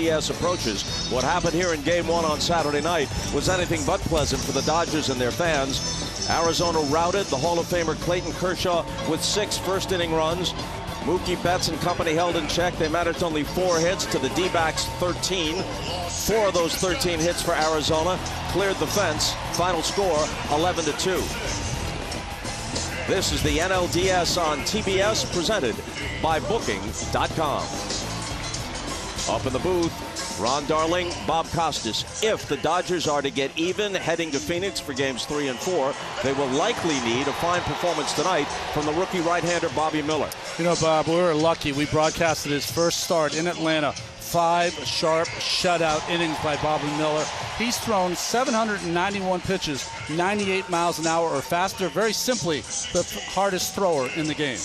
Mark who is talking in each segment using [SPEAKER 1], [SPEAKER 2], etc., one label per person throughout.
[SPEAKER 1] NLDS approaches. What happened here in Game 1 on Saturday night was anything but pleasant for the Dodgers and their fans. Arizona routed the Hall of Famer Clayton Kershaw with 6 first-inning runs. Mookie Betts and company held in check. They managed only 4 hits to the D-backs 13. 4 of those 13 hits for Arizona cleared the fence. Final score 11-2. This is the NLDS on TBS, presented by Booking.com. Up in the booth, Ron Darling, Bob Costas. If the Dodgers are to get even heading to Phoenix for games 3 and 4, they will likely need a fine performance tonight from the rookie right-hander Bobby Miller.
[SPEAKER 2] You know, Bob, we were lucky. We broadcasted his first start in Atlanta. 5 sharp shutout innings by Bobby Miller. He's thrown 791 pitches, 98 miles an hour or faster. Very simply, the hardest thrower in the game.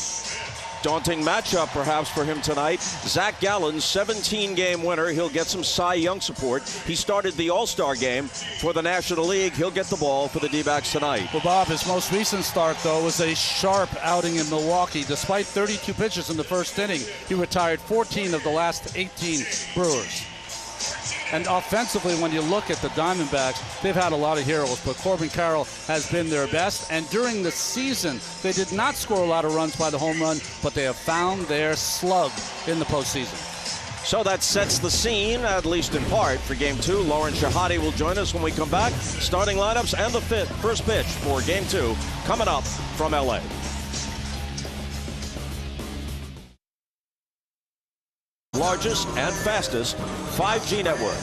[SPEAKER 1] Daunting matchup perhaps for him tonight. Zach Gallen's 17-game winner. He'll get some Cy Young support. He started the All-Star game for the National League. He'll get the ball for the D-backs tonight.
[SPEAKER 2] Well, Bob, his most recent start, though, was a sharp outing in Milwaukee. Despite 32 pitches in the first inning, he retired 14 of the last 18 Brewers. And offensively, when you look at the Diamondbacks, they've had a lot of heroes, but Corbin Carroll has been their best. And during the season, they did not score a lot of runs by the home run, but they have found their slug in the postseason.
[SPEAKER 1] So that sets the scene, at least in part, for Game 2. Lauren Shahade will join us when we come back. Starting lineups and the first pitch for Game 2 coming up from L.A. Largest and fastest 5G network.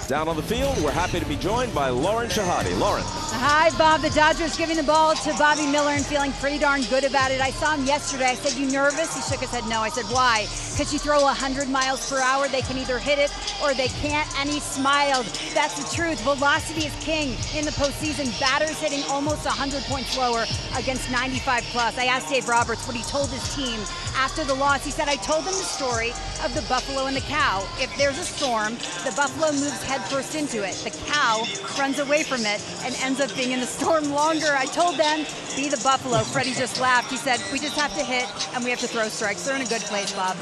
[SPEAKER 1] Down on the field, we're happy to be joined by Lauren Shahade. Lauren.
[SPEAKER 3] Hi, Bob. The Dodgers giving the ball to Bobby Miller and feeling pretty darn good about it. I saw him yesterday. I said, "You nervous?" He shook his head no. I said, "Why?" Because you throw 100 miles per hour, they can either hit it or they can't, and he smiled. That's the truth. Velocity is king in the postseason. Batters hitting almost 100 points lower against 95 plus. I asked Dave Roberts what he told his team after the loss. He said, "I told them the story of the buffalo and the cow. If there's a storm, the buffalo moves headfirst into it. The cow runs away from it and ends up being in the storm longer. I told them, be the buffalo." Freddie just laughed. He said, "We just have to hit and we have to throw strikes." They're in a good place, Bob.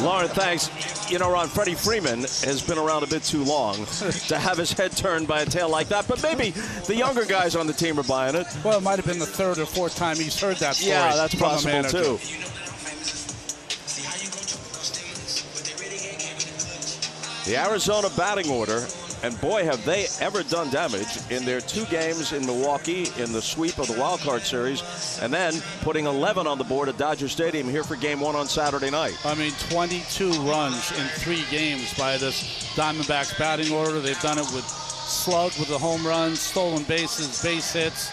[SPEAKER 1] Lauren, thanks. You know, Ron, Freddie Freeman has been around a bit too long to have his head turned by a tail like that, but maybe the younger guys on the team are buying it.
[SPEAKER 2] Well, it might have been the 3rd or 4th time he's heard that story.
[SPEAKER 1] Yeah, that's possible too. The Arizona batting order, and boy, have they ever done damage in their 2 games in Milwaukee in the sweep of the wild card series, and then putting 11 on the board at Dodger Stadium here for Game 1 on Saturday night.
[SPEAKER 2] I mean, 22 runs in 3 games by this Diamondbacks batting order. They've done it with slug, with the home runs, stolen bases, base hits.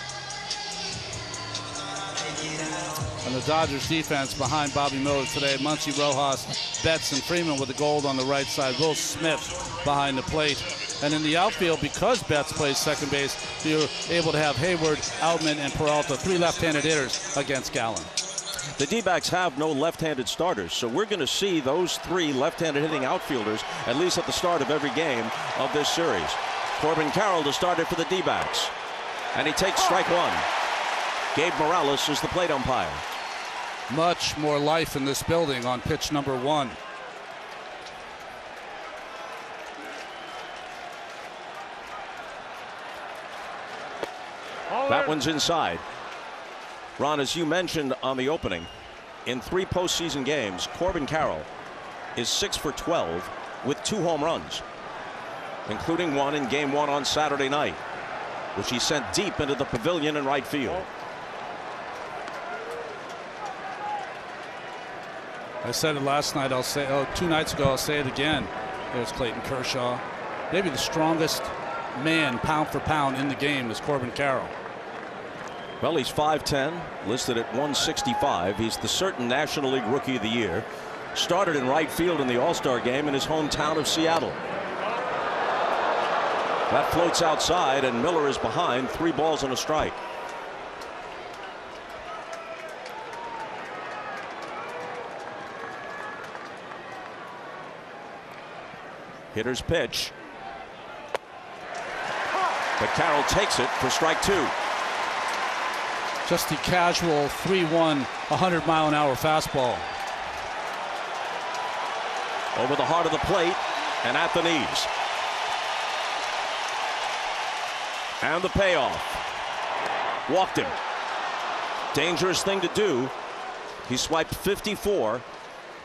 [SPEAKER 2] And the Dodgers defense behind Bobby Miller today. Muncy, Rojas, Betts, and Freeman with the gold on the right side. Will Smith behind the plate. And in the outfield, because Betts plays second base, you're able to have Hayward, Outman, and Peralta, 3 left-handed hitters against Gallen.
[SPEAKER 1] The D-backs have no left-handed starters, so we're going to see those 3 left-handed hitting outfielders at least at the start of every game of this series. Corbin Carroll to start it for the D-backs. And he takes strike 1. Gabe Morales is the plate umpire.
[SPEAKER 2] Much more life in this building on pitch number 1.
[SPEAKER 1] That one's inside. Ron, as you mentioned on the opening, in 3 postseason games, Corbin Carroll is 6 for 12 with 2 home runs, including one in Game 1 on Saturday night, which he sent deep into the pavilion in right field.
[SPEAKER 2] I said it last night, 2 nights ago, I'll say it again. There's Clayton Kershaw. Maybe the strongest man pound for pound in the game is Corbin Carroll.
[SPEAKER 1] Well, he's 5'10", listed at 165. He's the certain National League Rookie of the Year. Started in right field in the All-Star game in his hometown of Seattle. That floats outside, and Miller is behind, 3 balls and a strike. Hitter's pitch. But Carroll takes it for strike 2.
[SPEAKER 2] Just the casual 3-1, 100-mile-an-hour fastball.
[SPEAKER 1] Over the heart of the plate, and at the knees. And the payoff. Walked him. Dangerous thing to do. He swiped 54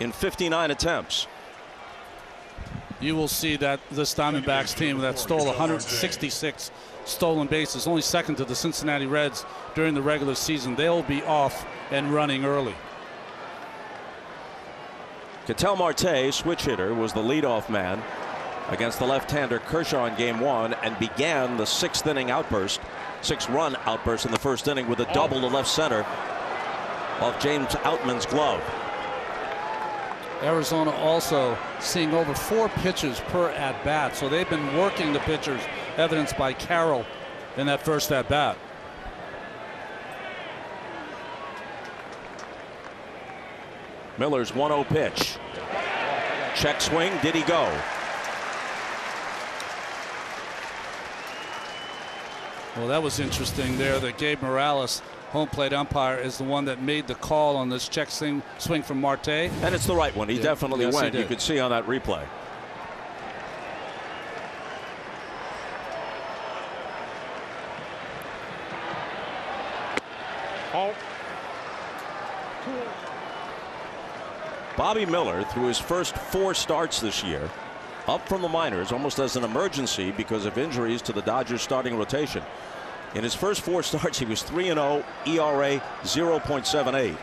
[SPEAKER 1] in 59 attempts.
[SPEAKER 2] You will see that this Diamondbacks team that stole 166 stolen bases, only second to the Cincinnati Reds during the regular season. They'll be off and running early.
[SPEAKER 1] Ketel Marte, switch hitter, was the leadoff man against the left-hander Kershaw in game one and began the sixth-run outburst in the first inning with a double to left center off James Outman's glove.
[SPEAKER 2] Arizona also seeing over 4 pitches per at-bat, so they've been working the pitchers, evidenced by Carroll in that first at-bat.
[SPEAKER 1] Miller's 1-0 pitch. Check swing. Did he go?
[SPEAKER 2] Well, that was interesting there that Gabe Morales, home plate umpire, is the one that made the call on this check swing from Marte.
[SPEAKER 1] And it's the right one. He definitely went. You could see on that replay. Bobby Miller, through his first 4 starts this year, up from the minors almost as an emergency because of injuries to the Dodgers starting rotation. In his first 4 starts, he was 3-0, ERA 0.78.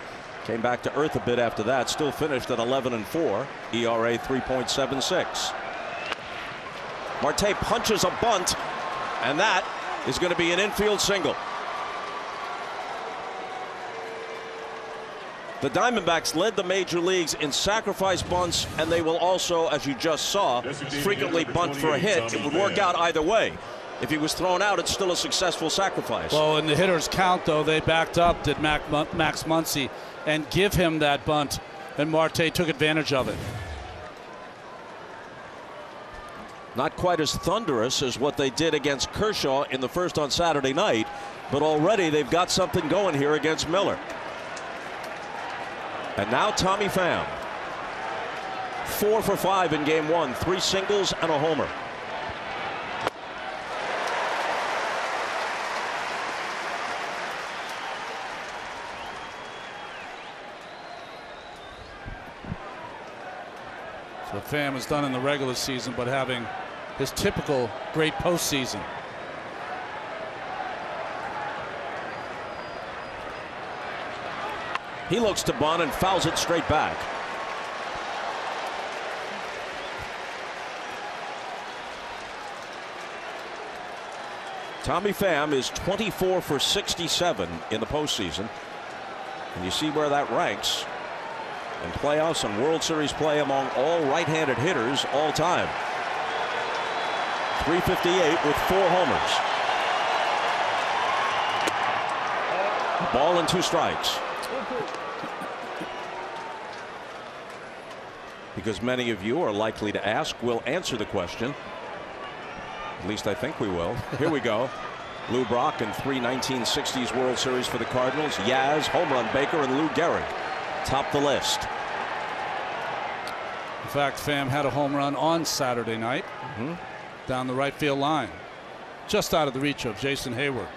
[SPEAKER 1] Came back to earth a bit after that, still finished at 11-4, ERA 3.76. Marte punches a bunt, and that is going to be an infield single. The Diamondbacks led the major leagues in sacrifice bunts, and they will also, as you just saw, frequently bunt for a hit. It would work out either way. If he was thrown out, it's still a successful sacrifice.
[SPEAKER 2] Well, in the hitters count, though, they backed up, did Max Muncy, and give him that bunt, and Marte took advantage of it.
[SPEAKER 1] Not quite as thunderous as what they did against Kershaw in the first on Saturday night, but already they've got something going here against Miller. And now Tommy Pham, 4 for 5 in game one, 3 singles and a homer.
[SPEAKER 2] So Pham has done in the regular season, but having his typical great postseason.
[SPEAKER 1] He looks to bunt and fouls it straight back. Tommy Pham is 24 for 67 in the postseason. And you see where that ranks in playoffs and World Series play among all right-handed hitters all time. 358 with 4 homers. Ball and 2 strikes. Because many of you are likely to ask, we'll answer the question. At least I think we will. Here we go. Lou Brock in 3 1960s World Series for the Cardinals. Yaz, Home Run Baker, and Lou Gehrig top the list.
[SPEAKER 2] In fact, Pham had a home run on Saturday night down the right field line, just out of the reach of Jason Hayward.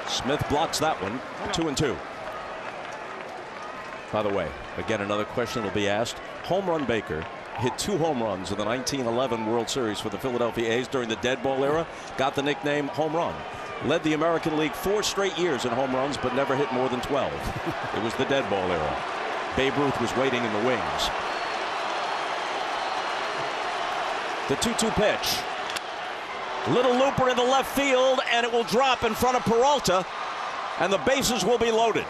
[SPEAKER 1] Smith blocks that one. 2-2. By the way, again, another question will be asked. Home Run Baker hit 2 home runs in the 1911 World Series for the Philadelphia A's during the dead ball era. Got the nickname Home Run. Led the American League 4 straight years in home runs, but never hit more than 12. It was the dead ball era. Babe Ruth was waiting in the wings. The 2-2 pitch. Little looper into left field, and it will drop in front of Peralta, and the bases will be loaded.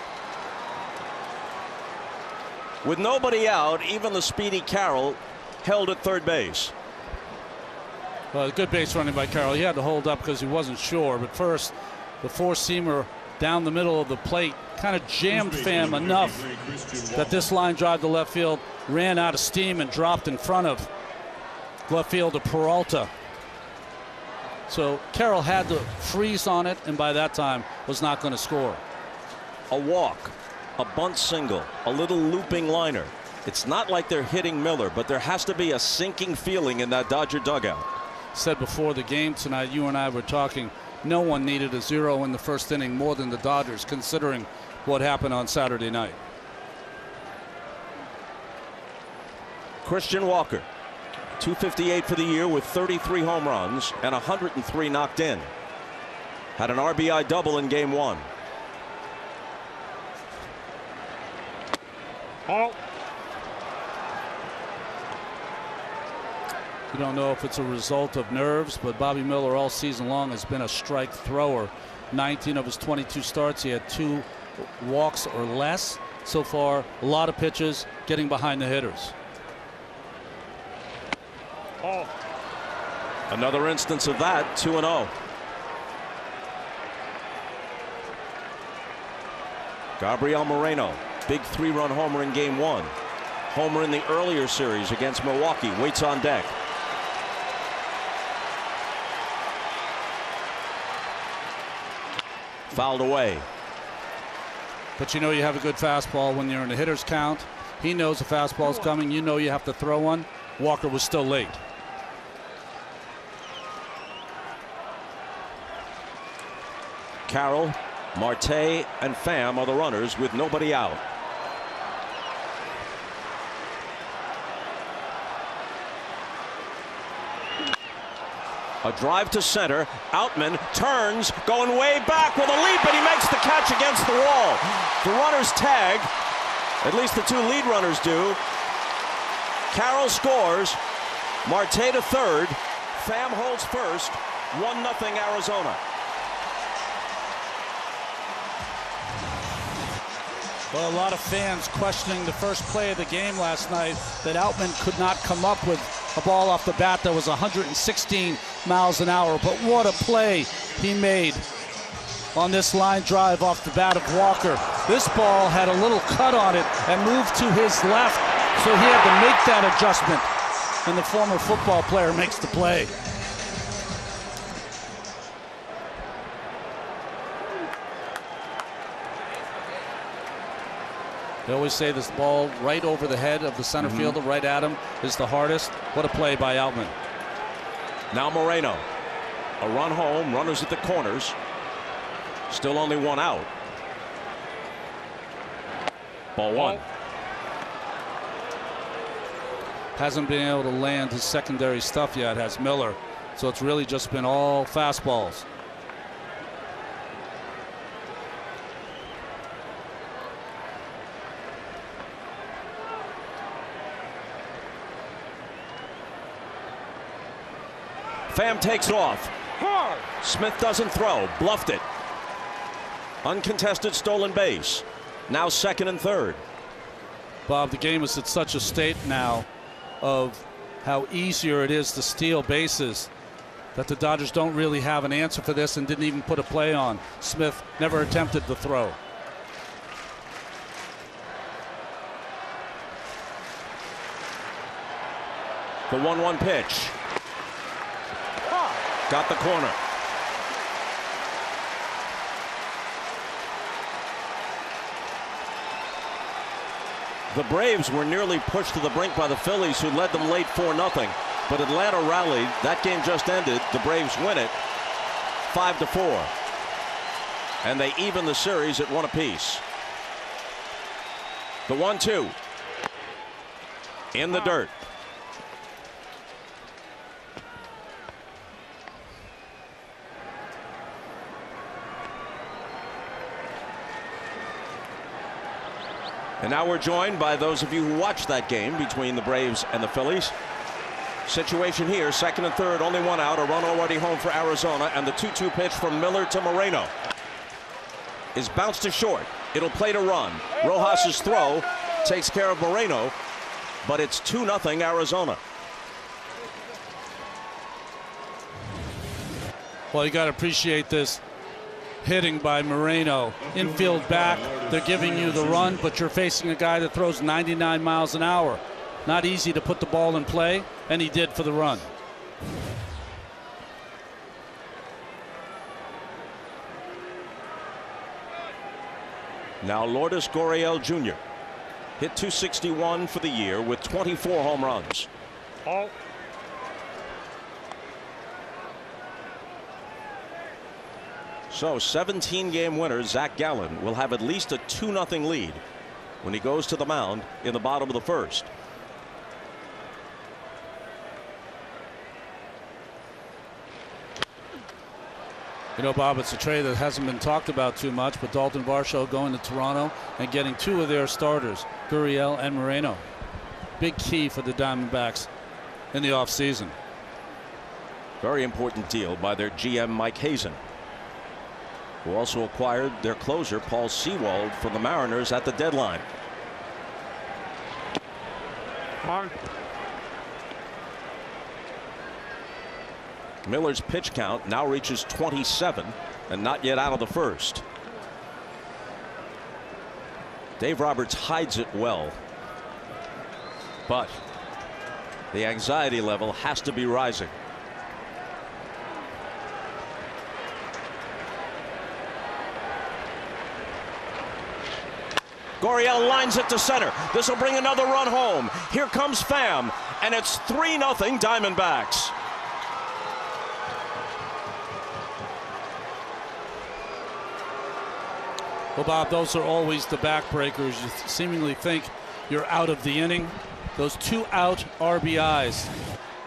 [SPEAKER 1] With nobody out, even the speedy Carroll held at third base.
[SPEAKER 2] Well, good base running by Carroll. He had to hold up because he wasn't sure, but first the 4-seamer down the middle of the plate kind of jammed Pham enough that this line drive to left field ran out of steam and dropped in front of left fielder Peralta. So Carroll had to freeze on it, and by that time was not going to score.
[SPEAKER 1] A walk, a bunt single, a little looping liner. It's not like they're hitting Miller, but there has to be a sinking feeling in that Dodger dugout.
[SPEAKER 2] Said before the game tonight, you and I were talking, no one needed a 0 in the first inning more than the Dodgers, considering what happened on Saturday night.
[SPEAKER 1] Christian Walker, 258 for the year with 33 home runs and 103 knocked in. Had an RBI double in game 1.
[SPEAKER 2] You don't know if it's a result of nerves, but Bobby Miller all season long has been a strike thrower. 19 of his 22 starts, he had 2 walks or less. So far, a lot of pitches getting behind the hitters.
[SPEAKER 1] Another instance of that, 2-0. Gabriel Moreno, big 3-run homer in game 1. Homer in the earlier series against Milwaukee, waits on deck. Fouled away.
[SPEAKER 2] But you know you have a good fastball when you're in the hitter's count. He knows the fastball's coming. You know you have to throw one. Walker was still late.
[SPEAKER 1] Carroll, Marte, and Pham are the runners with nobody out. A drive to center. Outman turns, going way back with a leap, and he makes the catch against the wall. The runners tag. At least the 2 lead runners do. Carroll scores. Marte to third. Pham holds first. 1-0 Arizona.
[SPEAKER 2] Well, a lot of fans questioning the first play of the game last night, that Outman could not come up with a ball off the bat that was 116 miles an hour. But what a play he made on this line drive off the bat of Walker. This ball had a little cut on it and moved to his left, so he had to make that adjustment. And the former football player makes the play. They always say this ball right over the head of the center fielder, right at him, is the hardest. What a play by Outman.
[SPEAKER 1] Now Moreno. A run home, runners at the corners. Still only 1 out. Ball 1.
[SPEAKER 2] Hasn't been able to land his secondary stuff yet, has Miller. So it's really just been all fastballs.
[SPEAKER 1] Pham takes off. Smith doesn't throw. Bluffed it. Uncontested stolen base. Now second and third.
[SPEAKER 2] Bob, the game is at such a state now of how easier it is to steal bases that the Dodgers don't really have an answer for this and didn't even put a play on. Smith never attempted the throw.
[SPEAKER 1] The 1-1 pitch. Got the corner. The Braves were nearly pushed to the brink by the Phillies, who led them late 4-0. But Atlanta rallied. That game just ended. The Braves win it 5-4. And they even the series at 1 apiece. The 1-2. In the dirt. And now we're joined by those of you who watched that game between the Braves and the Phillies. Situation here, second and third, only 1 out, a run already home for Arizona, and the 2-2 pitch from Miller to Moreno is bounced to short. It'll play to run. Rojas's throw takes care of Moreno, but it's 2-0 Arizona.
[SPEAKER 2] Well, you got to appreciate this hitting by Moreno. Infield back, they're giving you the run, but you're facing a guy that throws 99 miles an hour. Not easy to put the ball in play, and he did for the run.
[SPEAKER 1] Now Lourdes Gurriel Jr. hit .261 for the year with 24 home runs. So 17-game winner Zach Gallen will have at least a 2-0 lead when he goes to the mound in the bottom of the first.
[SPEAKER 2] You know, Bob, it's a trade that hasn't been talked about too much, but Dalton Varsho going to Toronto and getting two of their starters, Gurriel and Moreno. Big key for the Diamondbacks in the offseason.
[SPEAKER 1] Very important deal by their GM Mike Hazen, who also acquired their closer Paul Sewald from the Mariners at the deadline. Miller's pitch count now reaches 27 and not yet out of the first. Dave Roberts hides it well, but the anxiety level has to be rising. Gurriel lines it to center. This will bring another run home. Here comes Pham, and it's 3-0 Diamondbacks.
[SPEAKER 2] Well, Bob, those are always the backbreakers. You seemingly think you're out of the inning. Those 2 out RBIs.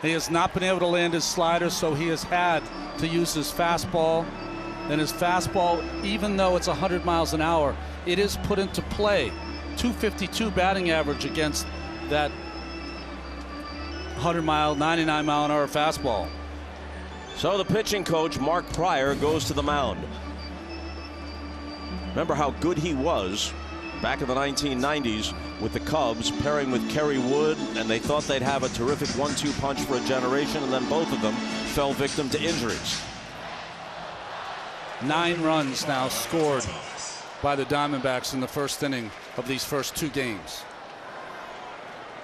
[SPEAKER 2] He has not been able to land his slider, so he has had to use his fastball. And his fastball, even though it's 100 miles an hour, it is put into play. .252 batting average against that 100-mile, 99-mile-an-hour fastball.
[SPEAKER 1] So the pitching coach, Mark Pryor, goes to the mound. Remember how good he was back in the 1990s with the Cubs, pairing with Kerry Wood, and they thought they'd have a terrific 1-2 punch for a generation, and then both of them fell victim to injuries.
[SPEAKER 2] 9 runs now scored by the Diamondbacks in the first inning of these first 2 games.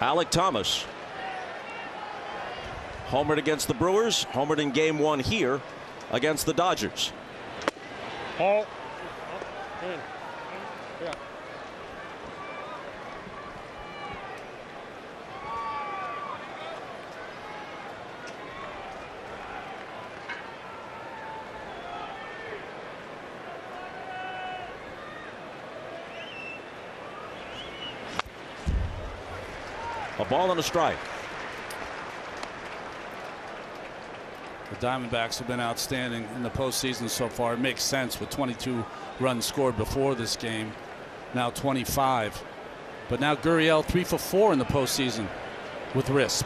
[SPEAKER 1] Alec Thomas homered against the Brewers, homered in game 1 here against the Dodgers. A ball and a strike.
[SPEAKER 2] The Diamondbacks have been outstanding in the postseason so far. It makes sense with 22 runs scored before this game, now 25. But now Gurriel 3 for 4 in the postseason with Risp.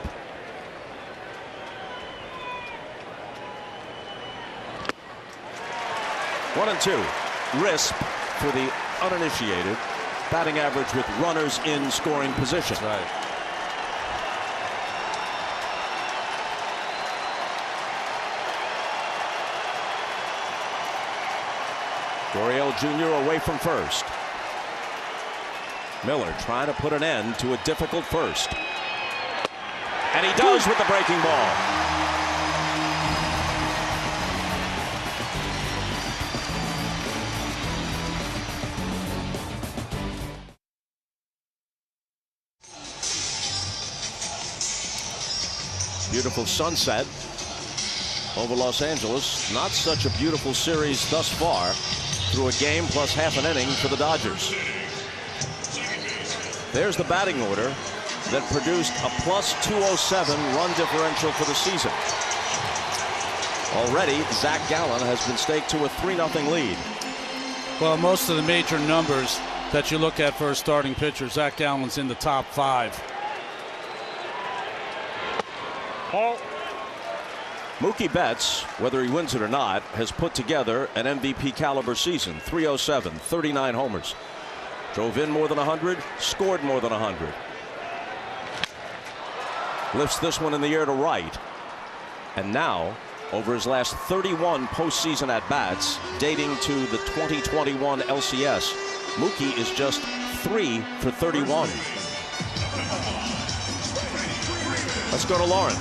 [SPEAKER 1] One and two. Risp, for the uninitiated, batting average with runners in scoring position.
[SPEAKER 2] That's right.
[SPEAKER 1] Gurriel Jr. away from first. Miller trying to put an end to a difficult first. And he does with the breaking ball. Beautiful sunset over Los Angeles. Not such a beautiful series thus far, through a game plus half an inning for the Dodgers. There's the batting order that produced a plus 207 run differential for the season. Already, Zach Gallen has been staked to a 3-0 lead.
[SPEAKER 2] Well, most of the major numbers that you look at for a starting pitcher, Zach Gallen's in the top 5.
[SPEAKER 1] Mookie Betts, whether he wins it or not, has put together an MVP caliber season. 307, 39 homers. Drove in more than 100, scored more than 100. Lifts this one in the air to right. And now, over his last 31 postseason at-bats, dating to the 2021 LCS, Mookie is just 3 for 31. Let's go to Lauren.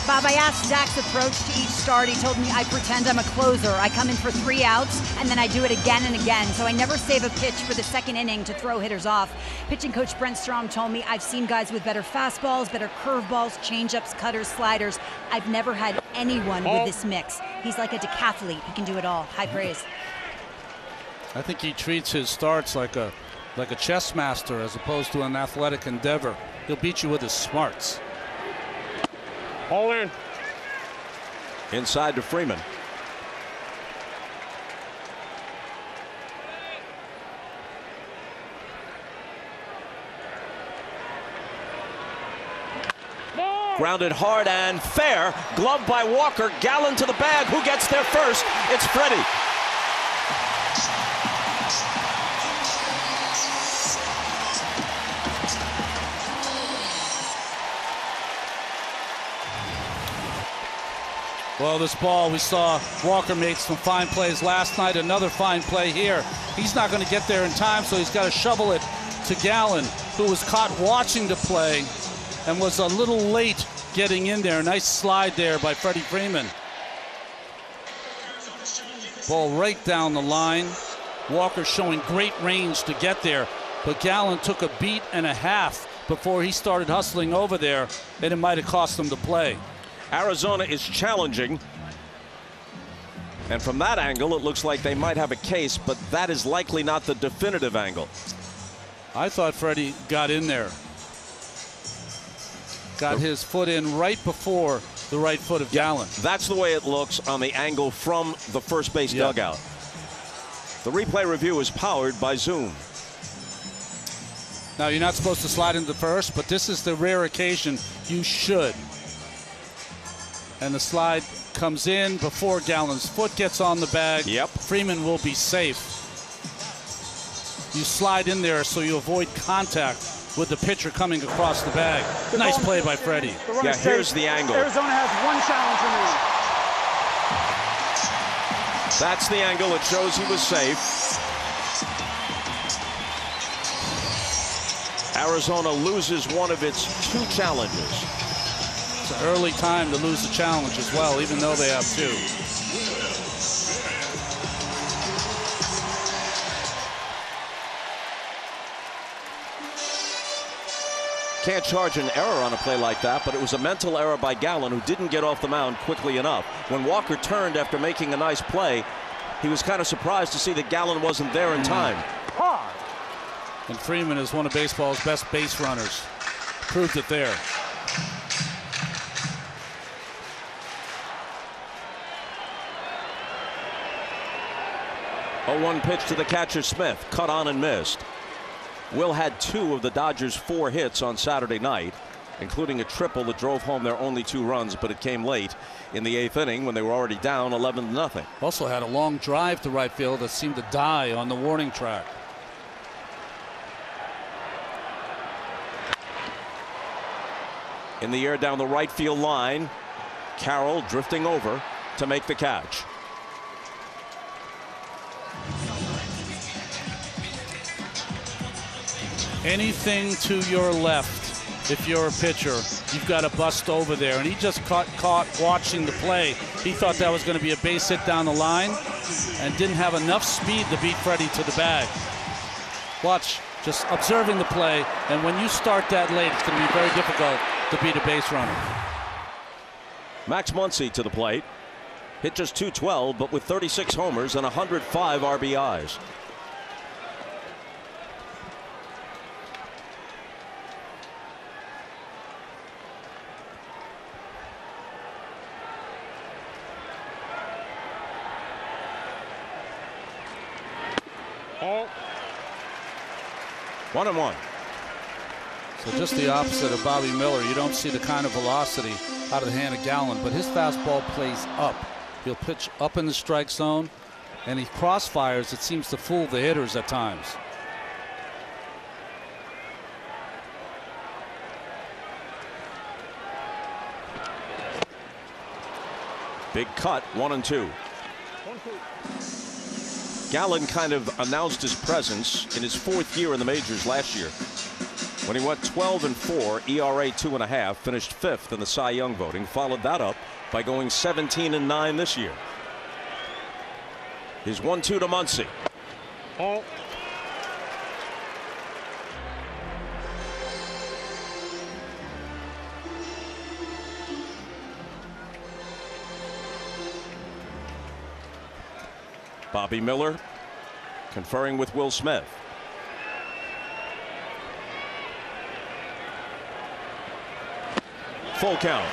[SPEAKER 3] Bob, I asked Zach's approach to each start. He told me I pretend I'm a closer. I come in for 3 outs, and then I do it again and again. So I never save a pitch for the second inning to throw hitters off. Pitching coach Brent Strom told me I've seen guys with better fastballs, better curveballs, changeups, cutters, sliders. I've never had anyone with this mix. He's like a decathlete. He can do it all. High praise.
[SPEAKER 2] I think he treats his starts like a chess master as opposed to an athletic endeavor. He'll beat you with his smarts.
[SPEAKER 4] All in.
[SPEAKER 1] Inside to Freeman. Grounded hard and fair. Glove by Walker. Gallen to the bag. Who gets there first? It's Freddie.
[SPEAKER 2] Well, this ball, we saw Walker made some fine plays last night. Another fine play here. He's not going to get there in time, so he's got to shovel it to Gallen, who was caught watching the play and was a little late getting in there. Nice slide there by Freddie Freeman. Ball right down the line. Walker showing great range to get there, but Gallen took a beat and a half before he started hustling over there, and it might have cost him the play.
[SPEAKER 1] Arizona is challenging, and from that angle it looks like they might have a case, but that is likely not the definitive angle.
[SPEAKER 2] I thought Freddie got in there, got his foot in right before the right foot of Gallen.
[SPEAKER 1] That's the way it looks on the angle from the first base dugout. The replay review is powered by Zoom.
[SPEAKER 2] Now, you're not supposed to slide into first, but this is the rare occasion you should. And the slide comes in before Gallen's foot gets on the bag. Freeman will be safe. You slide in there so you avoid contact with the pitcher coming across the bag. Nice play by Freddie.
[SPEAKER 1] Yeah, here's the angle.
[SPEAKER 4] Arizona has 1 challenge remaining.
[SPEAKER 1] That's the angle. It shows he was safe. Arizona loses one of its 2 challenges.
[SPEAKER 2] It's an early time to lose the challenge as well, even though they have 2.
[SPEAKER 1] Can't charge an error on a play like that, but it was a mental error by Gallen, who didn't get off the mound quickly enough. When Walker turned after making a nice play, he was kind of surprised to see that Gallen wasn't there in time.
[SPEAKER 2] And Freeman is one of baseball's best base runners. Proved it there.
[SPEAKER 1] A 1 pitch to the catcher Smith, cut on and missed. Will had 2 of the Dodgers' 4 hits on Saturday night, including a triple that drove home their only 2 runs, but it came late in the 8th inning when they were already down 11-0.
[SPEAKER 2] Also had a long drive to right field that seemed to die on the warning track.
[SPEAKER 1] In the air down the right field line, Carroll drifting over to make the catch.
[SPEAKER 2] Anything to your left, if you're a pitcher, you've got to bust over there. And he just caught watching the play. He thought that was going to be a base hit down the line and didn't have enough speed to beat Freddie to the bag. Watch, just observing the play. And when you start that late, it's going to be very difficult to beat a base runner.
[SPEAKER 1] Max Muncy to the plate. Hit just .212, but with 36 homers and 105 RBIs.
[SPEAKER 4] All.
[SPEAKER 1] 1-1.
[SPEAKER 2] So just the opposite of Bobby Miller. You don't see the kind of velocity out of the hand of Gallen, but his fastball plays up. He'll pitch up in the strike zone, and he crossfires. It seems to fool the hitters at times.
[SPEAKER 1] Big cut, 1-2. Gallen kind of announced his presence in his 4th year in the majors last year. when he went 12-4, ERA 2.5, finished 5th in the Cy Young voting. Followed that up by going 17-9 this year. His 1-2 to Muncy.
[SPEAKER 4] Ball.
[SPEAKER 1] Bobby Miller conferring with Will Smith. Full count.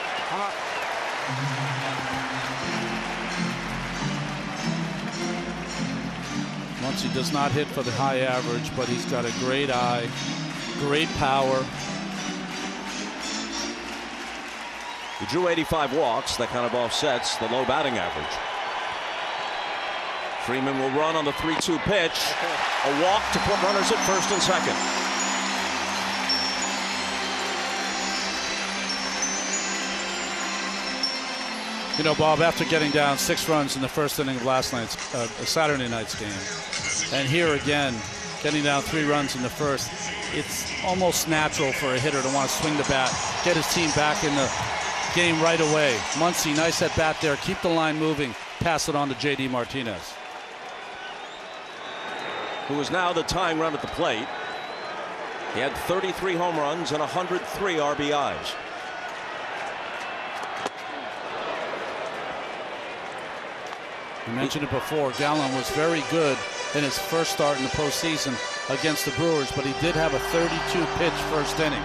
[SPEAKER 2] Muncy does not hit for the high average, but he's got a great eye, great power.
[SPEAKER 1] He drew 85 walks. That kind of offsets the low batting average. Freeman will run on the 3-2 pitch. A walk to put runners at first and second.
[SPEAKER 2] You know, Bob, after getting down 6 runs in the first inning of last night's Saturday night's game, and here again getting down 3 runs in the first, it's almost natural for a hitter to want to swing the bat, get his team back in the game right away. Muncy, nice at bat there, keep the line moving, pass it on to J.D. Martinez,
[SPEAKER 1] who is now the tying run at the plate. He had 33 home runs and 103 RBIs.
[SPEAKER 2] We mentioned it before, Gallen was very good in his first start in the postseason against the Brewers, but he did have a 32-pitch first inning.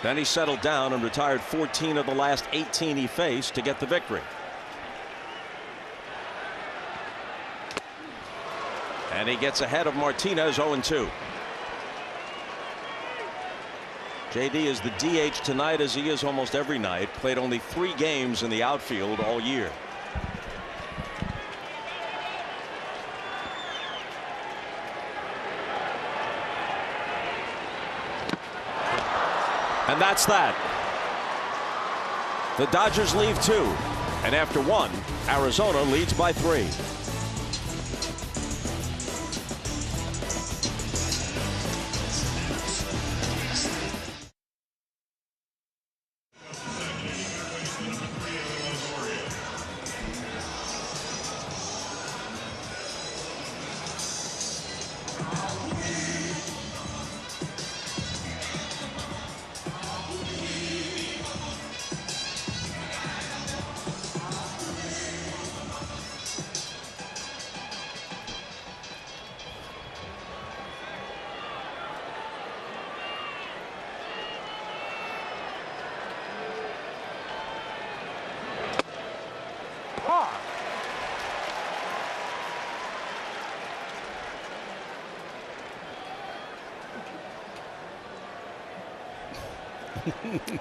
[SPEAKER 1] Then he settled down and retired 14 of the last 18 he faced to get the victory. And he gets ahead of Martinez 0-2. JD is the DH tonight, as he is almost every night. Played only 3 games in the outfield all year. And that's that. The Dodgers leave 2, and after 1, Arizona leads by 3.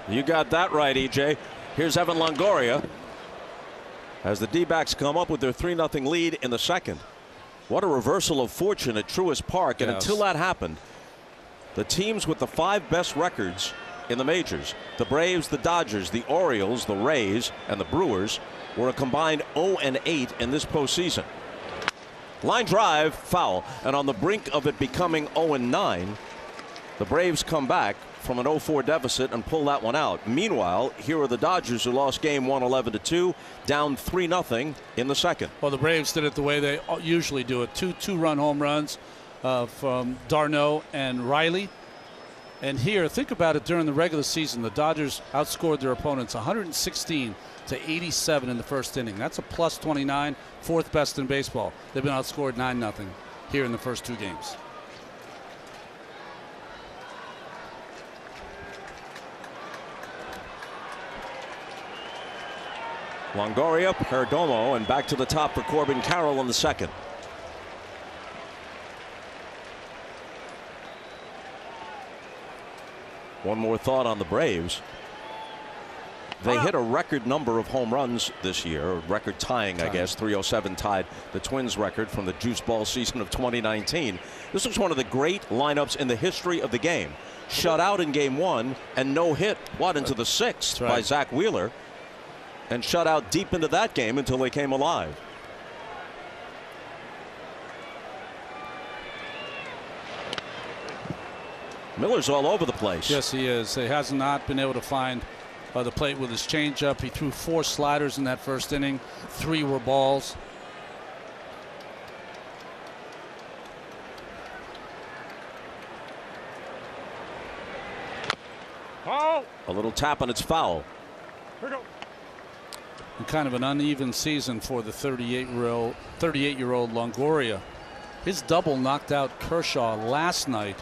[SPEAKER 1] You got that right, EJ. Here's Evan Longoria as the D-backs come up with their 3-0 lead in the second. What a reversal of fortune at Truist Park. And until that happened, the teams with the 5 best records in the majors, the Braves, the Dodgers, the Orioles, the Rays, and the Brewers, were a combined 0-8 in this postseason. Line drive, foul, and on the brink of it becoming 0-9, the Braves come back from an 0-4 deficit and pull that one out. Meanwhile, here are the Dodgers, who lost game 1 11-2, down 3-0 in the second.
[SPEAKER 2] Well, the Braves did it the way they usually do it. Two-run home runs from d'Arnaud and Riley. And here, think about it, during the regular season, the Dodgers outscored their opponents 116-87 in the first inning. That's a plus 29, 4th best in baseball. They've been outscored 9-0 here in the first 2 games.
[SPEAKER 1] Longoria, Perdomo, and back to the top for Corbin Carroll in the second. One more thought on the Braves. They hit a record number of home runs this year, record tying, I guess. 307 tied the Twins record from the juice ball season of 2019. This was one of the great lineups in the history of the game. Shut out in game 1 and no hit, into the 6th by Zach Wheeler. And shut out deep into that game until they came alive. Miller's all over the place.
[SPEAKER 2] Yes, he is. He has not been able to find the plate with his changeup. He threw 4 sliders in that first inning. 3 were balls.
[SPEAKER 4] Oh.
[SPEAKER 1] A little tap and it's foul.
[SPEAKER 4] Here we go.
[SPEAKER 2] And kind of an uneven season for the 38-year-old Longoria. His double knocked out Kershaw last night,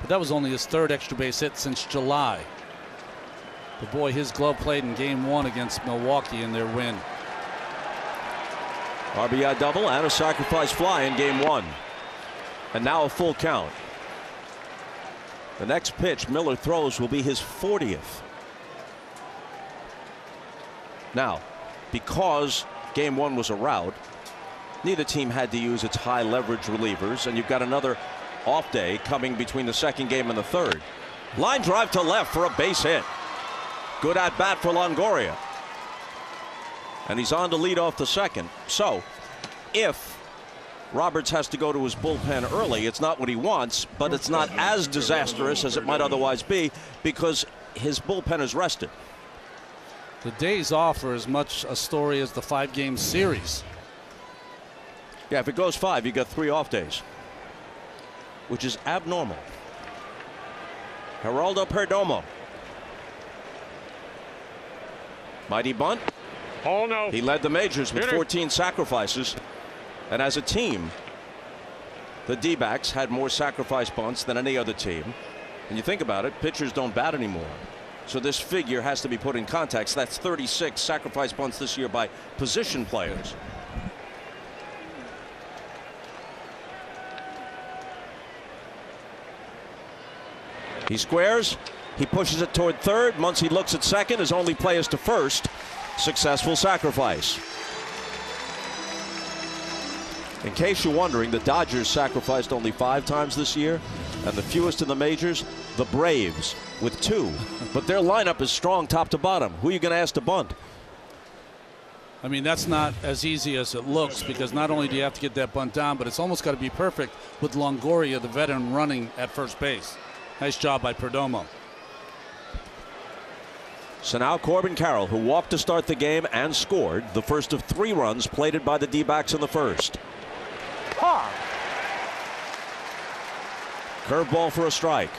[SPEAKER 2] but that was only his 3rd extra base hit since July. But boy, his glove played in Game 1 against Milwaukee in their win.
[SPEAKER 1] RBI double and a sacrifice fly in Game 1. And now a full count. The next pitch Miller throws will be his 40th. Now, because Game 1 was a rout, neither team had to use its high leverage relievers, and you've got another off day coming between the second game and the third. Line drive to left for a base hit. Good at bat for Longoria. And he's on to lead off the second. So if Roberts has to go to his bullpen early, it's not what he wants, but it's not as disastrous as it might otherwise be because his bullpen is rested.
[SPEAKER 2] The days off are as much a story as the 5-game series.
[SPEAKER 1] Yeah, if it goes 5, you got 3 off days, which is abnormal. Geraldo Perdomo. Mighty bunt.
[SPEAKER 4] Oh, no.
[SPEAKER 1] He led the majors with 14 sacrifices. And as a team, the D-backs had more sacrifice bunts than any other team. And you think about it, pitchers don't bat anymore. So this figure has to be put in context. That's 36 sacrifice bunts this year by position players. He squares. He pushes it toward third. Muncy looks at second. His only play is to first. Successful sacrifice. In case you're wondering, the Dodgers sacrificed only 5 times this year, and the fewest in the majors, the Braves, with 2. But their lineup is strong top to bottom. Who are you going to ask to bunt?
[SPEAKER 2] I mean, that's not as easy as it looks, because not only do you have to get that bunt down, but it's almost got to be perfect with Longoria, the veteran, running at first base. Nice job by Perdomo.
[SPEAKER 1] So now Corbin Carroll, who walked to start the game and scored the first of 3 runs plated by the D-backs in the first. Curveball for a strike.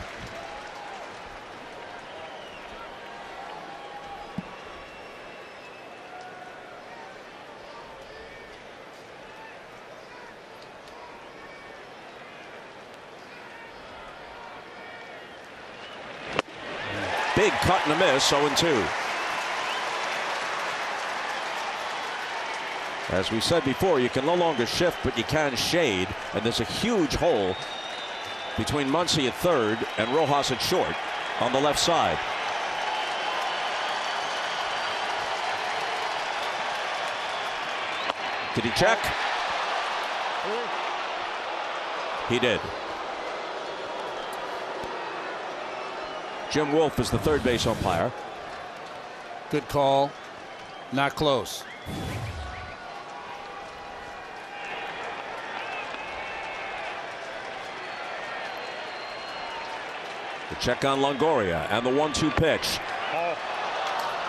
[SPEAKER 1] Big cut and a miss, 0-2. As we said before, you can no longer shift, but you can shade. And there's a huge hole between Muncy at third and Rojas at short on the left side. Did he check? He did. Jim Wolf is the third base umpire.
[SPEAKER 2] Good call. Not close.
[SPEAKER 1] The check on Longoria and the 1-2 pitch.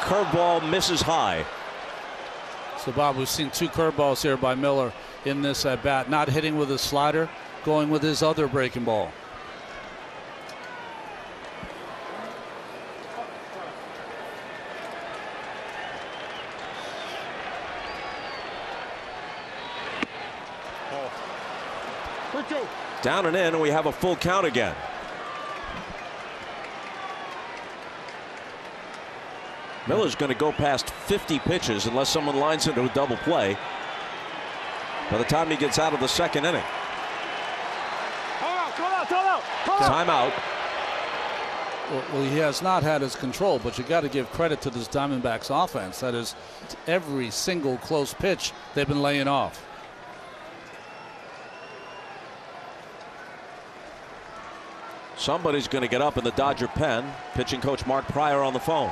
[SPEAKER 1] Curveball misses high.
[SPEAKER 2] So, Bob, we've seen 2 curveballs here by Miller in this at bat. Not hitting with his slider, going with his other breaking ball.
[SPEAKER 1] Down and in, and we have a full count again. Miller's going to go past 50 pitches unless someone lines into a double play by the time he gets out of the second inning. Timeout.
[SPEAKER 2] Well, he has not had his control, but you got to give credit to this Diamondbacks offense. That is, every single close pitch they've been laying off.
[SPEAKER 1] Somebody's going to get up in the Dodger pen. Pitching coach Mark Pryor on the phone.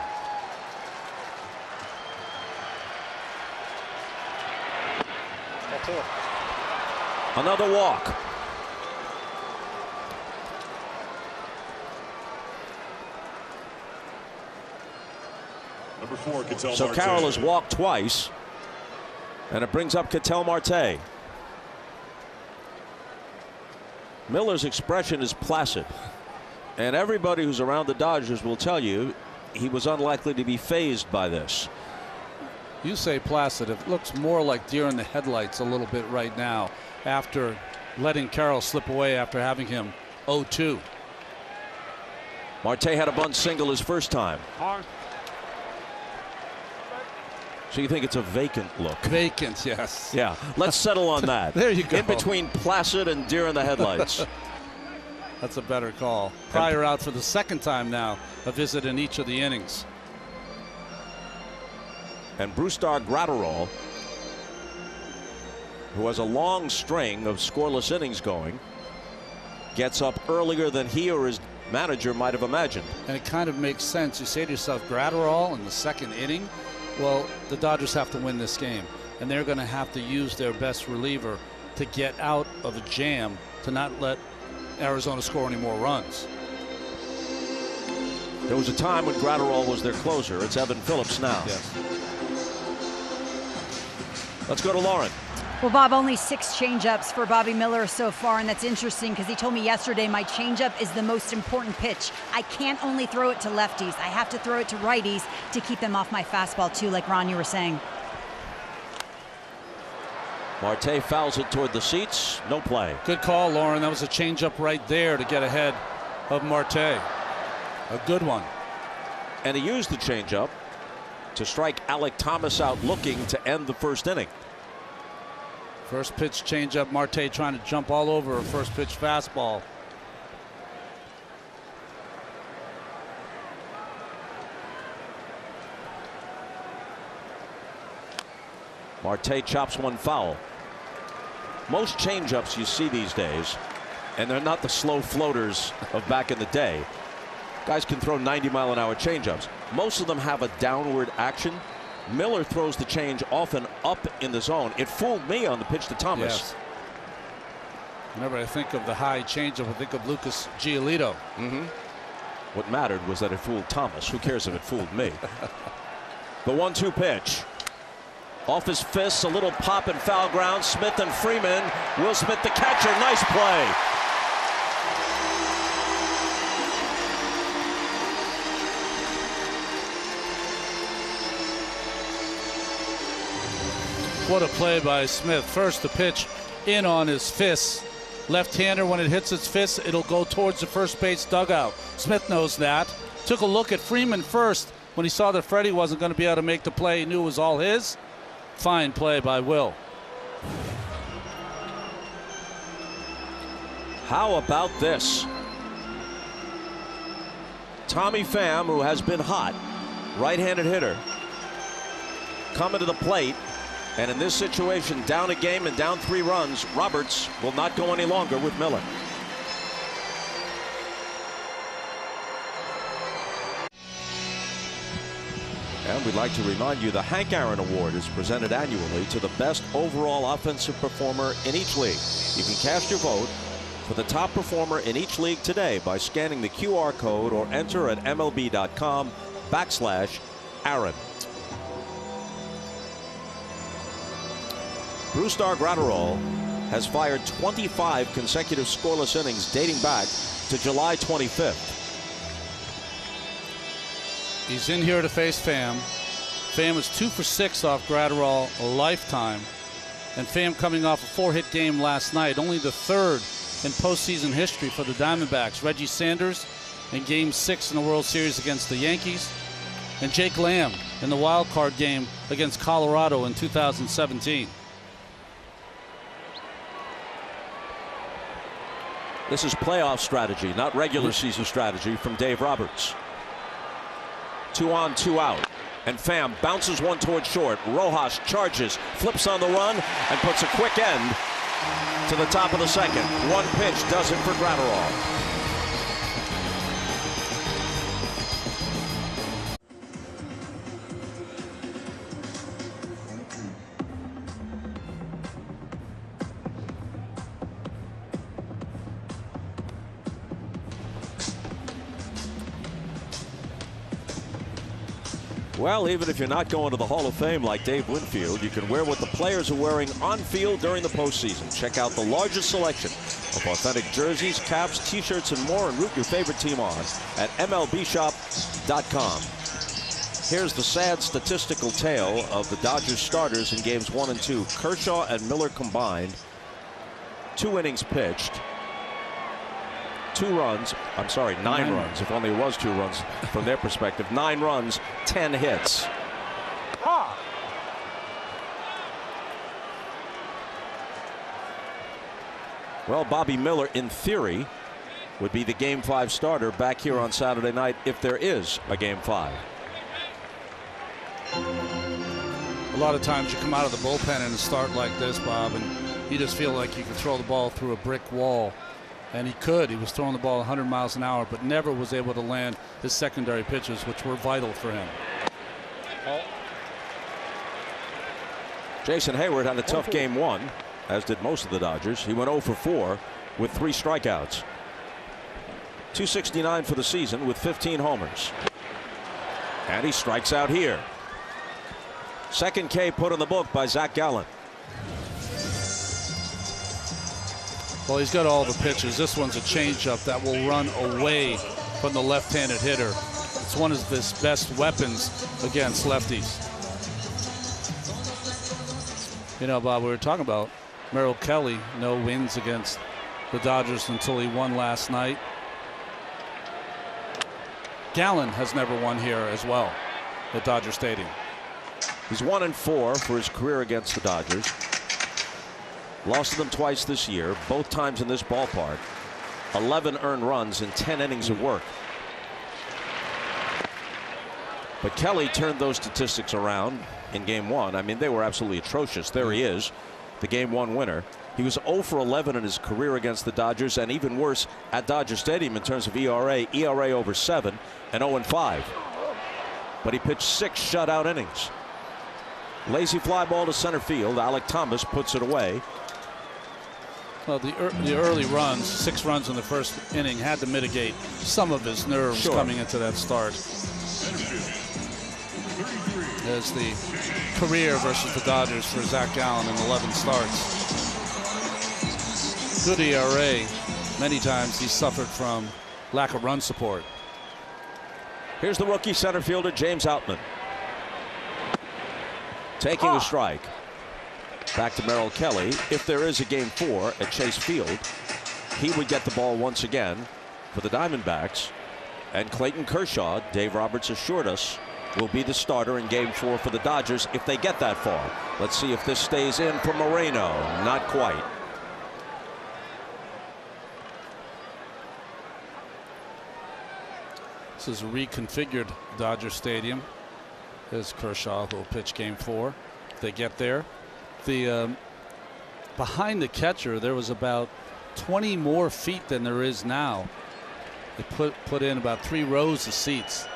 [SPEAKER 1] Another walk.
[SPEAKER 5] Number 4, Ketel
[SPEAKER 1] So
[SPEAKER 5] Marte.
[SPEAKER 1] Carroll has walked twice, and it brings up Ketel Marte. Miller's expression is placid, and everybody who's around the Dodgers will tell you he was unlikely to be fazed by this.
[SPEAKER 2] You say placid. It looks more like deer in the headlights a little bit right now after letting Carroll slip away after having him 0-2.
[SPEAKER 1] Marte had a bunt single his first time.
[SPEAKER 4] On.
[SPEAKER 1] So you think it's a vacant look?
[SPEAKER 2] Vacant, yes.
[SPEAKER 1] Yeah, let's settle on that.
[SPEAKER 2] There you go.
[SPEAKER 1] In between placid and deer in the headlights.
[SPEAKER 2] That's a better call. Pryor out for the second time now, a visit in each of the innings.
[SPEAKER 1] And Brusdar Graterol, who has a long string of scoreless innings going, gets up earlier than he or his manager might have imagined.
[SPEAKER 2] And it kind of makes sense. You say to yourself, Graterol in the second inning. Well, the Dodgers have to win this game, and they're going to have to use their best reliever to get out of a jam to not let Arizona score any more runs.
[SPEAKER 1] There was a time when Graterol was their closer. It's Evan Phillips now.
[SPEAKER 2] Yes.
[SPEAKER 1] Let's go to Lauren.
[SPEAKER 3] Well, Bob, only 6 changeups for Bobby Miller so far, and that's interesting because he told me yesterday my changeup is the most important pitch. I can't only throw it to lefties. I have to throw it to righties to keep them off my fastball, too, like Ron, you were saying.
[SPEAKER 1] Marte fouls it toward the seats. No play.
[SPEAKER 2] Good call, Lauren. That was a changeup right there to get ahead of Marte. A good one.
[SPEAKER 1] And he used the changeup to strike Alec Thomas out looking to end the first inning.
[SPEAKER 2] First pitch changeup, Marte trying to jump all over a first pitch fastball.
[SPEAKER 1] Marte chops one foul. Most changeups you see these days, and they're not the slow floaters of back in the day. Guys can throw 90-mile-an-hour changeups. Most of them have a downward action. Miller throws the change often up in the zone. It fooled me on the pitch to Thomas.
[SPEAKER 2] Yes. Whenever I think of the high changeup, I think of Lucas Giolito.
[SPEAKER 1] What mattered was that it fooled Thomas. Who cares if it fooled me? The 1-2 pitch. Off his fists, a little pop and foul ground. Smith and Freeman. Will Smith the catcher. Nice play.
[SPEAKER 2] What a play by Smith. First the pitch in on his fists. Left-hander, when it hits his fists, it'll go towards the first base dugout. Smith knows that. Took a look at Freeman first. When he saw that Freddie wasn't going to be able to make the play, he knew it was all his. Fine play by Will.
[SPEAKER 1] How about this? Tommy Pham, who has been hot, right-handed hitter, coming to the plate. And in this situation, down a game and down 3 runs, Roberts will not go any longer with Miller. And we'd like to remind you the Hank Aaron Award is presented annually to the best overall offensive performer in each league. You can cast your vote for the top performer in each league today by scanning the QR code or enter at MLB.com/Aaron. Brusdar Graterol has fired 25 consecutive scoreless innings dating back to July 25th.
[SPEAKER 2] He's in here to face Pham. Pham is 2 for 6 off Graterol a lifetime. And Pham coming off a 4-hit game last night, only the 3rd in postseason history for the Diamondbacks. Reggie Sanders in Game 6 in the World Series against the Yankees, and Jake Lamb in the wild card game against Colorado in 2017.
[SPEAKER 1] This is playoff strategy, not regular season strategy from Dave Roberts. 2 on, 2 out. And Pham bounces one toward short. Rojas charges, flips on the run, and puts a quick end to the top of the second. One pitch does it for Graterol. Well, even if you're not going to the Hall of Fame like Dave Winfield, you can wear what the players are wearing on field during the postseason. Check out the largest selection of authentic jerseys, caps, t-shirts, and more, and root your favorite team on at MLBshop.com. Here's the sad statistical tale of the Dodgers starters in games 1 and 2. Kershaw and Miller combined, 2 innings pitched, 9 runs, if only it was 2 runs from their perspective. 9 runs, 10 hits. Well, Bobby Miller, in theory, would be the Game 5 starter back here on Saturday night if there is a Game 5.
[SPEAKER 2] A lot of times you come out of the bullpen and start like this, Bob, and you just feel like you can throw the ball through a brick wall. And he could. He was throwing the ball 100 miles an hour, but never was able to land his secondary pitches, which were vital for him.
[SPEAKER 1] Jason Hayward had a tough Game 1, as did most of the Dodgers. He went 0 for 4 with 3 strikeouts. .269 for the season with 15 homers. And he strikes out here. Second K put in the book by Zach Gallen.
[SPEAKER 2] Well, he's got all the pitches. This one's a changeup that will run away from the left-handed hitter. It's one of his best weapons against lefties. You know, Bob, we were talking about Merrill Kelly, no wins against the Dodgers until he won last night. Gallen has never won here as well at Dodger Stadium.
[SPEAKER 1] He's 1 and 4 for his career against the Dodgers. Lost to them twice this year, both times in this ballpark. 11 earned runs in 10 innings of work. But Kelly turned those statistics around in Game 1. I mean, they were absolutely atrocious. There he is, the Game 1 winner. He was 0 for 11 in his career against the Dodgers, and even worse at Dodger Stadium in terms of ERA over 7 and 0 and 5. But he pitched 6 shutout innings. Lazy fly ball to center field. Alec Thomas puts it away.
[SPEAKER 2] Well, the early runs, 6 runs in the first inning, had to mitigate some of his nerves coming into that start. As the career versus the Dodgers for Zach Gallen in 11 starts. Good ERA. Many times he suffered from lack of run support.
[SPEAKER 1] Here's the rookie center fielder, James Outman. Taking a strike. Back to Merrill Kelly. If there is a Game 4 at Chase Field, he would get the ball once again for the Diamondbacks. And Clayton Kershaw, Dave Roberts assured us, will be the starter in Game 4 for the Dodgers if they get that far. Let's see if this stays in for Moreno. Not quite.
[SPEAKER 2] This is a reconfigured Dodger Stadium. There's Kershaw who will pitch Game 4 if they get there. The behind the catcher, there was about 20 more feet than there is now. They put in about 3 rows of seats.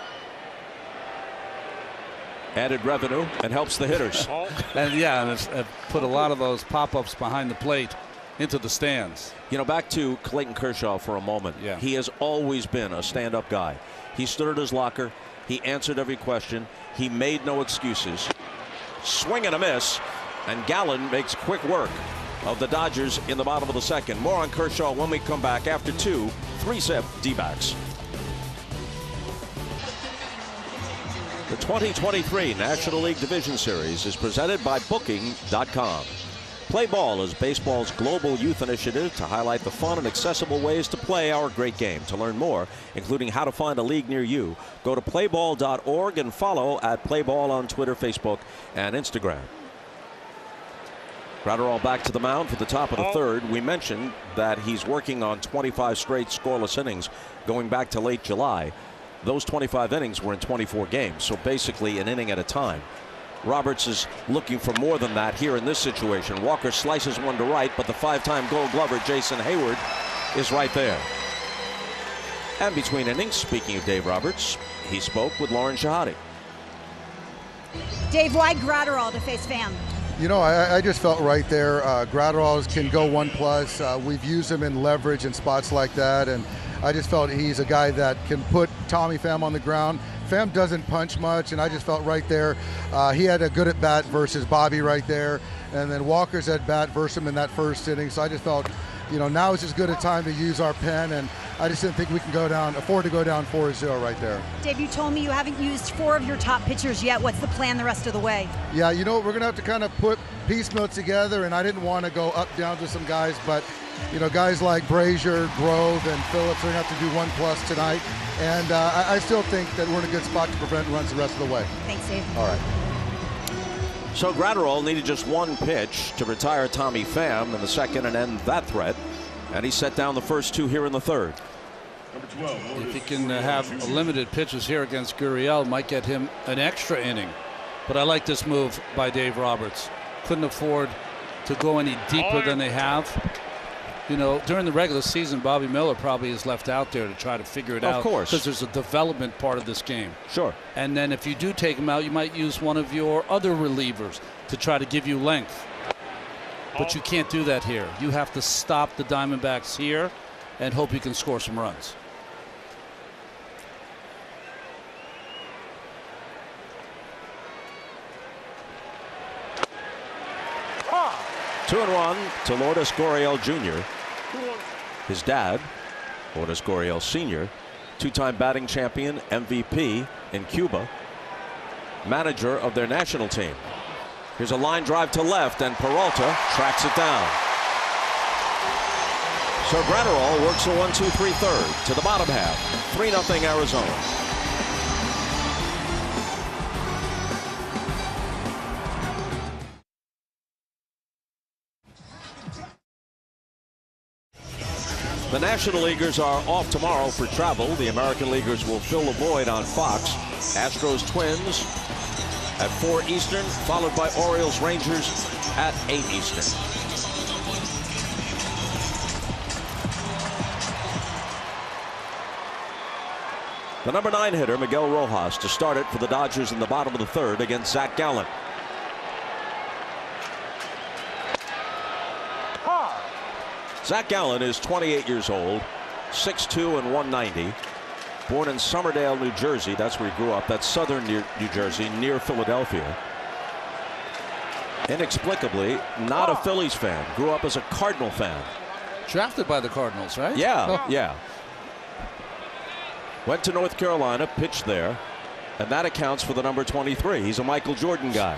[SPEAKER 1] Added revenue and helps the hitters.
[SPEAKER 2] And yeah, and it's put a lot of those pop-ups behind the plate into the stands.
[SPEAKER 1] You know, back to Clayton Kershaw for a moment.
[SPEAKER 2] Yeah.
[SPEAKER 1] He has always been a stand-up guy. He stood at his locker. He answered every question. He made no excuses. Swing and a miss. And Gallen makes quick work of the Dodgers in the bottom of the second. More on Kershaw when we come back after 2 3-zip D-backs. The 2023 National League Division Series is presented by Booking.com. Play Ball is baseball's global youth initiative to highlight the fun and accessible ways to play our great game. To learn more, including how to find a league near you, go to playball.org and follow at Playball on Twitter, Facebook, and Instagram. Gratterall back to the mound for the top of the third. We mentioned that he's working on 25 straight scoreless innings going back to late July. Those 25 innings were in 24 games, so basically an inning at a time. Roberts is looking for more than that here in this situation. Walker slices one to right, but the 5-time Gold Glover Jason Hayward is right there. And between innings, speaking of Dave Roberts, he spoke with Lauren Shahadi.
[SPEAKER 3] Dave, why Gratterall to face Pham?
[SPEAKER 5] You know, I just felt right there. Gratterall can go 1+. We've used him in leverage and spots like that, and I just felt he's a guy that can put Tommy Pham on the ground, Pham doesn't punch much, and I just felt right there he had a good at bat versus Bobby right there, and then Walker's at bat versus him in that first inning. So I just felt, now is as good a time to use our pen, and I just didn't think we can afford to go down 4-0 right there.
[SPEAKER 3] Dave, you told me you haven't used 4 of your top pitchers yet. What's the plan the rest of the way?
[SPEAKER 5] Yeah, we're going to have to kind of put piecemeal together, and I didn't want to go up down to some guys, but guys like Brazier, Grove, and Phillips are going to have to do 1+ tonight, and I still think that we're in a good spot to prevent runs the rest of the way.
[SPEAKER 3] Thanks, Dave.
[SPEAKER 5] All right.
[SPEAKER 1] So Gratterall needed just 1 pitch to retire Tommy Pham in the second and end that threat, and he set down the first 2 here in the third.
[SPEAKER 2] If he can have limited pitches here against Gurriel, might get him an extra inning. But I like this move by Dave Roberts. Couldn't afford to go any deeper than they have. During the regular season, Bobby Miller probably is left out there to try to figure it out.
[SPEAKER 1] Of course.
[SPEAKER 2] Because there's a development part of this game.
[SPEAKER 1] Sure.
[SPEAKER 2] And then if you do take him out, you might use one of your other relievers to try to give you length. But you can't do that here. You have to stop the Diamondbacks here and hope you can score some runs.
[SPEAKER 1] Two and 1 to Lourdes Gurriel Jr. His dad, Lourdes Gurriel Sr., 2-time batting champion, MVP in Cuba, manager of their national team. Here's a line drive to left, and Peralta tracks it down. So Gratterall works a 1-2-3 third to the bottom half. 3-0 Arizona. The National Leaguers are off tomorrow for travel. The American Leaguers will fill the void on Fox. Astros Twins at 4 Eastern, followed by Orioles Rangers at 8 Eastern. The number 9 hitter, Miguel Rojas, to start it for the Dodgers in the bottom of the third against Zach Gallen. Zach Gallen is 28 years old, 6'2" and 190. Born in Somerdale, New Jersey. That's where he grew up. That's southern New Jersey, near Philadelphia. Inexplicably, not a Phillies fan. Grew up as a Cardinal fan.
[SPEAKER 2] Drafted by the Cardinals, right?
[SPEAKER 1] Yeah, yeah. Went to North Carolina, pitched there, and that accounts for the number 23. He's a Michael Jordan guy.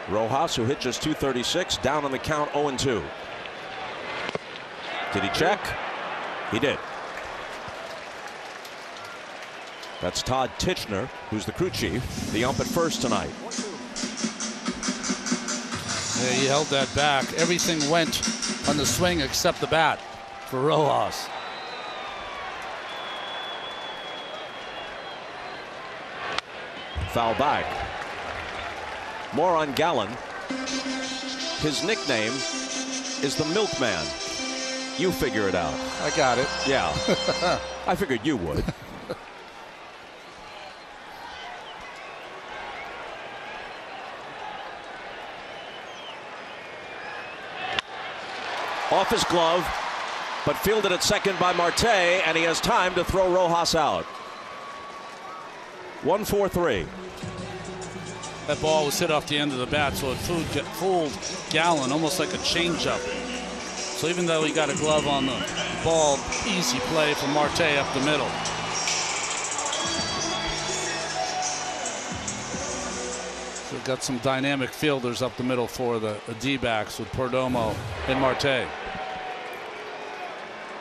[SPEAKER 1] Rojas, who hit just .236, down on the count, 0-2. Did he check? He did. That's Todd Titchener, who's the crew chief, the ump at first tonight.
[SPEAKER 2] Yeah, he held that back. Everything went on the swing except the bat for Rojas.
[SPEAKER 1] Foul back. More on Gallen. His nickname is the Milkman. You figure it out.
[SPEAKER 2] I got it.
[SPEAKER 1] Yeah. I figured you would. Off his glove, but fielded at second by Marte, and he has time to throw Rojas out. 1-4-3.
[SPEAKER 2] That ball was hit off the end of the bat, so it fooled Gallen, almost like a changeup. So even though he got a glove on the ball, easy play from Marte up the middle. So we've got some dynamic fielders up the middle for the D-backs with Perdomo and Marte.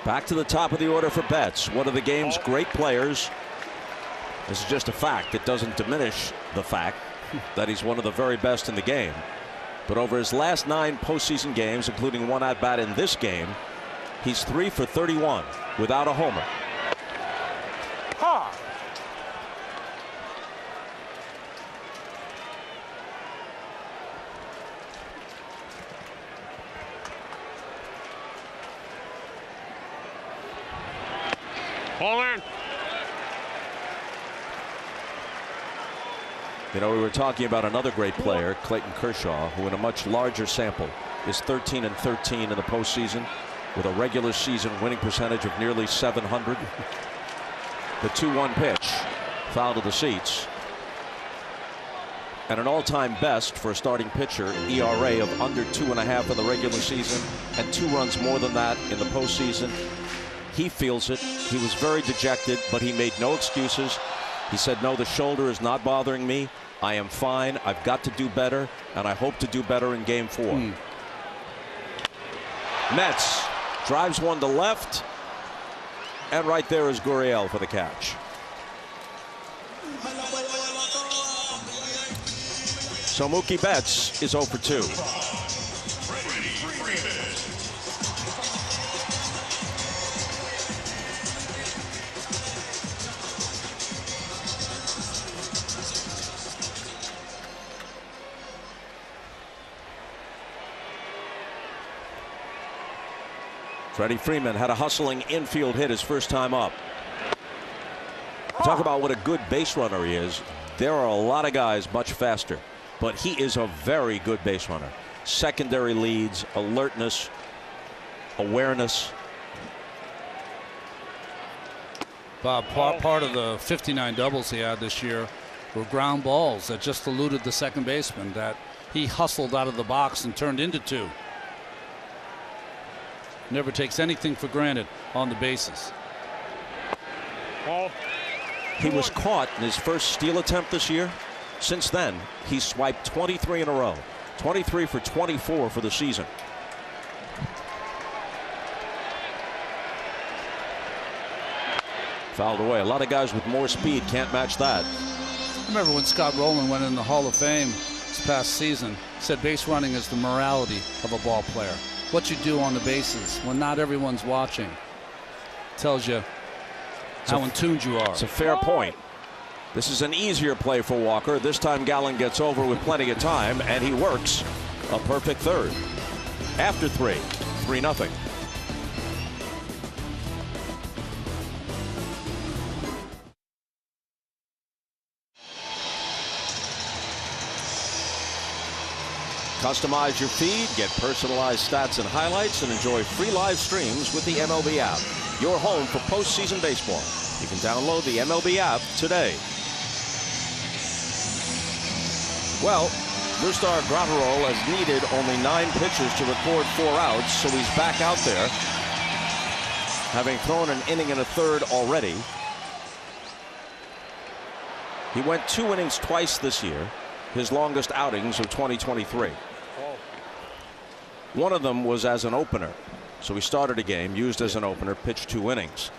[SPEAKER 1] Back to the top of the order for Betts. One of the game's great players. This is just a fact. It doesn't diminish the fact that he's one of the very best in the game. But over his last 9 postseason games, including one at-bat in this game, he's 3 for 31 without a homer.
[SPEAKER 4] Ball in.
[SPEAKER 1] You know, we were talking about another great player, Clayton Kershaw, who in a much larger sample is 13-13 in the postseason with a regular season winning percentage of nearly .700. The 2-1 pitch, foul to the seats. And an all-time best for a starting pitcher, ERA of under 2.5 in the regular season and 2 runs more than that in the postseason. He feels it. He was very dejected, but he made no excuses. He said, no, the shoulder is not bothering me. I am fine. I've got to do better, and I hope to do better in Game 4. Mets drives one to left, and right there is Gurriel for the catch. So Mookie Betts is 0 for 2. Freddie Freeman had a hustling infield hit his first time up. Talk about what a good base runner he is. There are a lot of guys much faster, but he is a very good base runner. Secondary leads, alertness, awareness.
[SPEAKER 2] Bob, part of the 59 doubles he had this year were ground balls that just eluded the second baseman that he hustled out of the box and turned into 2. Never takes anything for granted on the bases.
[SPEAKER 1] He was caught in his first steal attempt this year. Since then, he's swiped 23 in a row. 23 for 24 for the season. Fouled away. A lot of guys with more speed can't match that.
[SPEAKER 2] Remember when Scott Rowland went in the Hall of Fame this past season, said base running is the morality of a ball player. What you do on the bases when not everyone's watching tells you how in tune you are.
[SPEAKER 1] It's a fair point. This is an easier play for Walker. This time Gallen gets over with plenty of time, and he works a perfect third. After 3-0. Customize your feed, get personalized stats and highlights, and enjoy free live streams with the MLB app. Your home for postseason baseball. You can download the MLB app today. Well, Brusdar Graterol has needed only 9 pitches to record 4 outs, so he's back out there, having thrown an inning and a third already. He went 2 innings twice this year, his longest outings of 2023. One of them was as an opener. So he started a game, used as an opener, pitched 2 innings.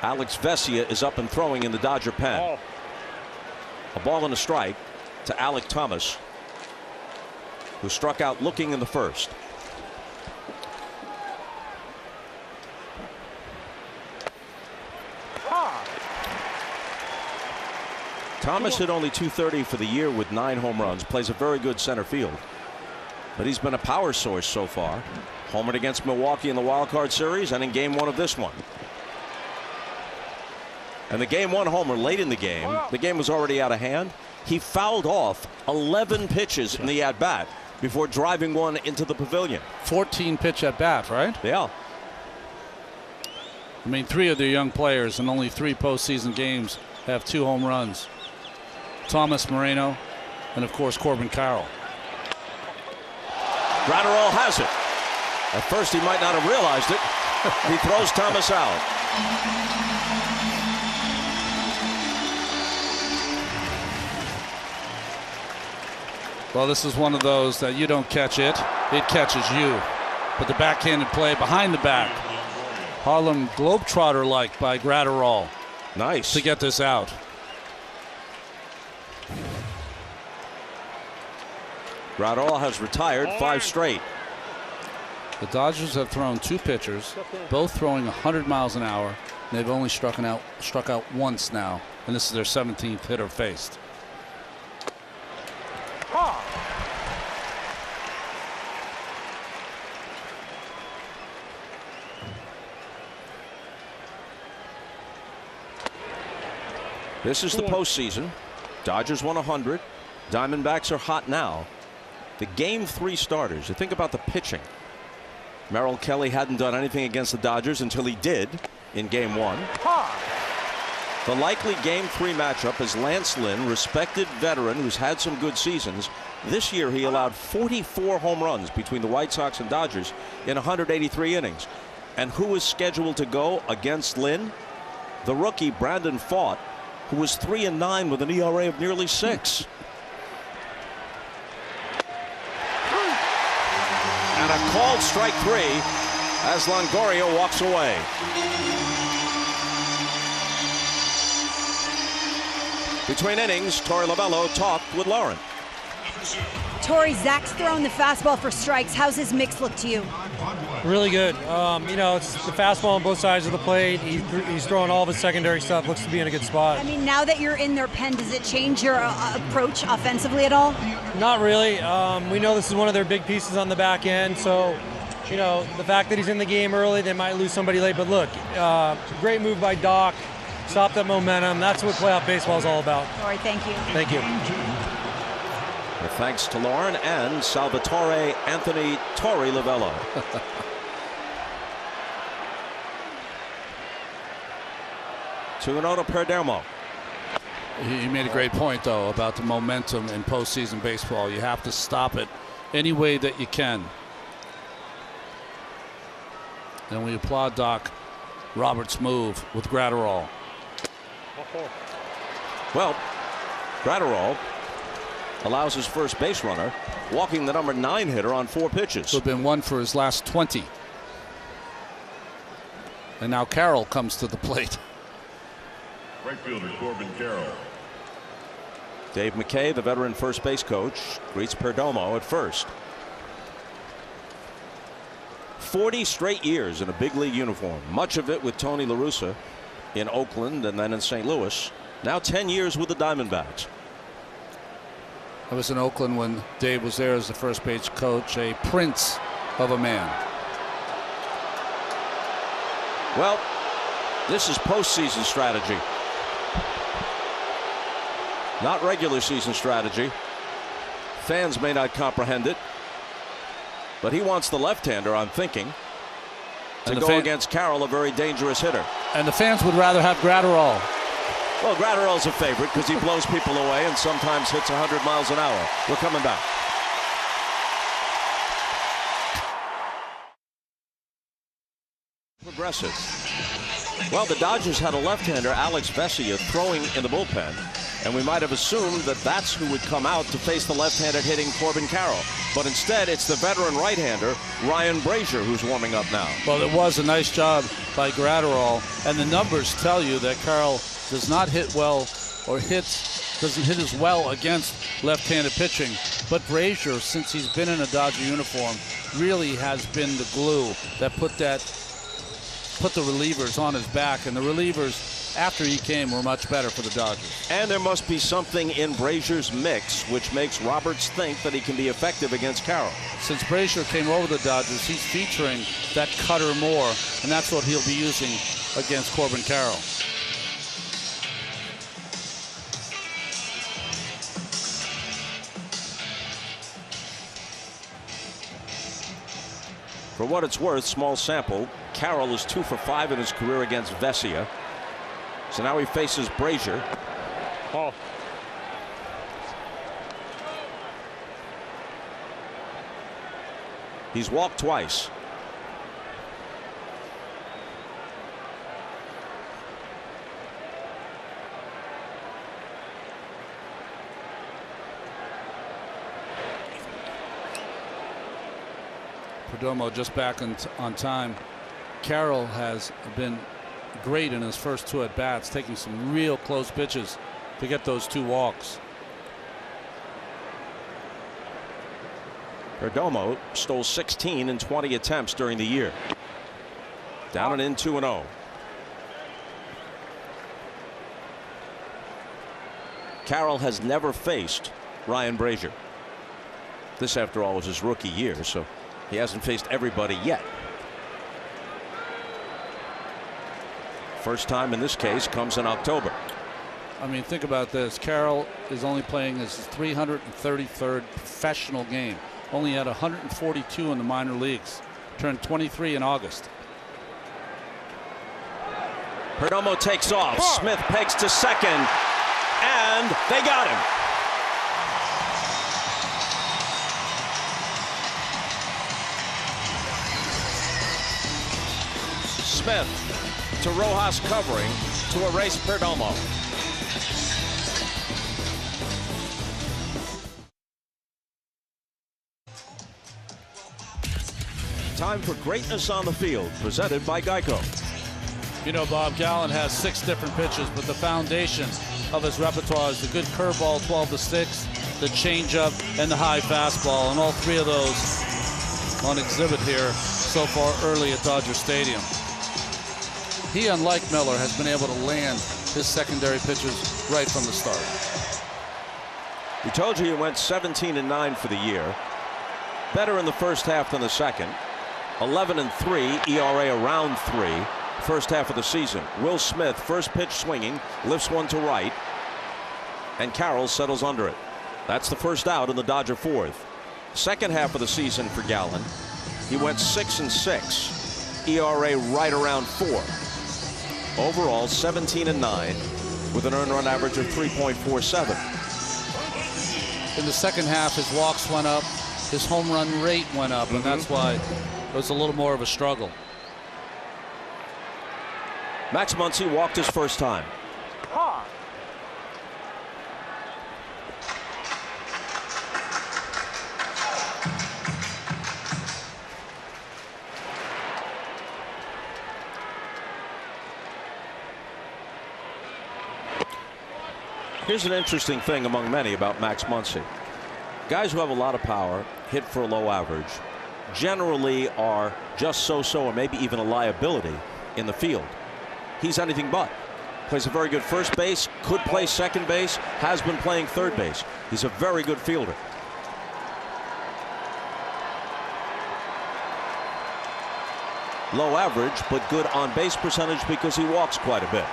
[SPEAKER 1] Alex Vesia is up and throwing in the Dodger pen. A ball and a strike to Alek Thomas, who struck out looking in the first. Thomas hit only .230 for the year with 9 home runs, plays a very good center field. But he's been a power source so far. Homered against Milwaukee in the wild card series and in Game 1 of this one. And the Game 1 homer late in the game was already out of hand. He fouled off 11 pitches in the at-bat before driving one into the pavilion.
[SPEAKER 2] 14 pitch at bat, right?
[SPEAKER 1] Yeah.
[SPEAKER 2] I mean, 3 of their young players in only 3 postseason games have 2 home runs. Thomas, Moreno, and of course Corbin Carroll.
[SPEAKER 1] Graterol has it. At first he might not have realized it. He throws Thomas out.
[SPEAKER 2] Well, this is one of those that you don't catch it, it catches you. But the backhanded play behind the back. Harlem Globetrotter-like by Graterol.
[SPEAKER 1] Nice.
[SPEAKER 2] To get this out.
[SPEAKER 1] Graterol has retired 5 straight.
[SPEAKER 2] The Dodgers have thrown 2 pitchers, both throwing 100 miles an hour. And they've only struck out once now, and this is their 17th hitter faced.
[SPEAKER 1] This is the postseason. Dodgers won 100. Diamondbacks are hot now. The Game 3 starters. You think about the pitching. Merrill Kelly hadn't done anything against the Dodgers until he did in Game 1. The likely Game 3 matchup is Lance Lynn, respected veteran who's had some good seasons. This year he allowed 44 home runs between the White Sox and Dodgers in 183 innings. And who is scheduled to go against Lynn? The rookie Brandon Pfaadt, who was 3-9 with an ERA of nearly 6. And a called strike 3 as Longoria walks away. Between innings, Torey Lovullo talked with Lauren.
[SPEAKER 3] Torey, Zach's throwing the fastball for strikes. How's his mix look to you?
[SPEAKER 6] Really good. You know, it's the fastball on both sides of the plate. He's throwing all of his secondary stuff. Looks to be in a good spot.
[SPEAKER 3] I mean, now that you're in their pen, does it change your approach offensively at all?
[SPEAKER 6] Not really. We know this is one of their big pieces on the back end. So, you know, the fact that he's in the game early, they might lose somebody late. But look, great move by Doc. Stop that momentum. That's what playoff baseball is all about.
[SPEAKER 3] Torey, thank you.
[SPEAKER 6] Thank you.
[SPEAKER 1] With thanks to Lauren and Salvatore Anthony Torey Lovullo. Two and out to Perdomo.
[SPEAKER 2] He made a great point, though, about the momentum in postseason baseball. You have to stop it any way that you can. And we applaud Doc Roberts' move with Gratterall.
[SPEAKER 1] Well, Gratterall allows his first base runner, walking the number 9 hitter on 4 pitches.
[SPEAKER 2] Would have been 1 for his last 20. And now Carroll comes to the plate.
[SPEAKER 7] Right fielder Corbin Carroll.
[SPEAKER 1] Dave McKay, the veteran first base coach, greets Perdomo at first. 40 straight years in a big league uniform, much of it with Tony La Russa in Oakland and then in St. Louis. Now 10 years with the Diamondbacks.
[SPEAKER 2] I was in Oakland when Dave was there as the first base coach, a prince of a man.
[SPEAKER 1] Well, this is postseason strategy, not regular season strategy. Fans may not comprehend it, but he wants the left-hander, I'm thinking, to go against Carroll, a very dangerous hitter.
[SPEAKER 2] And the fans would rather have Gratterall.
[SPEAKER 1] Well, Gratterall's a favorite because he blows people away and sometimes hits 100 miles an hour. We're coming back. Progressive. Well, the Dodgers had a left-hander, Alex Vesia, throwing in the bullpen, and we might have assumed that that's who would come out to face the left-handed hitting Corbin Carroll. But instead, it's the veteran right-hander, Ryan Brazier, who's warming up now.
[SPEAKER 2] Well, it was a nice job by Gratterall, and the numbers tell you that Carroll does not hit well or doesn't hit as well against left-handed pitching. But Brazier, since he's been in a Dodger uniform, really has been the glue that put the relievers on his back, and the relievers after he came were much better for the Dodgers.
[SPEAKER 1] And there must be something in Brazier's mix which makes Roberts think that he can be effective against Carroll.
[SPEAKER 2] Since Brazier came over the Dodgers, he's featuring that cutter more, and that's what he'll be using against Corbin Carroll.
[SPEAKER 1] For what it's worth, small sample, Carroll is 2 for 5 in his career against Vesia. So now he faces Brazier.
[SPEAKER 4] Oh.
[SPEAKER 1] He's walked twice.
[SPEAKER 2] Perdomo just back on time. Carroll has been great in his first 2 at-bats, taking some real close pitches to get those 2 walks.
[SPEAKER 1] Perdomo stole 16 in 20 attempts during the year. Down and in 2-0. Carroll has never faced Ryan Brazier. This, after all, was his rookie year, so he hasn't faced everybody yet. First time in this case comes in October.
[SPEAKER 2] I mean, think about this. Carroll is only playing his 333rd professional game. Only had 142 in the minor leagues. Turned 23 in August.
[SPEAKER 1] Perdomo takes off. Smith pegs to second, and they got him. Smith to Rojas covering to erase Perdomo. Time for greatness on the field, presented by Geico.
[SPEAKER 2] You know, Bob, Gallen has 6 different pitches, but the foundation of his repertoire is the good curveball, 12-6, the changeup, and the high fastball, and all 3 of those on exhibit here so far early at Dodger Stadium. He, unlike Miller, has been able to land his secondary pitches right from the start.
[SPEAKER 1] We told you he went 17-9 for the year. Better in the first half than the second. 11-3, ERA around 3. First half of the season. Will Smith, first pitch swinging, lifts one to right, and Carroll settles under it. That's the first out in the Dodger 4th. Second half of the season for Gallen, he went 6-6, ERA right around 4. Overall, 17-9 with an earned run average of 3.47.
[SPEAKER 2] In the second half, his walks went up, his home run rate went up, and that's why it was a little more of a struggle.
[SPEAKER 1] Max Muncy walked his first time. Here's an interesting thing among many about Max Muncy. Guys who have a lot of power, hit for a low average, generally are just so-so or maybe even a liability in the field. He's anything but. Plays a very good first base, could play second base, has been playing third base. He's a very good fielder. Low average, but good on base percentage because he walks quite a bit.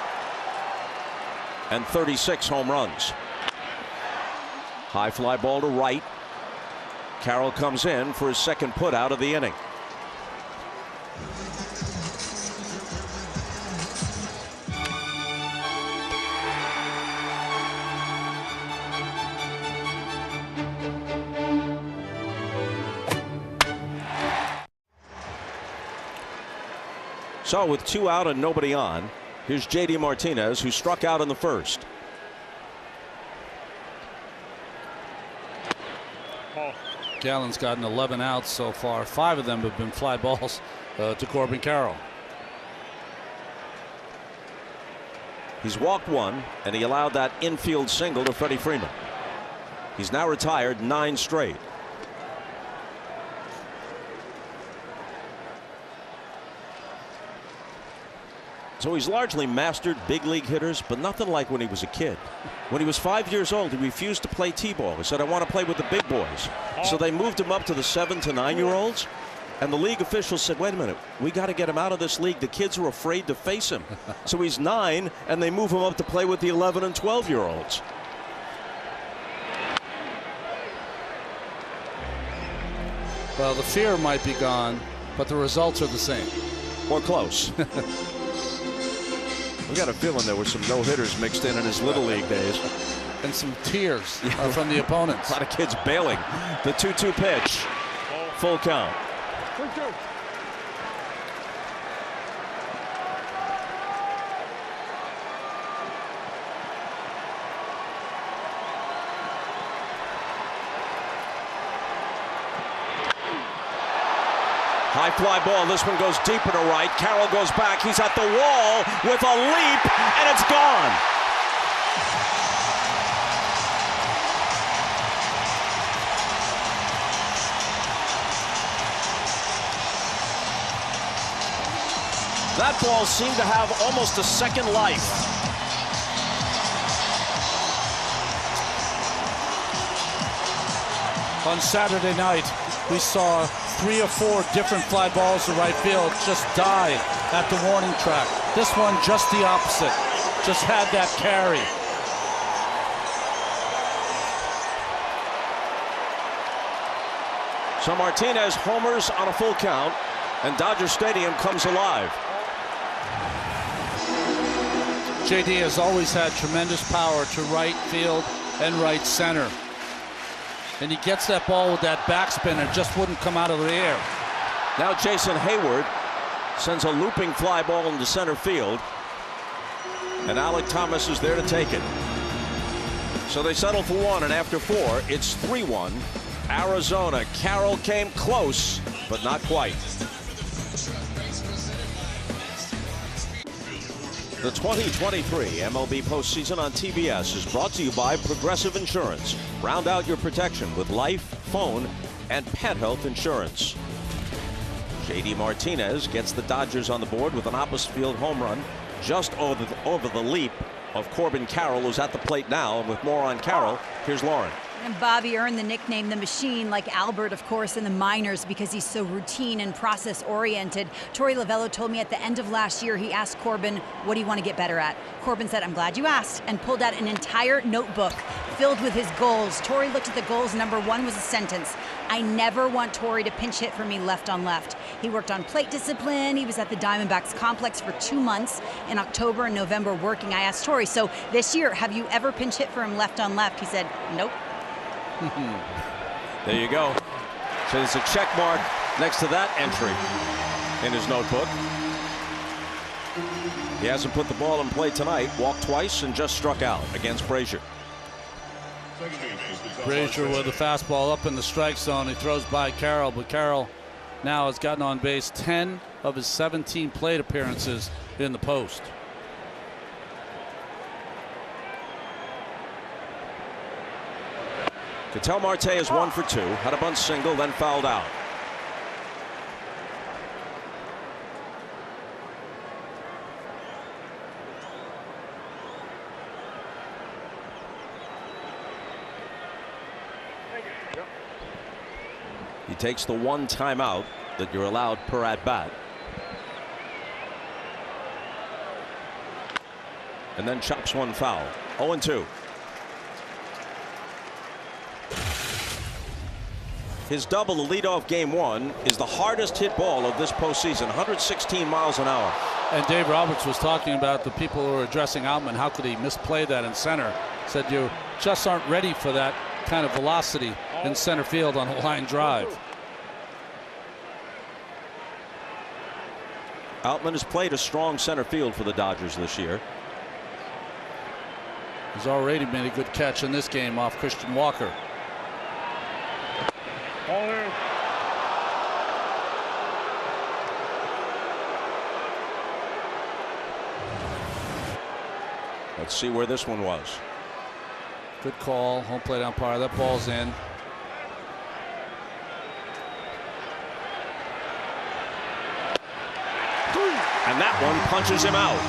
[SPEAKER 1] And 36 home runs. High fly ball to right. Carroll comes in for his second put out of the inning. So with 2 out and nobody on, here's J.D. Martinez, who struck out in the first.
[SPEAKER 2] Gallen's gotten 11 outs so far. 5 of them have been fly balls to Corbin Carroll.
[SPEAKER 1] He's walked 1, and he allowed that infield single to Freddie Freeman. He's now retired 9 straight. So he's largely mastered big league hitters, but nothing like when he was a kid. When he was 5 years old, he refused to play T-ball. He said, I want to play with the big boys. So they moved him up to the 7 to 9-year-olds. And the league officials said, wait a minute, we got to get him out of this league. The kids are afraid to face him. So he's 9, and they move him up to play with the 11 and 12-year-olds.
[SPEAKER 2] Well, the fear might be gone, but the results are the same.
[SPEAKER 1] Or close. We got a feeling there were some no-hitters mixed in his Little League days.
[SPEAKER 2] And some tears from the opponents.
[SPEAKER 1] A lot of kids bailing. The 2-2 pitch. Full count. High fly ball. This one goes deeper to right. Carroll goes back. He's at the wall with a leap, and it's gone. That ball seemed to have almost a second life.
[SPEAKER 2] On Saturday night, we saw 3 or 4 different fly balls to right field just die at the warning track. This one just the opposite. Just had that carry.
[SPEAKER 1] So Martinez homers on a full count, and Dodger Stadium comes alive.
[SPEAKER 2] JD has always had tremendous power to right field and right center. And he gets that ball with that backspin and just wouldn't come out of the air.
[SPEAKER 1] Now Jason Hayward sends a looping fly ball into center field, and Alec Thomas is there to take it. So they settle for one, and after 4, it's 3-1. Arizona. Carroll came close, but not quite. The 2023 MLB postseason on TBS is brought to you by Progressive Insurance. Round out your protection with life, phone, and pet health insurance. JD Martinez gets the Dodgers on the board with an opposite field home run just over the leap of Corbin Carroll, who's at the plate now. And with more on Carroll, here's Lauren.
[SPEAKER 3] And Bobby earned the nickname The Machine, like Albert, of course, in the minors, because he's so routine and process-oriented. Torey Lovullo told me at the end of last year, he asked Corbin, what do you want to get better at? Corbin said, I'm glad you asked, and pulled out an entire notebook filled with his goals. Torey looked at the goals. Number 1 was a sentence: I never want Torey to pinch hit for me left on left. He worked on plate discipline. He was at the Diamondbacks complex for 2 months in October and November working. I asked Torey, so this year, have you ever pinch hit for him left on left? He said, nope.
[SPEAKER 1] There you go. So there's a check mark next to that entry in his notebook. He hasn't put the ball in play tonight. Walked twice and just struck out against Brazier.
[SPEAKER 2] Brazier with a fastball up in the strike zone. He throws by Carroll, but Carroll now has gotten on base 10 of his 17 plate appearances in the post.
[SPEAKER 1] Ketel Marte is 1 for 2. Had a bunt single, then fouled out. He takes the 1 timeout that you're allowed per at bat. And then chops 1 foul. 0-2. His double, the leadoff game 1, is the hardest hit ball of this postseason, 116 miles an hour.
[SPEAKER 2] And Dave Roberts was talking about the people who were addressing Outman. How could he misplay that in center? Said you just aren't ready for that kind of velocity in center field on a line drive.
[SPEAKER 1] Outman has played a strong center field for the Dodgers this year.
[SPEAKER 2] He's already made a good catch in this game off Christian Walker.
[SPEAKER 1] Let's see where this one was.
[SPEAKER 2] Good call. Home plate umpire. That ball's in.
[SPEAKER 1] And that one punches him out.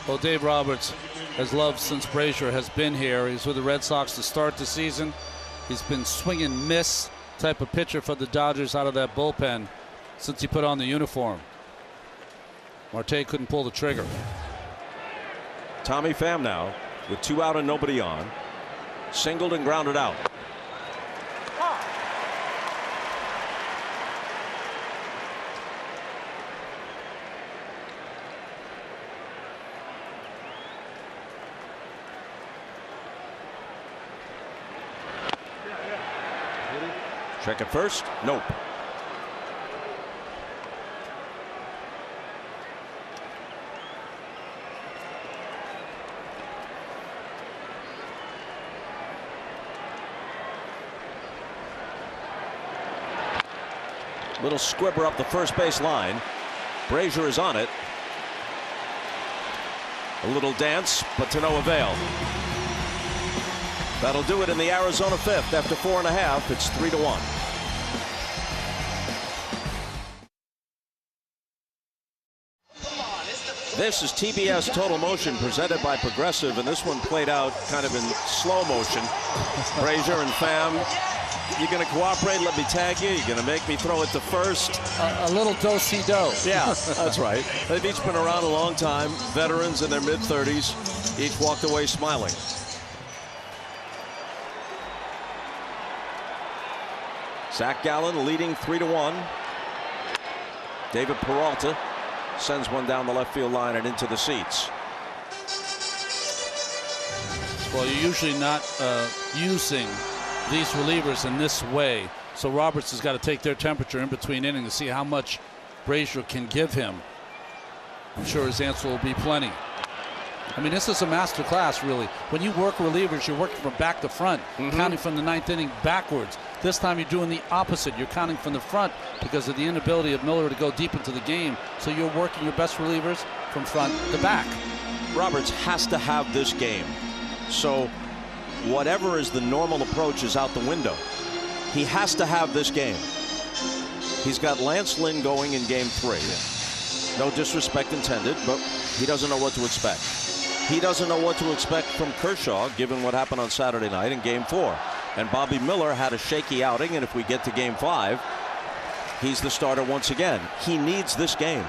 [SPEAKER 2] Well, Dave Roberts has loved since Brazier has been here. He's with the Red Sox to start the season. He's been swing and miss type of pitcher for the Dodgers out of that bullpen since he put on the uniform. Marte couldn't pull the trigger.
[SPEAKER 1] Tommy Pham now with 2 out and nobody on. Singled and grounded out. Check at first. Nope. Little squibber up the first base line. Brazier is on it. A little dance, but to no avail. That'll do it in the Arizona 5th. After 4.5, it's 3-1. This is TBS Total Motion presented by Progressive, and this one played out kind of in slow motion. Brazier and Pham, you're going to cooperate? Let me tag you. You're going to make me throw it to first.
[SPEAKER 2] A little do-si-do.
[SPEAKER 1] Yeah, that's right. They've each been around a long time, veterans in their mid-30s. Each walked away smiling. Zach Gallen leading 3-1. David Peralta sends one down the left field line and into the seats.
[SPEAKER 2] Well, you're usually not using these relievers in this way. So Roberts has got to take their temperature in between innings to see how much Brazier can give him. I'm sure his answer will be plenty. I mean, this is a master class, really. When you work relievers, you're working from back to front, counting from the ninth inning backwards. This time you're doing the opposite. You're counting from the front because of the inability of Miller to go deep into the game. So you're working your best relievers from front to back.
[SPEAKER 1] Roberts has to have this game. So whatever is the normal approach is out the window. He has to have this game. He's got Lance Lynn going in game 3. No disrespect intended, but he doesn't know what to expect. He doesn't know what to expect from Kershaw, given what happened on Saturday night in game 4. And Bobby Miller had a shaky outing, and if we get to game 5, he's the starter once again. He needs this game.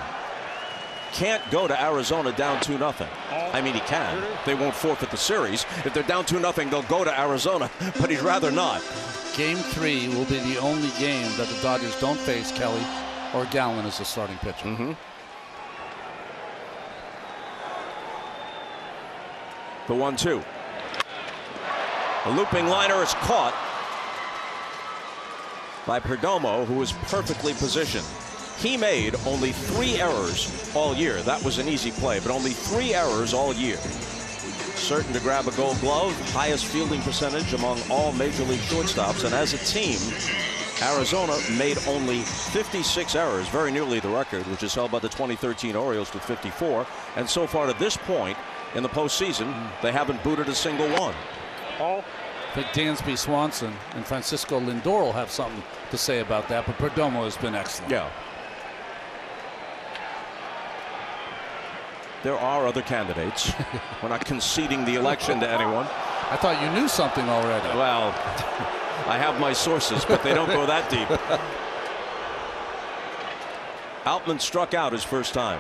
[SPEAKER 1] Can't go to Arizona down 2-0. I mean, he can. They won't forfeit the series. If they're down 2-0, they'll go to Arizona, but he'd rather not.
[SPEAKER 2] Game 3 will be the only game that the Dodgers don't face Kelly or Gallen as the starting pitcher.
[SPEAKER 1] The 1-2. A looping liner is caught by Perdomo, who was perfectly positioned. He made only 3 errors all year. That was an easy play, but only 3 errors all year. Certain to grab a Gold Glove, highest fielding percentage among all Major League shortstops. And as a team, Arizona made only 56 errors, very nearly the record, which is held by the 2013 Orioles with 54. And so far to this point in the postseason, they haven't booted a single one.
[SPEAKER 2] I think Dansby Swanson and Francisco Lindor will have something to say about that, but Perdomo has been excellent.
[SPEAKER 1] Yeah. There are other candidates. We're not conceding the election to anyone.
[SPEAKER 2] I thought you knew something already.
[SPEAKER 1] Well, I have my sources, but they don't go that deep. Outman struck out his first time.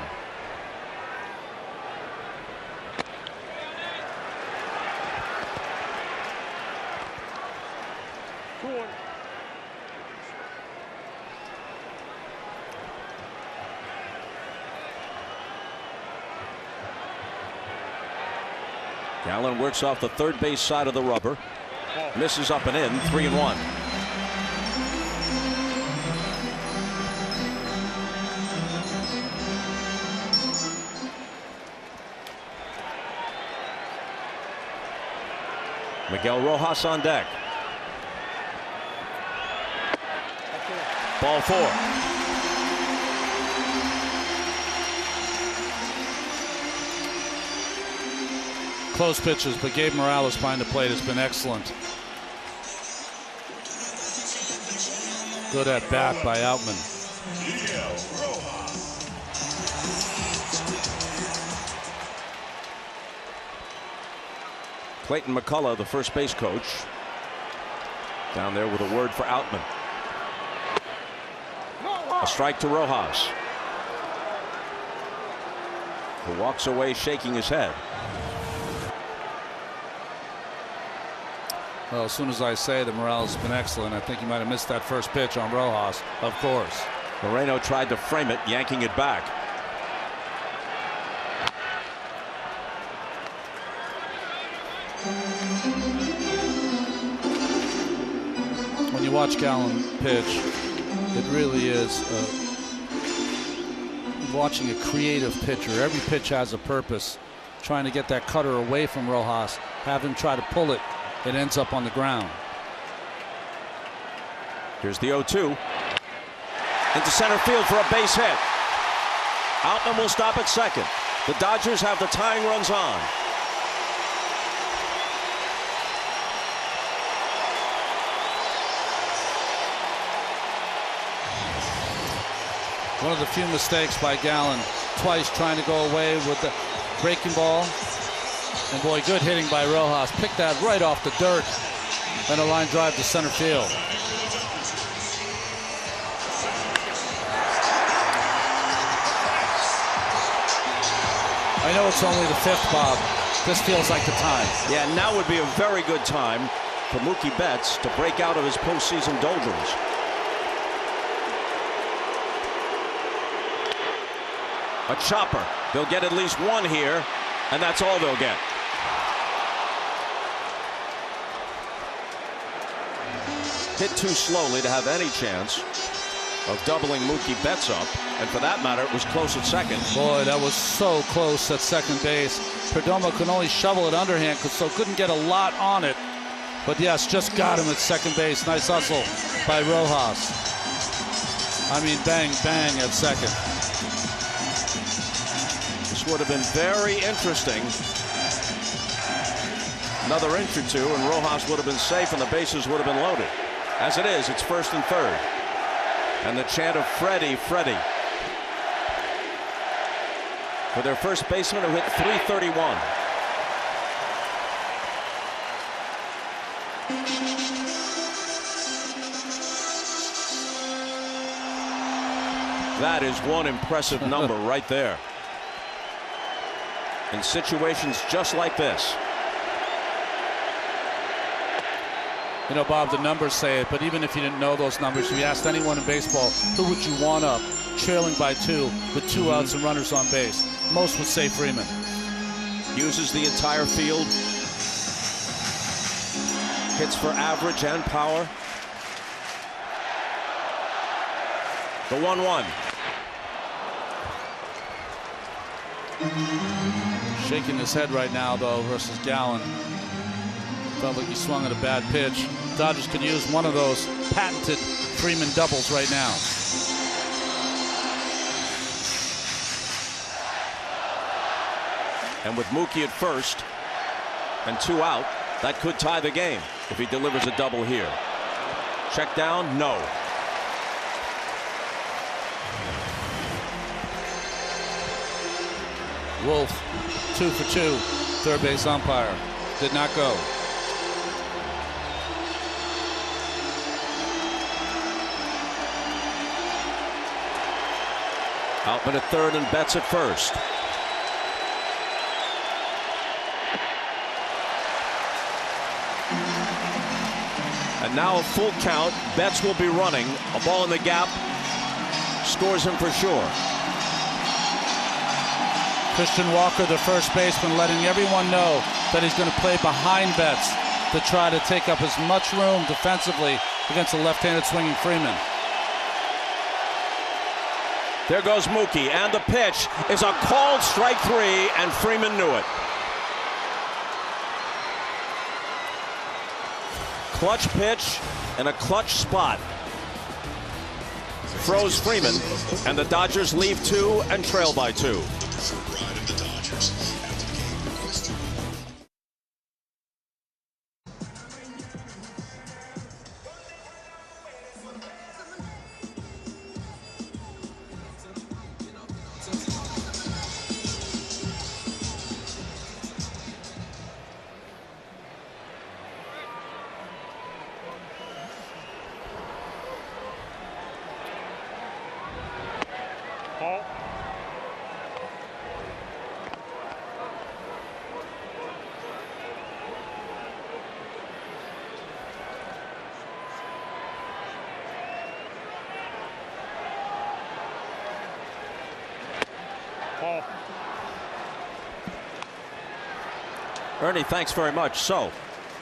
[SPEAKER 1] Gallen works off the third base side of the rubber. Misses up and in, 3-1. Miguel Rojas on deck. Ball 4.
[SPEAKER 2] Close pitches, but Gabe Morales behind the plate has been excellent. Good at bat by Outman.
[SPEAKER 1] Clayton McCullough, the first base coach, down there with a word for Outman. A strike to Rojas, who walks away shaking his head.
[SPEAKER 2] Well, as soon as I say that Morales has been excellent, I think he might have missed that first pitch on Rojas, of course.
[SPEAKER 1] Moreno tried to frame it, yanking it back.
[SPEAKER 2] When you watch Gallen pitch, it really is watching a creative pitcher. Every pitch has a purpose. Trying to get that cutter away from Rojas, have him try to pull it. It ends up on the ground.
[SPEAKER 1] Here's the 0-2. Into center field for a base hit. Outman will stop at second. The Dodgers have the tying runs on.
[SPEAKER 2] One of the few mistakes by Gallen. Twice trying to go away with the breaking ball. And boy, good hitting by Rojas. Picked that right off the dirt. And a line drive to center field. I know it's only the 5th, Bob, this feels like the time.
[SPEAKER 1] Yeah, now would be a very good time for Mookie Betts to break out of his postseason doldrums. A chopper. They'll get at least one here, and that's all they'll get. Hit too slowly to have any chance of doubling Mookie Betts up, and for that matter, it was close at second.
[SPEAKER 2] Boy, that was so close at second base. Perdomo could only shovel it underhand, so couldn't get a lot on it. But yes, just got him at second base. Nice hustle by Rojas. I mean, bang, bang at second.
[SPEAKER 1] This would have been very interesting. Another inch or two, and Rojas would have been safe, and the bases would have been loaded. As it is, it's first and third. And the chant of Freddie, Freddie. For their first baseman who hit .331. That is one impressive number right there. In situations just like this.
[SPEAKER 2] You know, Bob, the numbers say it, but even if you didn't know those numbers, if you asked anyone in baseball, who would you want up trailing by 2 with 2 outs and runners on base? Most would say Freeman.
[SPEAKER 1] Uses the entire field. Hits for average and power. The 1-1.
[SPEAKER 2] Shaking his head right now, though, versus Gallen. Felt like he swung at a bad pitch. Dodgers could use one of those patented Freeman doubles right now.
[SPEAKER 1] And with Mookie at first and 2 out, that could tie the game if he delivers a double here. Check down, no.
[SPEAKER 2] Wolf, 2 for 2, third base umpire. Did not go.
[SPEAKER 1] Outman at third and Betts at first. And now a full count. Betts will be running. A ball in the gap scores him for sure.
[SPEAKER 2] Christian Walker, the first baseman, letting everyone know that he's going to play behind Betts to try to take up as much room defensively against a left-handed swinging Freeman.
[SPEAKER 1] There goes Mookie, and the pitch is a called strike 3, and Freeman knew it. Clutch pitch and a clutch spot. Froze Freeman, and the Dodgers leave 2 and trail by 2.
[SPEAKER 4] Ball. Ball.
[SPEAKER 1] Ernie, thanks very much. So,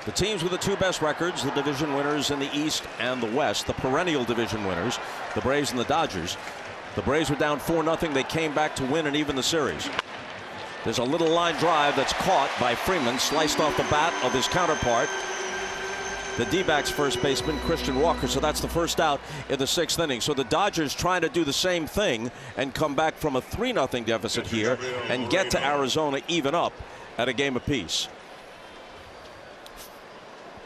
[SPEAKER 1] the teams with the 2 best records, the division winners in the East and the West, the perennial division winners, the Braves and the Dodgers. The Braves were down 4-0. They came back to win and even the series. There's a little line drive that's caught by Freeman, sliced off the bat of his counterpart, the D-backs first baseman, Christian Walker. So that's the first out in the 6th inning. So the Dodgers trying to do the same thing and come back from a 3-0 deficit here and get to Arizona even up at a game apiece.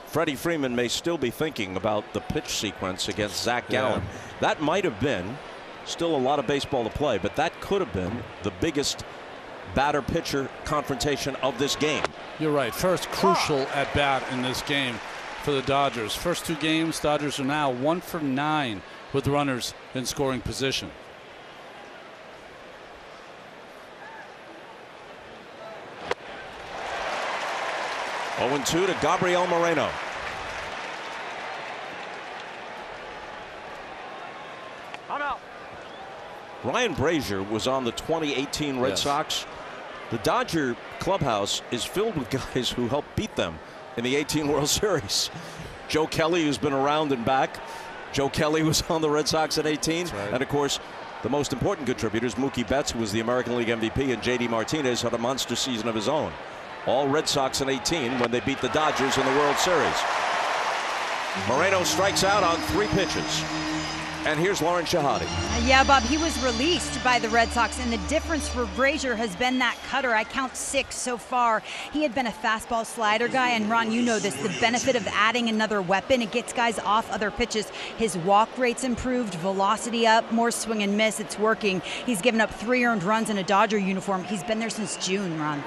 [SPEAKER 1] Freddie Freeman may still be thinking about the pitch sequence against Zach Gallen.
[SPEAKER 2] Yeah.
[SPEAKER 1] That might have been still a lot of baseball to play, but that could have been the biggest batter-pitcher confrontation of this game.
[SPEAKER 2] You're right. First crucial at bat in this game for the Dodgers. First 2 games, Dodgers are now 1 for 9 with runners in scoring position.
[SPEAKER 1] 0-2 to Gabriel Moreno.
[SPEAKER 4] I'm out.
[SPEAKER 1] Ryan Brazier was on the 2018 Red Sox. The Dodger clubhouse is filled with guys who helped beat them in the 18 World Series. Joe Kelly, who's been around and back. Joe Kelly was on the Red Sox at 18.
[SPEAKER 2] Right.
[SPEAKER 1] And, of course, the most important contributors, Mookie Betts, who was the American League MVP, and J.D. Martinez had a monster season of his own. All Red Sox in 18 when they beat the Dodgers in the World Series. Moreno strikes out on 3 pitches. And here's Lauren Shahadi.
[SPEAKER 3] Yeah, Bob, he was released by the Red Sox, and the difference for Brazier has been that cutter. I count 6 so far. He had been a fastball slider guy, and Ron, you know this, the benefit of adding another weapon, it gets guys off other pitches. His walk rate's improved, velocity up, more swing and miss. It's working. He's given up 3 earned runs in a Dodger uniform. He's been there since June, Ron.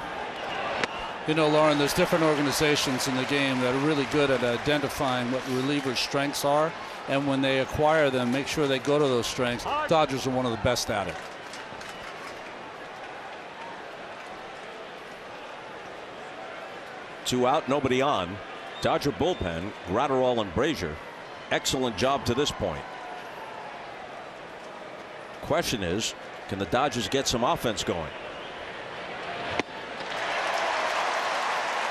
[SPEAKER 2] You know, Lauren, there's different organizations in the game that are really good at identifying what relievers' strengths are. And when they acquire them, make sure they go to those strengths. Dodgers are one of the best at it.
[SPEAKER 1] Two out, nobody on. Dodger bullpen, Gratterall and Brazier. Excellent job to this point. Question is, can the Dodgers get some offense going?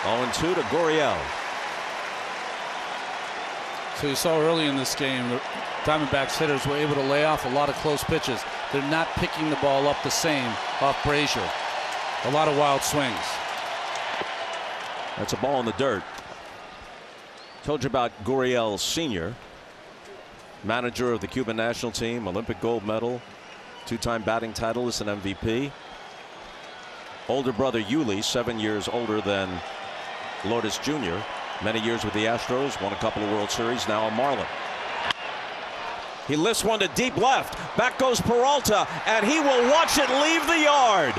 [SPEAKER 1] 0-2 to Gurriel.
[SPEAKER 2] So you saw early in this game, the Diamondbacks hitters were able to lay off a lot of close pitches. They're not picking the ball up the same off Brazier. A lot of wild swings.
[SPEAKER 1] That's a ball in the dirt. Told you about Gurriel Sr., manager of the Cuban national team, Olympic gold medal, 2-time batting titleist and MVP. Older brother Yuli, 7 years older than Lourdes Jr., many years with the Astros, won a couple of World Series, now a Marlin. He lifts one to deep left. Back goes Peralta, and he will watch it leave the yard.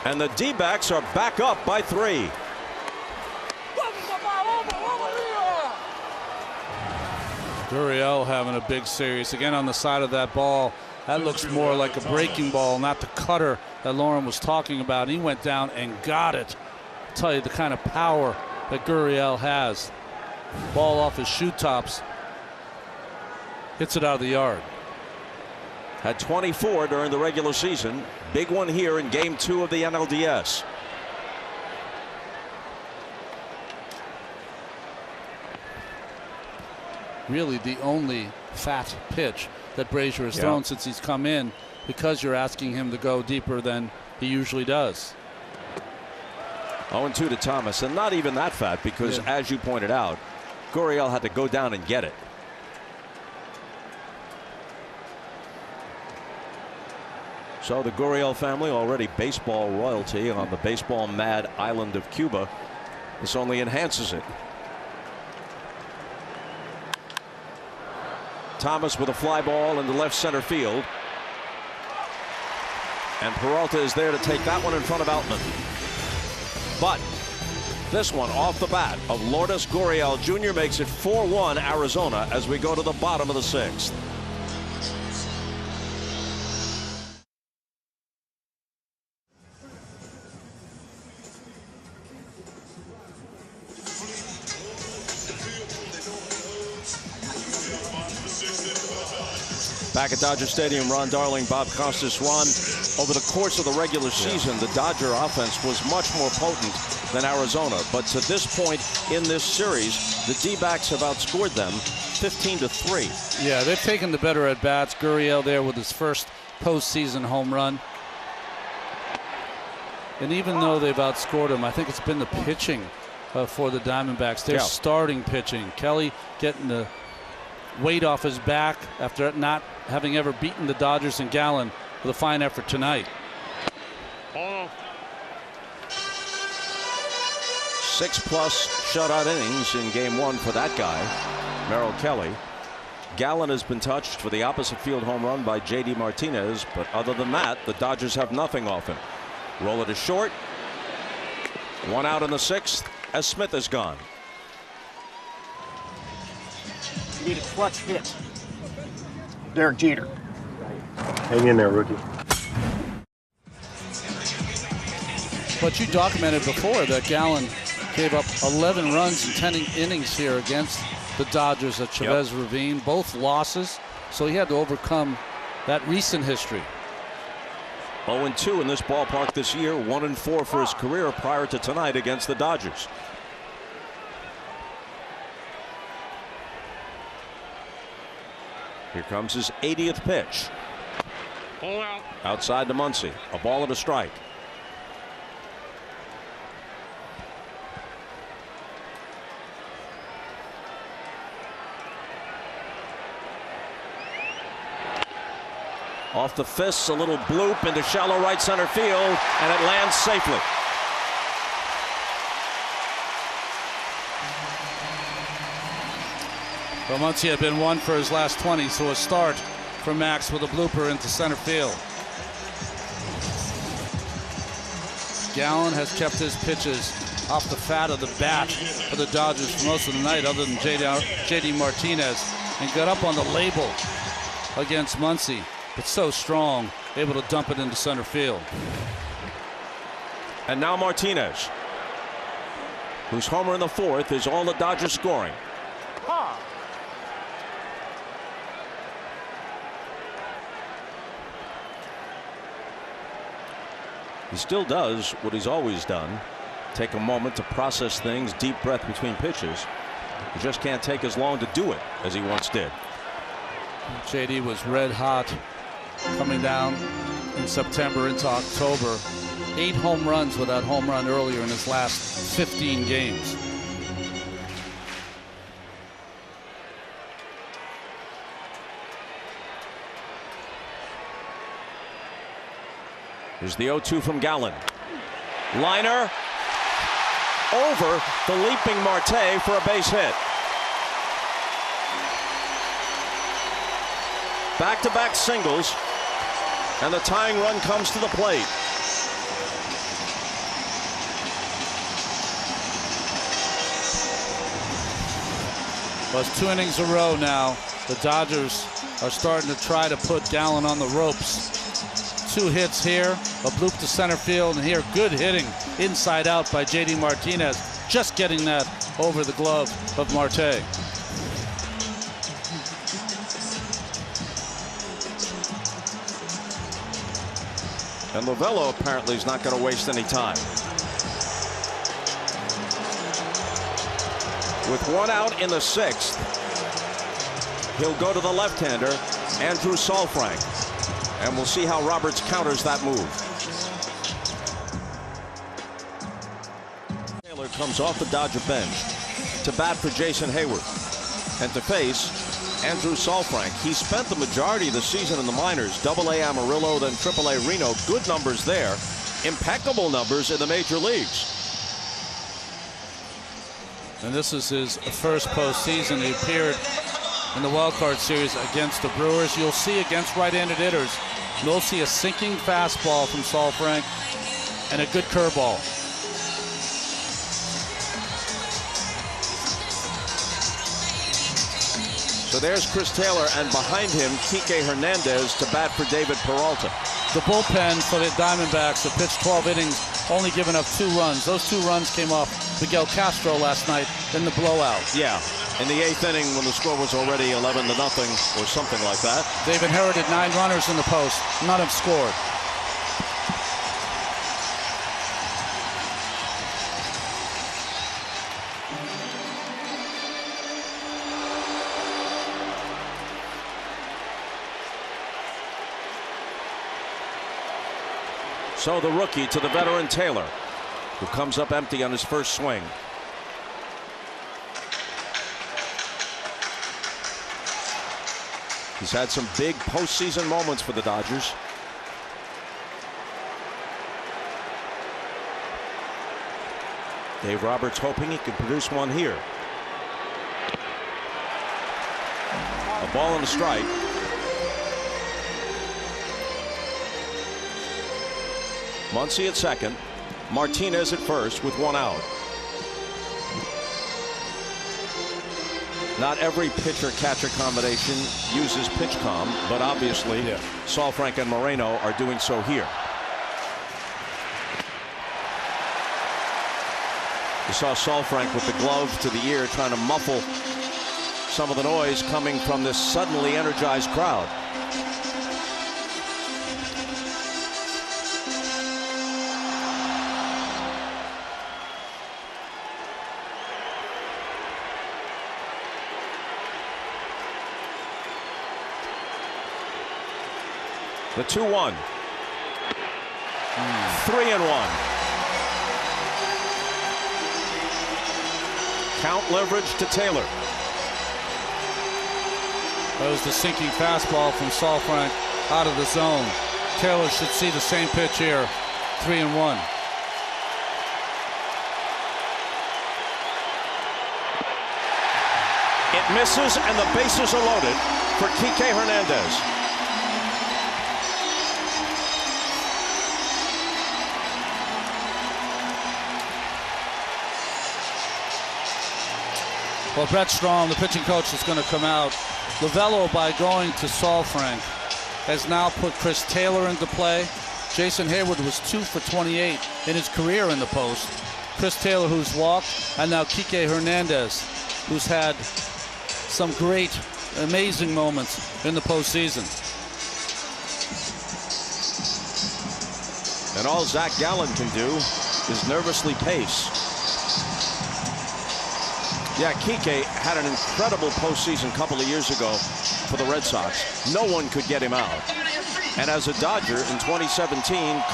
[SPEAKER 1] And the D-backs are back up by 3.
[SPEAKER 2] Gurriel having a big series again on the side of that ball. That looks more like a breaking ball, not the cutter that Lauren was talking about. He went down and got it. I'll tell you the kind of power that Gurriel has. Ball off his shoe tops. Hits it out of the yard.
[SPEAKER 1] Had 24 during the regular season. Big one here in Game 2 of the NLDS.
[SPEAKER 2] Really the only fat pitch that Brazier has thrown since he's come in, because you're asking him to go deeper than he usually does.
[SPEAKER 1] 0-2 to Thomas, and not even that fat, because as you pointed out, Gurriel had to go down and get it. So the Gurriel family, already baseball royalty on the baseball mad island of Cuba. This only enhances it. Thomas with a fly ball into left center field. And Peralta is there to take that one in front of Outman. But this one off the bat of Lourdes Gurriel Jr. makes it 4-1 Arizona as we go to the bottom of the 6th. Back at Dodger Stadium, Ron Darling, Bob Costas. Ron, over the course of the regular season, the Dodger offense was much more potent than Arizona. But to this point in this series, the D-backs have outscored them 15-3.
[SPEAKER 2] Yeah, they've taken the better at-bats. Gurriel there with his first postseason home run. And even though they've outscored him, I think it's been the pitching for the Diamondbacks. They're starting pitching. Kelly getting the weight off his back after not having ever beaten the Dodgers in Gallon with a fine effort tonight.
[SPEAKER 1] 6+ shutout innings in Game 1 for that guy, Merrill Kelly. Gallon has been touched for the opposite field home run by J.D. Martinez, but other than that, the Dodgers have nothing off him. Roll it to short. 1 out in the 6th as Smith is gone.
[SPEAKER 8] You need a clutch hit. Derek Jeter.
[SPEAKER 9] Hang in there, rookie.
[SPEAKER 2] But you documented before that Gallen gave up 11 runs in 10 innings here against the Dodgers at Chavez Ravine, both losses. So he had to overcome that recent history.
[SPEAKER 1] 0-2 in this ballpark this year, 1-4 for his career prior to tonight against the Dodgers. Here comes his 80th pitch. Outside to Muncy. A ball and a strike. Off the fists, a little bloop into shallow right center field, and it lands safely.
[SPEAKER 2] Well, Muncy had been 1 for his last 20, so a start for Max with a blooper into center field. Gallen has kept his pitches off the fat of the bat for the Dodgers for most of the night, other than J.D. Martinez, and got up on the label against Muncy, but so strong, able to dump it into center field.
[SPEAKER 1] And now Martinez, whose homer in the 4th is all the Dodgers scoring. He still does what he's always done. Take a moment to process things, deep breath between pitches. He just can't take as long to do it as he once did.
[SPEAKER 2] JD was red hot coming down in September into October. 8 home runs with that home run earlier in his last 15 games.
[SPEAKER 1] Here's the 0-2 from Gallen. Liner over the leaping Marte for a base hit. Back-to-back singles, and the tying run comes to the plate.
[SPEAKER 2] Well, it's 2 innings a row now. The Dodgers are starting to try to put Gallen on the ropes. 2 hits here, a bloop to center field, and here good hitting inside out by J.D. Martinez, just getting that over the glove of Marte.
[SPEAKER 1] And Lovello apparently is not going to waste any time. With 1 out in the 6th, he'll go to the left-hander, Andrew Saalfrank. And we'll see how Roberts counters that move. Taylor comes off the Dodger bench to bat for Jason Hayward. And to face Andrew Saalfrank. He spent the majority of the season in the minors, AA Amarillo, then AAA Reno. Good numbers there. Impeccable numbers in the major leagues.
[SPEAKER 2] And this is his first postseason. He appeared in the wild card series against the Brewers. You'll see against right-handed hitters, you'll see a sinking fastball from Saalfrank and a good curveball.
[SPEAKER 1] So there's Chris Taylor, and behind him, Kike Hernandez to bat for David Peralta.
[SPEAKER 2] The bullpen for the Diamondbacks have pitched 12 innings, only giving up 2 runs. Those 2 runs came off Miguel Castro last night in the blowout.
[SPEAKER 1] Yeah, in the 8th inning when the score was already 11-0 or something like that.
[SPEAKER 2] They've inherited 9 runners in the post. None have scored.
[SPEAKER 1] So the rookie to the veteran Taylor, who comes up empty on his first swing. He's had some big postseason moments for the Dodgers. Dave Roberts hoping he could produce one here. A ball and a strike. Muncy at second, Martinez at first with 1 out. Not every pitcher-catcher combination uses PitchCom, but obviously Saalfrank and Moreno are doing so here. You saw Saalfrank with the glove to the ear trying to muffle some of the noise coming from this suddenly energized crowd. The 2-1. 3-1. Count leverage to Taylor.
[SPEAKER 2] That was the sinking fastball from Saalfrank out of the zone. Taylor should see the same pitch here. 3-1.
[SPEAKER 1] It misses, and the bases are loaded for Kike Hernandez.
[SPEAKER 2] Well, Brett Strom, the pitching coach, is going to come out. Lovello, by going to Saalfrank, has now put Chris Taylor into play. Jason Hayward was 2 for 28 in his career in the post. Chris Taylor, who's walked, and now Kike Hernandez, who's had some great, amazing moments in the postseason.
[SPEAKER 1] And all Zach Gallen can do is nervously pace. Yeah, Kike had an incredible postseason a couple of years ago for the Red Sox. No one could get him out. And as a Dodger in 2017,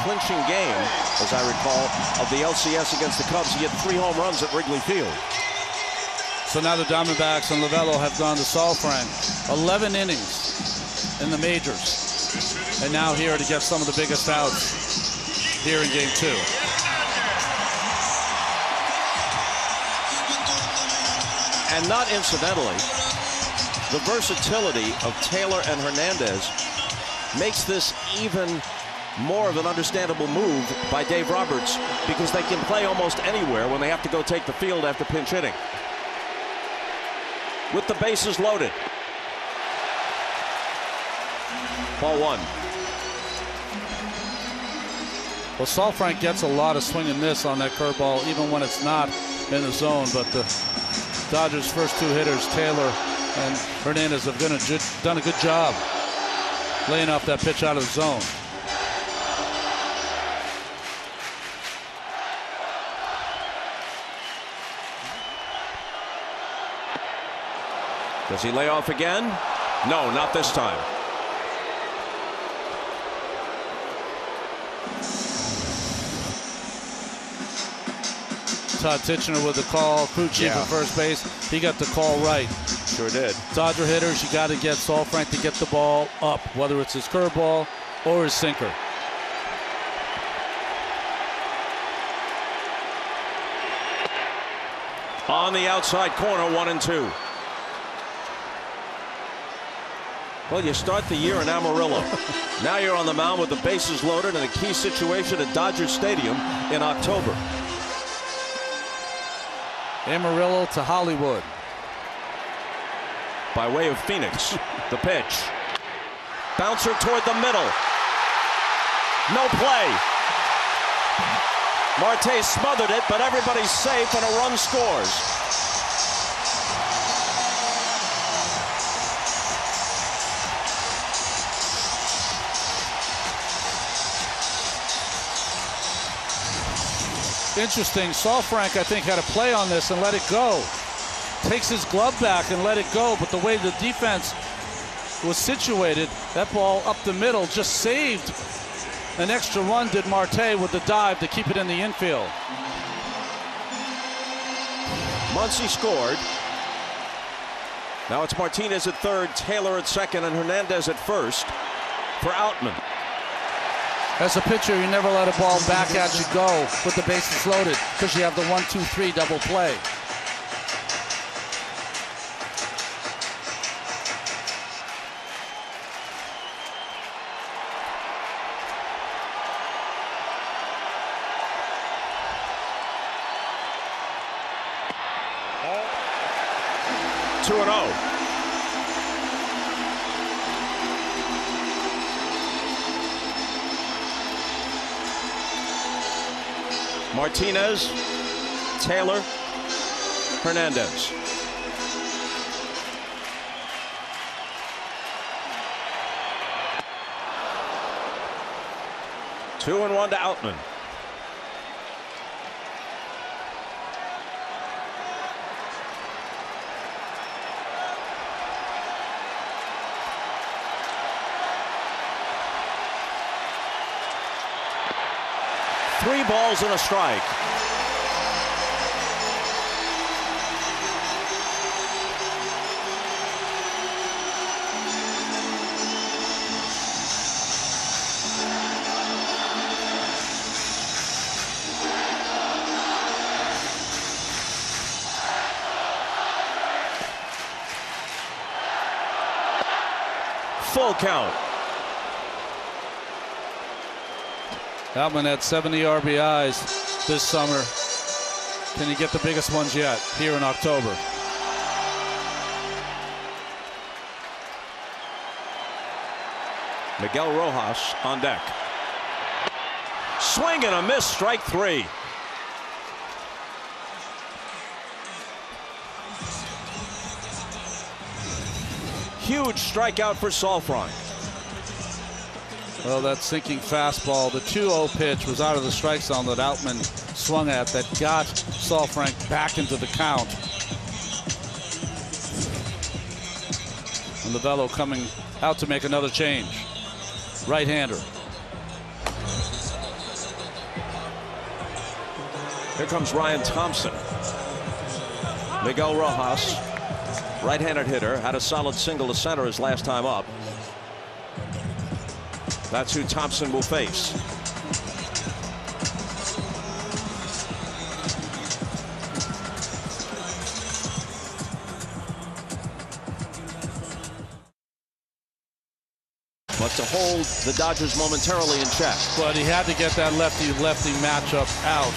[SPEAKER 1] clinching game, as I recall, of the LCS against the Cubs, he had 3 home runs at Wrigley Field.
[SPEAKER 2] So now the Diamondbacks and Lovello have gone to Saalfrank. 11 innings in the majors. And now here to get some of the biggest outs here in game 2.
[SPEAKER 1] And not incidentally, the versatility of Taylor and Hernandez makes this even more of an understandable move by Dave Roberts, because they can play almost anywhere when they have to go take the field after pinch hitting. With the bases loaded. Ball 1.
[SPEAKER 2] Well, Saalfrank gets a lot of swing and miss on that curveball, even when it's not in the zone, but the Dodgers' first 2 hitters, Taylor and Hernandez, have done a good job laying off that pitch out of the zone.
[SPEAKER 1] Does he lay off again? No, not this time.
[SPEAKER 2] Todd Titchener with the call, crew chief at first base. He got the call right.
[SPEAKER 1] Sure did.
[SPEAKER 2] Dodger hitters, you got to get Saalfrank to get the ball up, whether it's his curveball or his sinker.
[SPEAKER 1] On the outside corner, 1-2. Well, you start the year in Amarillo. Now you're on the mound with the bases loaded in a key situation at Dodger Stadium in October.
[SPEAKER 2] Amarillo to Hollywood.
[SPEAKER 1] By way of Phoenix, the pitch. Bouncer toward the middle. No play. Marte smothered it, but everybody's safe and a run scores.
[SPEAKER 2] Interesting. Saalfrank, I think, had a play on this and let it go. Takes his glove back and let it go, but the way the defense was situated, that ball up the middle just saved an extra run, did Marte, with the dive to keep it in the infield.
[SPEAKER 1] Muncy scored. Now it's Martinez at third, Taylor at second, and Hernandez at first for Outman.
[SPEAKER 2] As a pitcher, you never let a ball back at you go with the bases loaded, because you have the 1-2-3 double play.
[SPEAKER 1] 2-0. Martinez, Taylor, Hernandez. Two and one to Outman. Three balls and a strike. Full count.
[SPEAKER 2] Outman had 70 RBIs this summer. Can he get the biggest ones yet here in October?
[SPEAKER 1] Miguel Rojas on deck. Swing and a miss, strike three. Huge strikeout for Saalfrank.
[SPEAKER 2] Well, that sinking fastball, the 2-0 pitch was out of the strike zone that Outman swung at that got Saalfrank back into the count. And Lovullo coming out to make another change. Right-hander.
[SPEAKER 1] Here comes Ryan Thompson. Miguel Rojas, right-handed hitter, had a solid single to center his last time up. That's who Thompson will face. But to hold the Dodgers momentarily in check.
[SPEAKER 2] But he had to get that lefty-lefty matchup out.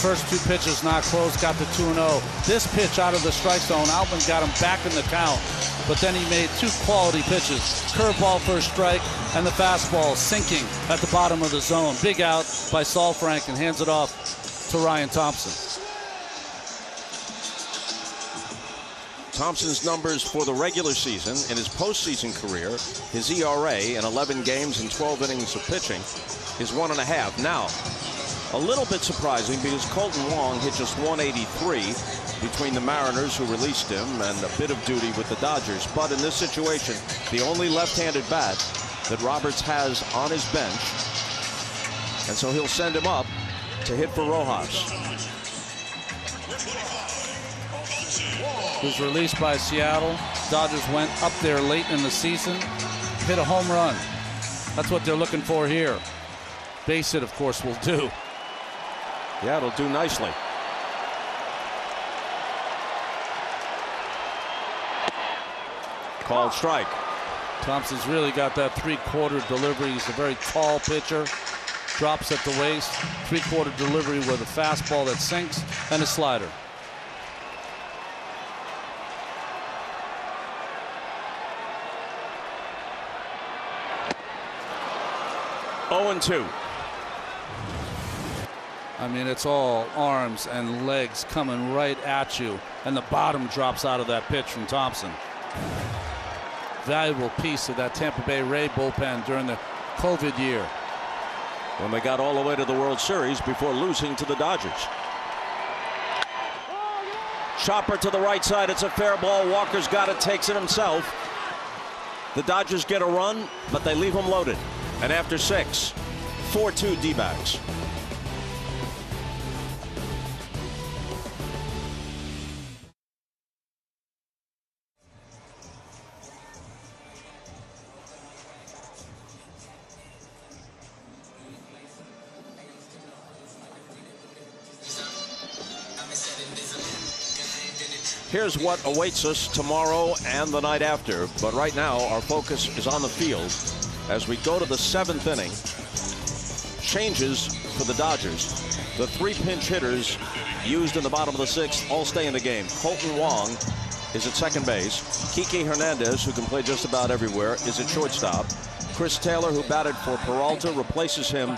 [SPEAKER 2] First two pitches not close, got the 2-0. This pitch out of the strike zone, Outman got him back in the count. But then he made two quality pitches. Curveball for a strike and the fastball sinking at the bottom of the zone. Big out by Saalfrank and hands it off to Ryan Thompson.
[SPEAKER 1] Thompson's numbers for the regular season in his postseason career, his ERA in 11 games and 12 innings of pitching is 1.5. Now, a little bit surprising because Colton Wong hit just 183 between the Mariners, who released him, and a bit of duty with the Dodgers. But in this situation, the only left-handed bat that Roberts has on his bench, and so he'll send him up to hit for Rojas.
[SPEAKER 2] Was released by Seattle. Dodgers went up there late in the season, hit a home run. That's what they're looking for here. Base hit, of course, will do.
[SPEAKER 1] Yeah, it'll do nicely. Called strike.
[SPEAKER 2] Thompson's really got that three-quarter delivery. He's a very tall pitcher. Drops at the waist. Three-quarter delivery with a fastball that sinks and a slider.
[SPEAKER 1] Oh, 0-2.
[SPEAKER 2] I mean, it's all arms and legs coming right at you, and the bottom drops out of that pitch from Thompson. Valuable piece of that Tampa Bay Ray bullpen during the COVID year,
[SPEAKER 1] when they got all the way to the World Series before losing to the Dodgers. Chopper to the right side. It's a fair ball. Walker's got it, takes it himself. The Dodgers get a run, but they leave him loaded. And after 6, 4-2 D-backs. Here's what awaits us tomorrow and the night after. But right now, our focus is on the field as we go to the 7th inning. Changes for the Dodgers. The 3 pinch hitters used in the bottom of the 6th all stay in the game. Colton Wong is at second base. Kike Hernandez, who can play just about everywhere, is at shortstop. Chris Taylor, who batted for Peralta, replaces him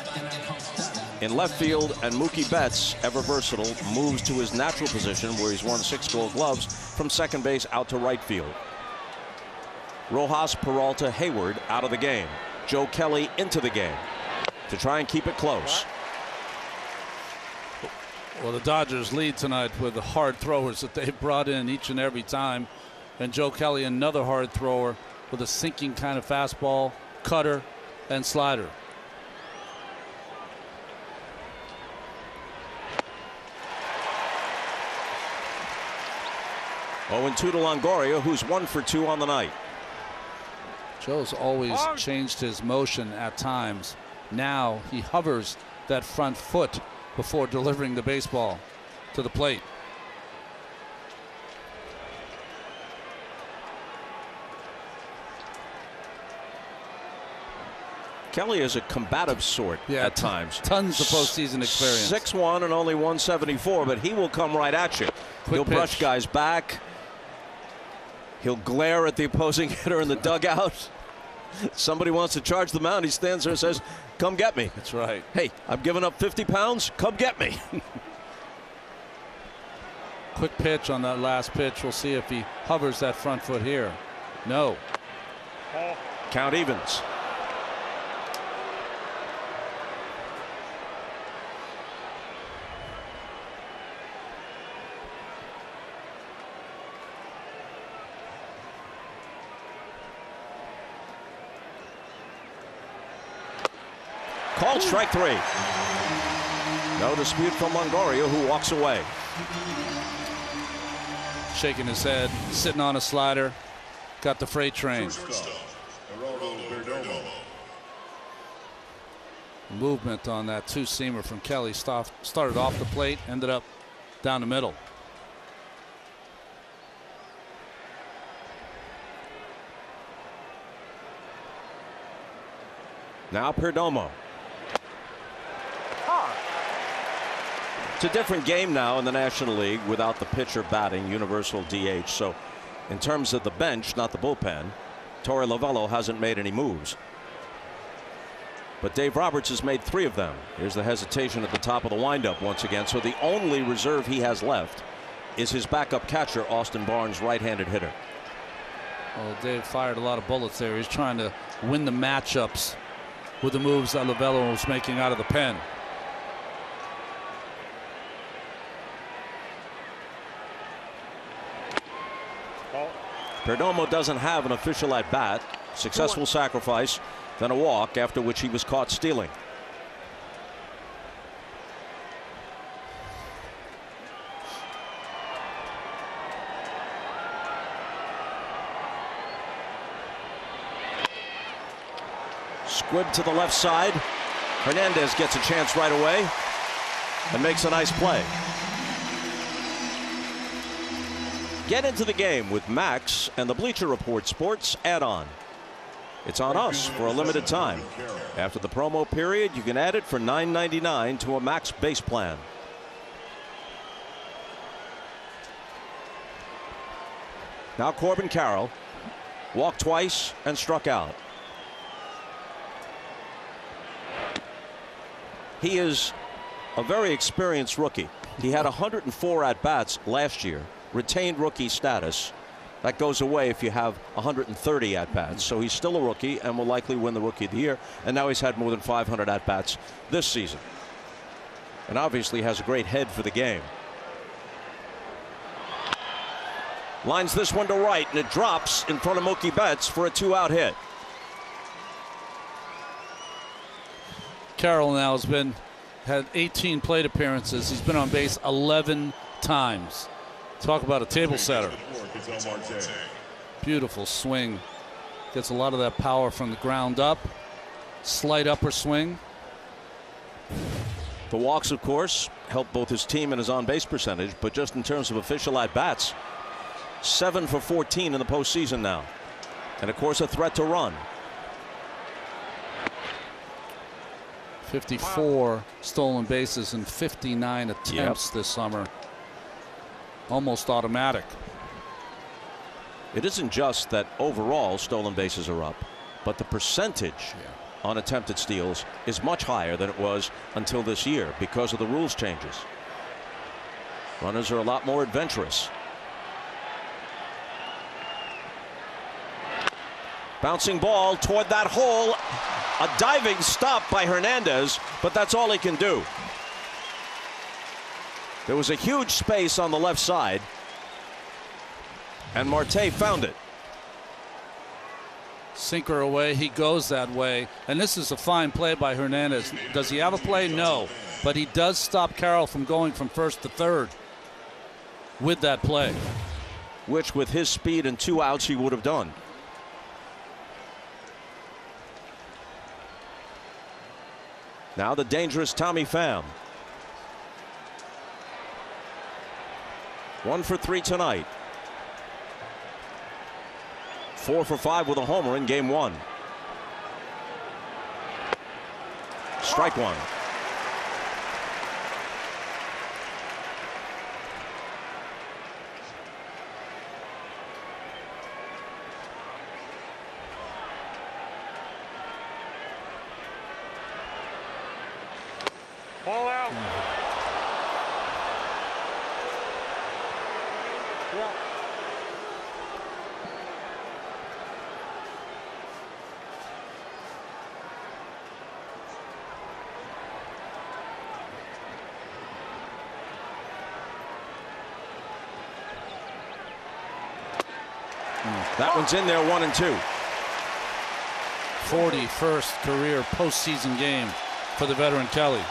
[SPEAKER 1] in left field, and Mookie Betts, ever versatile, moves to his natural position where he's won 6 Gold Gloves from second base out to right field. Rojas, Peralta, Hayward out of the game. Joe Kelly into the game to try and keep it close.
[SPEAKER 2] Well, the Dodgers lead tonight with the hard throwers that they've brought in each and every time. And Joe Kelly, another hard thrower with a sinking kind of fastball, cutter, and slider.
[SPEAKER 1] Oh, and 2 to Longoria, who's 1 for 2 on the night.
[SPEAKER 2] Joe's always changed his motion at times. Now he hovers that front foot before delivering the baseball to the plate.
[SPEAKER 1] Kelly is a combative sort at times.
[SPEAKER 2] Tons of postseason experience.
[SPEAKER 1] 6'1" and only 174, but he will come right at you. He'll brush guys back. He'll glare at the opposing hitter in the dugout. Somebody wants to charge the mound. He stands there and says, "Come get me."
[SPEAKER 2] That's right.
[SPEAKER 1] Hey, I'm giving up 50 pounds. Come get me.
[SPEAKER 2] Quick pitch on that last pitch. We'll see if he hovers that front foot here. No.
[SPEAKER 1] Count evens. Called strike 3. No dispute from Longoria, who walks away.
[SPEAKER 2] Shaking his head, sitting on a slider. Got the freight train. Movement on that 2-seamer from Kelly. Started off the plate, ended up down the middle.
[SPEAKER 1] Now Perdomo. It's a different game now in the National League without the pitcher batting, universal DH. So in terms of the bench, not the bullpen, Torey Lovullo hasn't made any moves. But Dave Roberts has made 3 of them. Here's the hesitation at the top of the windup once again. So the only reserve he has left is his backup catcher, Austin Barnes, right-handed hitter.
[SPEAKER 2] Well, Dave fired a lot of bullets there. He's trying to win the matchups with the moves that Lovullo was making out of the pen.
[SPEAKER 1] Perdomo doesn't have an official at bat. Successful sacrifice, then a walk, after which he was caught stealing. Squib to the left side. Hernandez gets a chance right away and makes a nice play. Get into the game with Max and the Bleacher Report Sports add-on. It's on us for a limited time. After the promo period, you can add it for $9.99 to a Max base plan. Now Corbin Carroll walked twice and struck out. He is a very experienced rookie. He had 104 at-bats last year. Retained rookie status. That goes away if you have 130 at-bats. So he's still a rookie and will likely win the Rookie of the Year. And now he's had more than 500 at-bats this season. And obviously has a great head for the game. Lines this one to right, and it drops in front of Mookie Betts for a 2-out hit.
[SPEAKER 2] Carroll now had 18 plate appearances. He's been on base 11 times. Talk about a table setter. Beautiful swing. Gets a lot of that power from the ground up. Slight upper swing.
[SPEAKER 1] The walks, of course, help both his team and his on-base percentage, but just in terms of official at-bats, 7 for 14 in the postseason now. And of course, a threat to run.
[SPEAKER 2] 54 stolen bases in 59 attempts this summer. Almost automatic.
[SPEAKER 1] It isn't just that overall stolen bases are up, but the percentage on attempted steals is much higher than it was until this year because of the rules changes. Runners are a lot more adventurous. Bouncing ball toward that hole. A diving stop by Hernandez, but that's all he can do. There was a huge space on the left side, and Marte found it.
[SPEAKER 2] Sinker away, he goes that way, and this is a fine play by Hernandez. Does he have a play? No, but he does stop Carroll from going from first to third with that play,
[SPEAKER 1] which with his speed and 2 outs he would have done. Now the dangerous Tommy Pham. 1 for 3 tonight. 4 for 5 with a homer in game 1. Strike 1.
[SPEAKER 4] Ball out. Yeah.
[SPEAKER 1] That one's in there, 1-2.
[SPEAKER 2] 41st career postseason game for the veteran Kelly.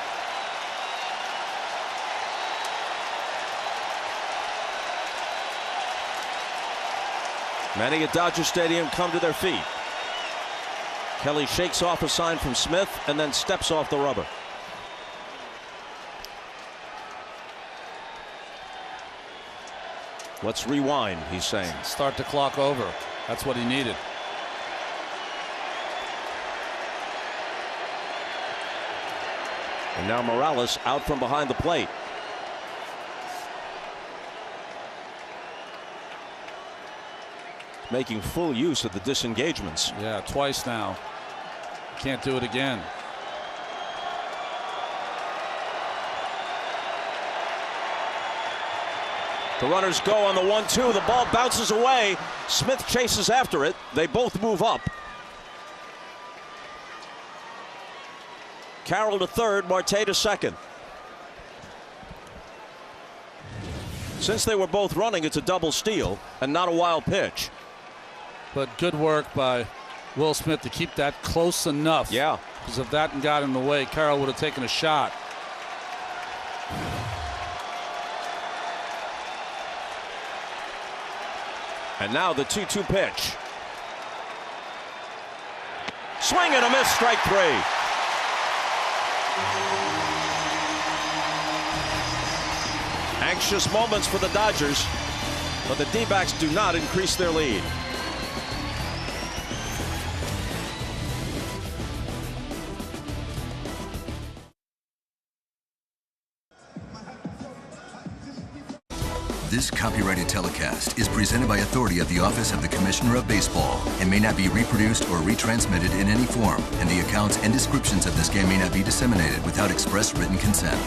[SPEAKER 1] Many at Dodger Stadium come to their feet. Kelly shakes off a sign from Smith and then steps off the rubber. Let's rewind, he's saying.
[SPEAKER 2] Start the clock over. That's what he needed.
[SPEAKER 1] And now Morales out from behind the plate. Making full use of the disengagements.
[SPEAKER 2] Yeah, twice now. Can't do it again.
[SPEAKER 1] The runners go on the 1-2. The ball bounces away. Smith chases after it. They both move up. Carroll to third, Marte to second. Since they were both running, it's a double steal and not a wild pitch.
[SPEAKER 2] But good work by Will Smith to keep that close enough.
[SPEAKER 1] Yeah.
[SPEAKER 2] Because if that got in the way, Carroll would have taken a shot.
[SPEAKER 1] And now the 2-2 pitch. Swing and a miss, strike 3. Anxious moments for the Dodgers, but the D-backs do not increase their lead.
[SPEAKER 10] This copyrighted telecast is presented by authority of the Office of the Commissioner of Baseball and may not be reproduced or retransmitted in any form, and the accounts and descriptions of this game may not be disseminated without express written consent.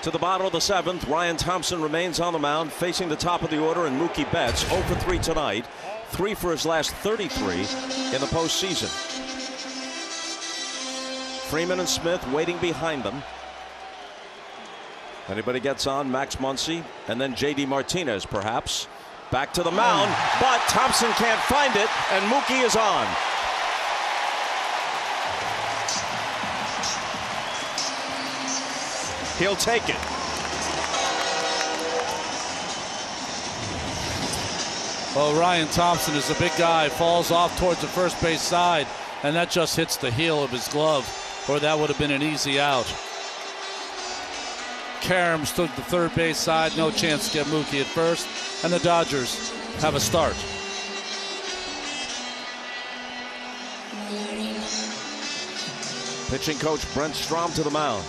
[SPEAKER 1] To the bottom of the 7th, Ryan Thompson remains on the mound, facing the top of the order, and Mookie Betts 0 for 3 tonight, 3 for his last 33 in the postseason. Freeman and Smith waiting behind them. Anybody gets on, Max Muncy, and then J.D. Martinez, perhaps. Back to the mound, but Thompson can't find it, and Mookie is on. He'll take it.
[SPEAKER 2] Well, Ryan Thompson is a big guy, falls off towards the first base side, and that just hits the heel of his glove, or that would have been an easy out. Karams took the third base side, no chance to get Mookie at first, and the Dodgers have a start.
[SPEAKER 1] Pitching coach Brent Strom to the mound.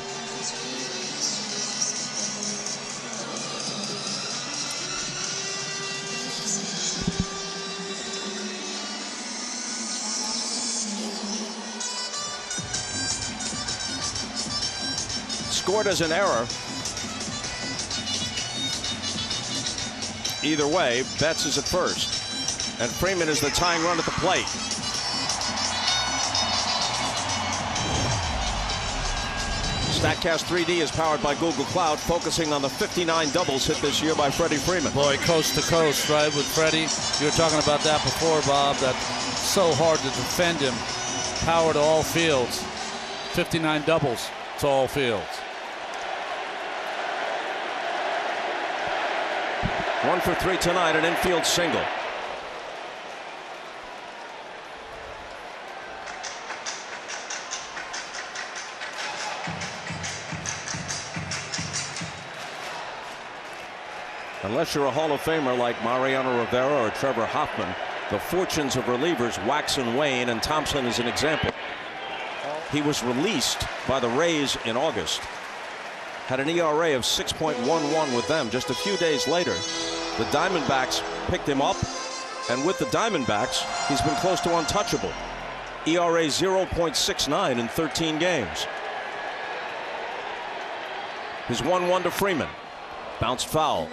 [SPEAKER 1] scored as an error. Either way, Betts is at first, and Freeman is the tying run at the plate. StatCast 3D is powered by Google Cloud, focusing on the 59 doubles hit this year by Freddie Freeman.
[SPEAKER 2] Boy, coast to coast, right, with Freddie. You were talking about that before, Bob. That's so hard to defend him. Power to all fields. 59 doubles to all fields.
[SPEAKER 1] 1 for 3 tonight, an infield single. Unless you're a Hall of Famer like Mariano Rivera or Trevor Hoffman, the fortunes of relievers wax and wane, and Thompson is an example. He was released by the Rays in August. Had an ERA of 6.11 with them. Just a few days later, the Diamondbacks picked him up, and with the Diamondbacks, he's been close to untouchable. ERA 0.69 in 13 games. His 1-1 to Freeman. Bounced foul.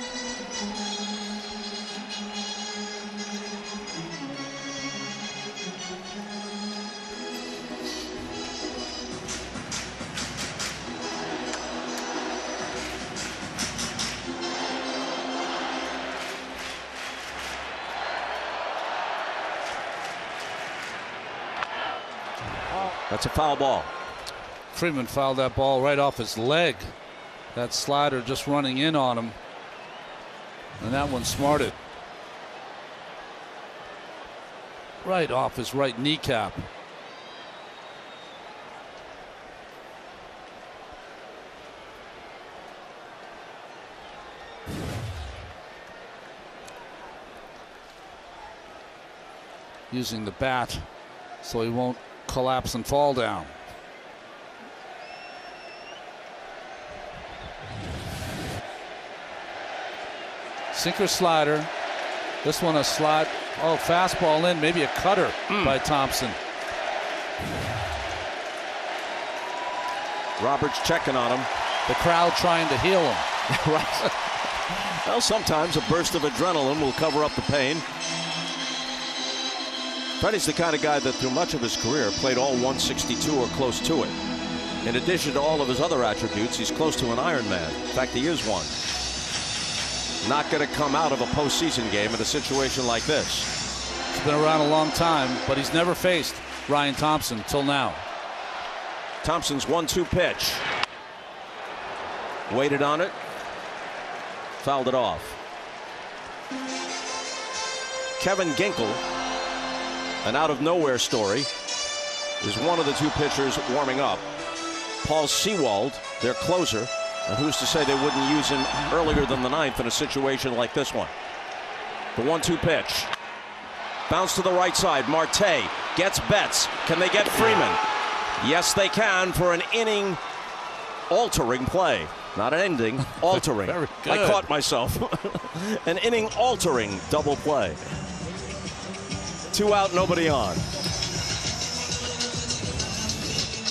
[SPEAKER 1] That's a foul ball.
[SPEAKER 2] Freeman fouled that ball right off his leg. That slider just running in on him. And that one smarted. Right off his right kneecap. Using the bat so he won't collapse and fall down. Sinker slider. This one a slide. Oh, fastball in, maybe a cutter by Thompson.
[SPEAKER 1] Roberts checking on him.
[SPEAKER 2] The crowd trying to heal him.
[SPEAKER 1] Right. Well, sometimes a burst of adrenaline will cover up the pain. Freddie's the kind of guy that through much of his career played all 162 or close to it. In addition to all of his other attributes, he's close to an Iron Man. In fact, he is one. Not going to come out of a postseason game in a situation like this.
[SPEAKER 2] He's been around a long time, but he's never faced Ryan Thompson till now.
[SPEAKER 1] Thompson's 1-2 pitch. Waited on it. Fouled it off. Kevin Ginkel, an out-of-nowhere story, is one of the two pitchers warming up. Paul Sewald, their closer, and who's to say they wouldn't use him earlier than the ninth in a situation like this one. The 1-2 pitch. Bounce to the right side. Marte gets Betts. Can they get Freeman? Yes, they can for an inning-altering play. Not an ending, altering.
[SPEAKER 2] Very good.
[SPEAKER 1] I caught myself. An inning-altering double play. 2 out, nobody on.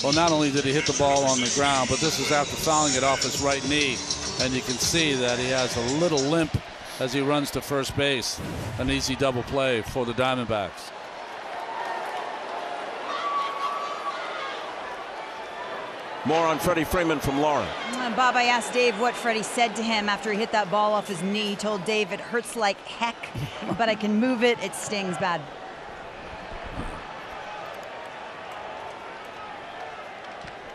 [SPEAKER 2] Well, not only did he hit the ball on the ground, but this is after fouling it off his right knee. And you can see that he has a little limp as he runs to first base. An easy double play for the Diamondbacks.
[SPEAKER 3] More on Freddie Freeman from Lauren.
[SPEAKER 11] Bob, I asked Dave what Freddie said to him after he hit that ball off his knee. He told Dave, it hurts like heck, but I can move it. It stings bad.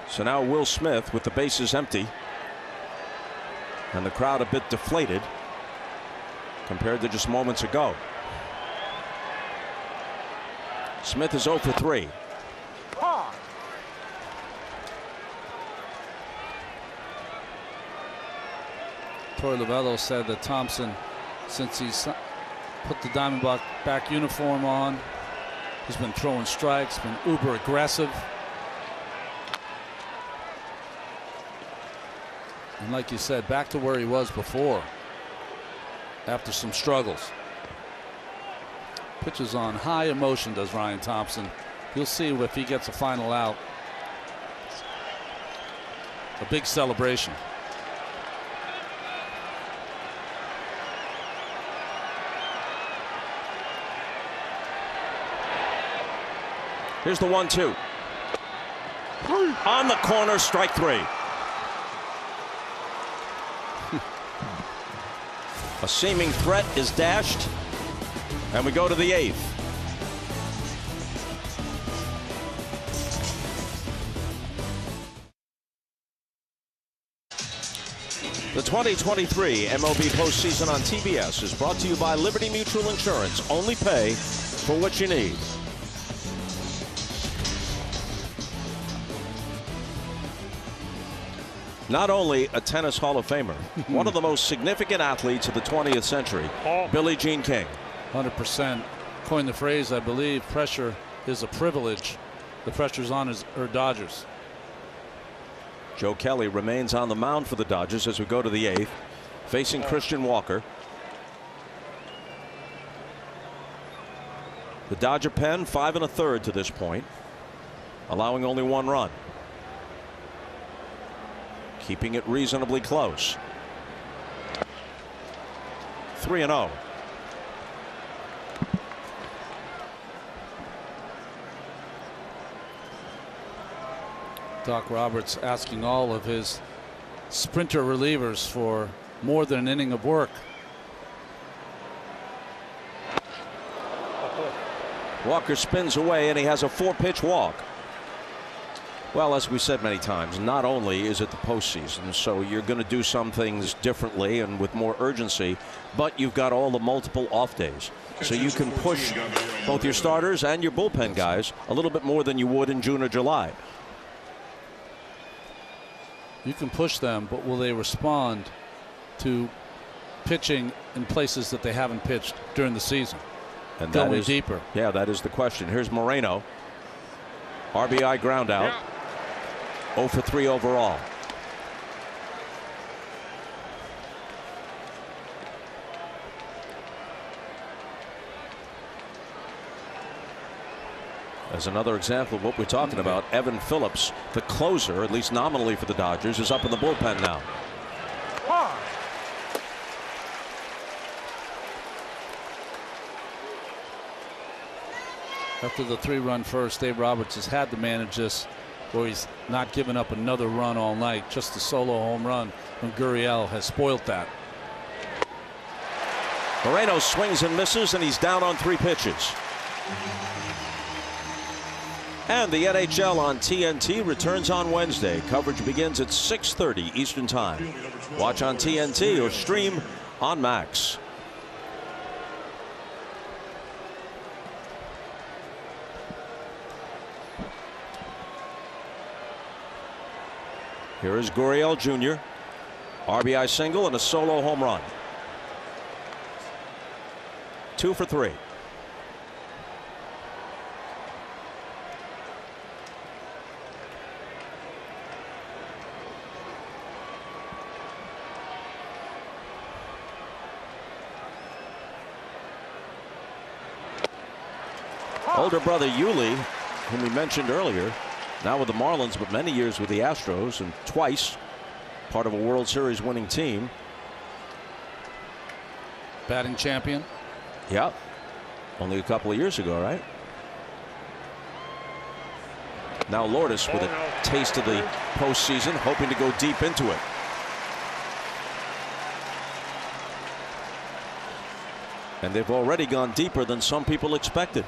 [SPEAKER 3] So now Will Smith with the bases empty. And the crowd a bit deflated compared to just moments ago. Smith is 0 for 3.
[SPEAKER 2] Torey Lovullo said that Thompson, since he's put the Diamondback uniform on, he's been throwing strikes, been uber aggressive. And like you said, back to where he was before, after some struggles. Pitches on high emotion, does Ryan Thompson. You'll see if he gets a final out. a big celebration.
[SPEAKER 1] Here's the 1-2. On the corner, strike 3. A seeming threat is dashed, and we go to the 8th. The 2023 MLB postseason on TBS is brought to you by Liberty Mutual Insurance. Only pay for what you need. Not only a tennis Hall of Famer, one of the most significant athletes of the 20th century, Billie Jean King.
[SPEAKER 2] 100%. Coined the phrase, I believe, pressure is a privilege. The pressure's on her Dodgers.
[SPEAKER 1] Joe Kelly remains on the mound for the Dodgers as we go to the 8th, facing Christian Walker. The Dodger pen 5 1/3 to this point, allowing only 1 run. Keeping it reasonably close. 3-0.
[SPEAKER 2] Doc Roberts asking all of his sprinter relievers for more than an inning of work.
[SPEAKER 1] Walker spins away and he has a 4-pitch walk. Well, as we said many times, not only is it the postseason, so you're going to do some things differently and with more urgency, but you've got all the multiple off days. So you can push both your starters and your bullpen guys a little bit more than you would in June or July.
[SPEAKER 2] You can push them, but will they respond to pitching in places that they haven't pitched during the season?
[SPEAKER 1] And that
[SPEAKER 2] going
[SPEAKER 1] is
[SPEAKER 2] deeper.
[SPEAKER 1] Yeah, that is the question. Here's Moreno. RBI ground out. 0 for 3 overall. As another example of what we're talking about, Evan Phillips, the closer, at least nominally for the Dodgers, is up in the bullpen now.
[SPEAKER 2] After the 3-run first, Dave Roberts has had to manage this where he's not given up another run all night. Just a solo home run when Gurriel has spoilt that.
[SPEAKER 1] Moreno swings and misses, and he's down on 3 pitches. And the NHL on TNT returns on Wednesday. Coverage begins at 6:30 Eastern Time. Watch on TNT or stream on Max. Here is Gurriel Jr. RBI single and a solo home run. 2 for 3. Older brother Yuli, whom we mentioned earlier, now with the Marlins, but many years with the Astros, and twice part of a World Series winning team.
[SPEAKER 2] Batting champion.
[SPEAKER 1] Yeah, only a couple of years ago, right? Now Lourdes with a taste of the postseason, hoping to go deep into it. And they've already gone deeper than some people expected.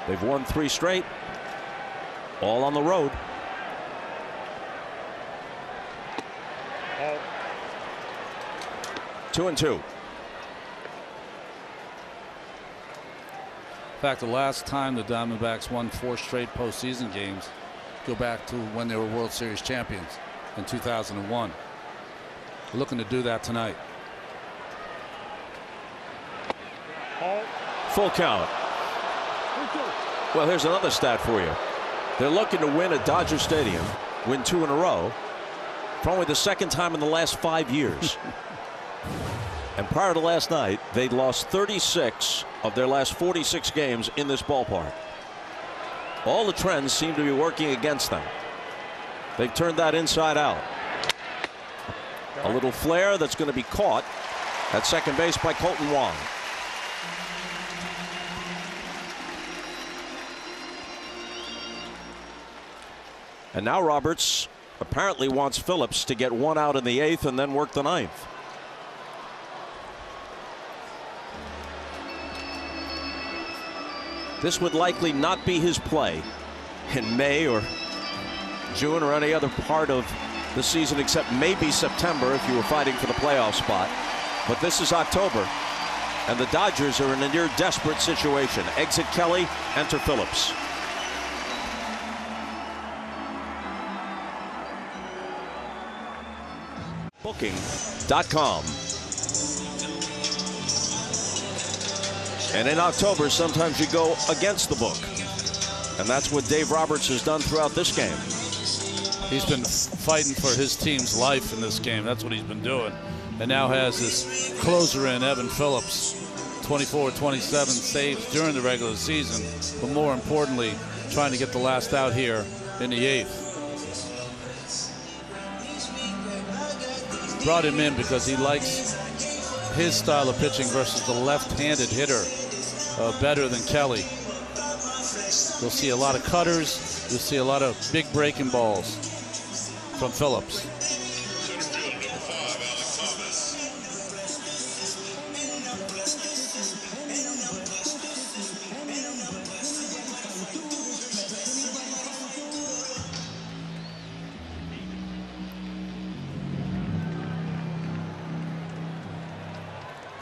[SPEAKER 1] They've won 3 straight, all on the road. Two and 2.
[SPEAKER 2] In fact, the last time the Diamondbacks won 4 straight postseason games go back to when they were World Series champions in 2001. We're looking to do that tonight.
[SPEAKER 1] Full count. Well, here's another stat for you. They're looking to win at Dodger Stadium, win 2 in a row, for only the 2nd time in the last 5 years. And prior to last night, they'd lost 36 of their last 46 games in this ballpark. All the trends seem to be working against them. They've turned that inside out. A little flare that's going to be caught at second base by Colton Wong. And now Roberts apparently wants Phillips to get one out in the 8th and then work the 9th. This would likely not be his play in May or June or any other part of the season except maybe September if you were fighting for the playoff spot. But this is October, and the Dodgers are in a near desperate situation. Exit Kelly, enter Phillips. Booking.com. And in October, sometimes you go against the book. And that's what Dave Roberts has done throughout this game.
[SPEAKER 2] He's been fighting for his team's life in this game. That's what he's been doing. And now has his closer in, Evan Phillips. 24-27 saves during the regular season. But more importantly, trying to get the last out here in the 8th. Brought him in because he likes his style of pitching versus the left-handed hitter better than Kelly. You'll see a lot of cutters. You'll see a lot of big breaking balls from Phillips.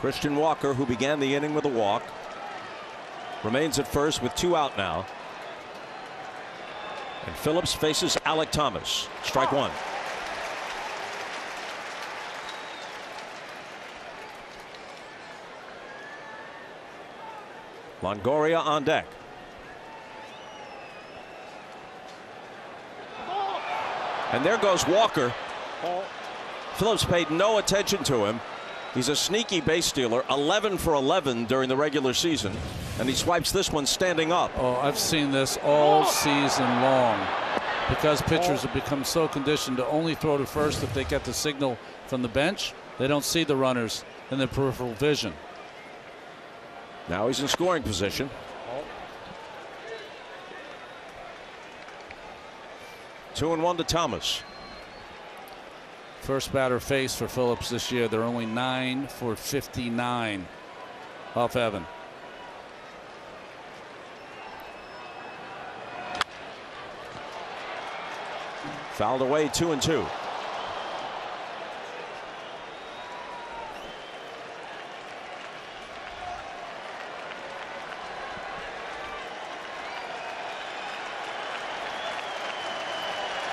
[SPEAKER 1] Christian Walker, who began the inning with a walk, remains at first with 2 out now. And Phillips faces Alec Thomas. Strike 1. Longoria on deck. And there goes Walker. Phillips paid no attention to him. He's a sneaky base stealer, 11 for 11 during the regular season, and he swipes this one standing up.
[SPEAKER 2] Oh, I've seen this all season long because pitchers have become so conditioned to only throw to first if they get the signal from the bench. They don't see the runners in their peripheral vision.
[SPEAKER 1] Now he's in scoring position. 2-1 to Thomas.
[SPEAKER 2] First batter face for Phillips this year. They're only 9 for 59 off Evan.
[SPEAKER 1] Fouled away, 2-2.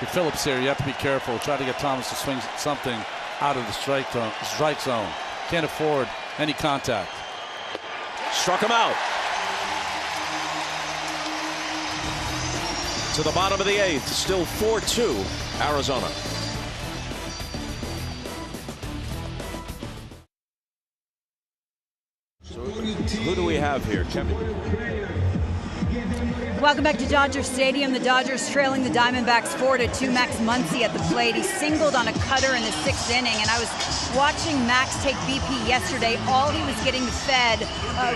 [SPEAKER 2] With Phillips here, you have to be careful. Try to get Thomas to swing something out of the strike zone. Can't afford any contact.
[SPEAKER 1] Struck him out. To the bottom of the 8th. Still 4-2 Arizona. So who do we have here, Kevin?
[SPEAKER 3] Welcome back to Dodger Stadium. The Dodgers trailing the Diamondbacks 4-2. Max Muncy at the plate. He singled on a cutter in the 6th inning, and I was watching Max take BP yesterday. All he was getting fed,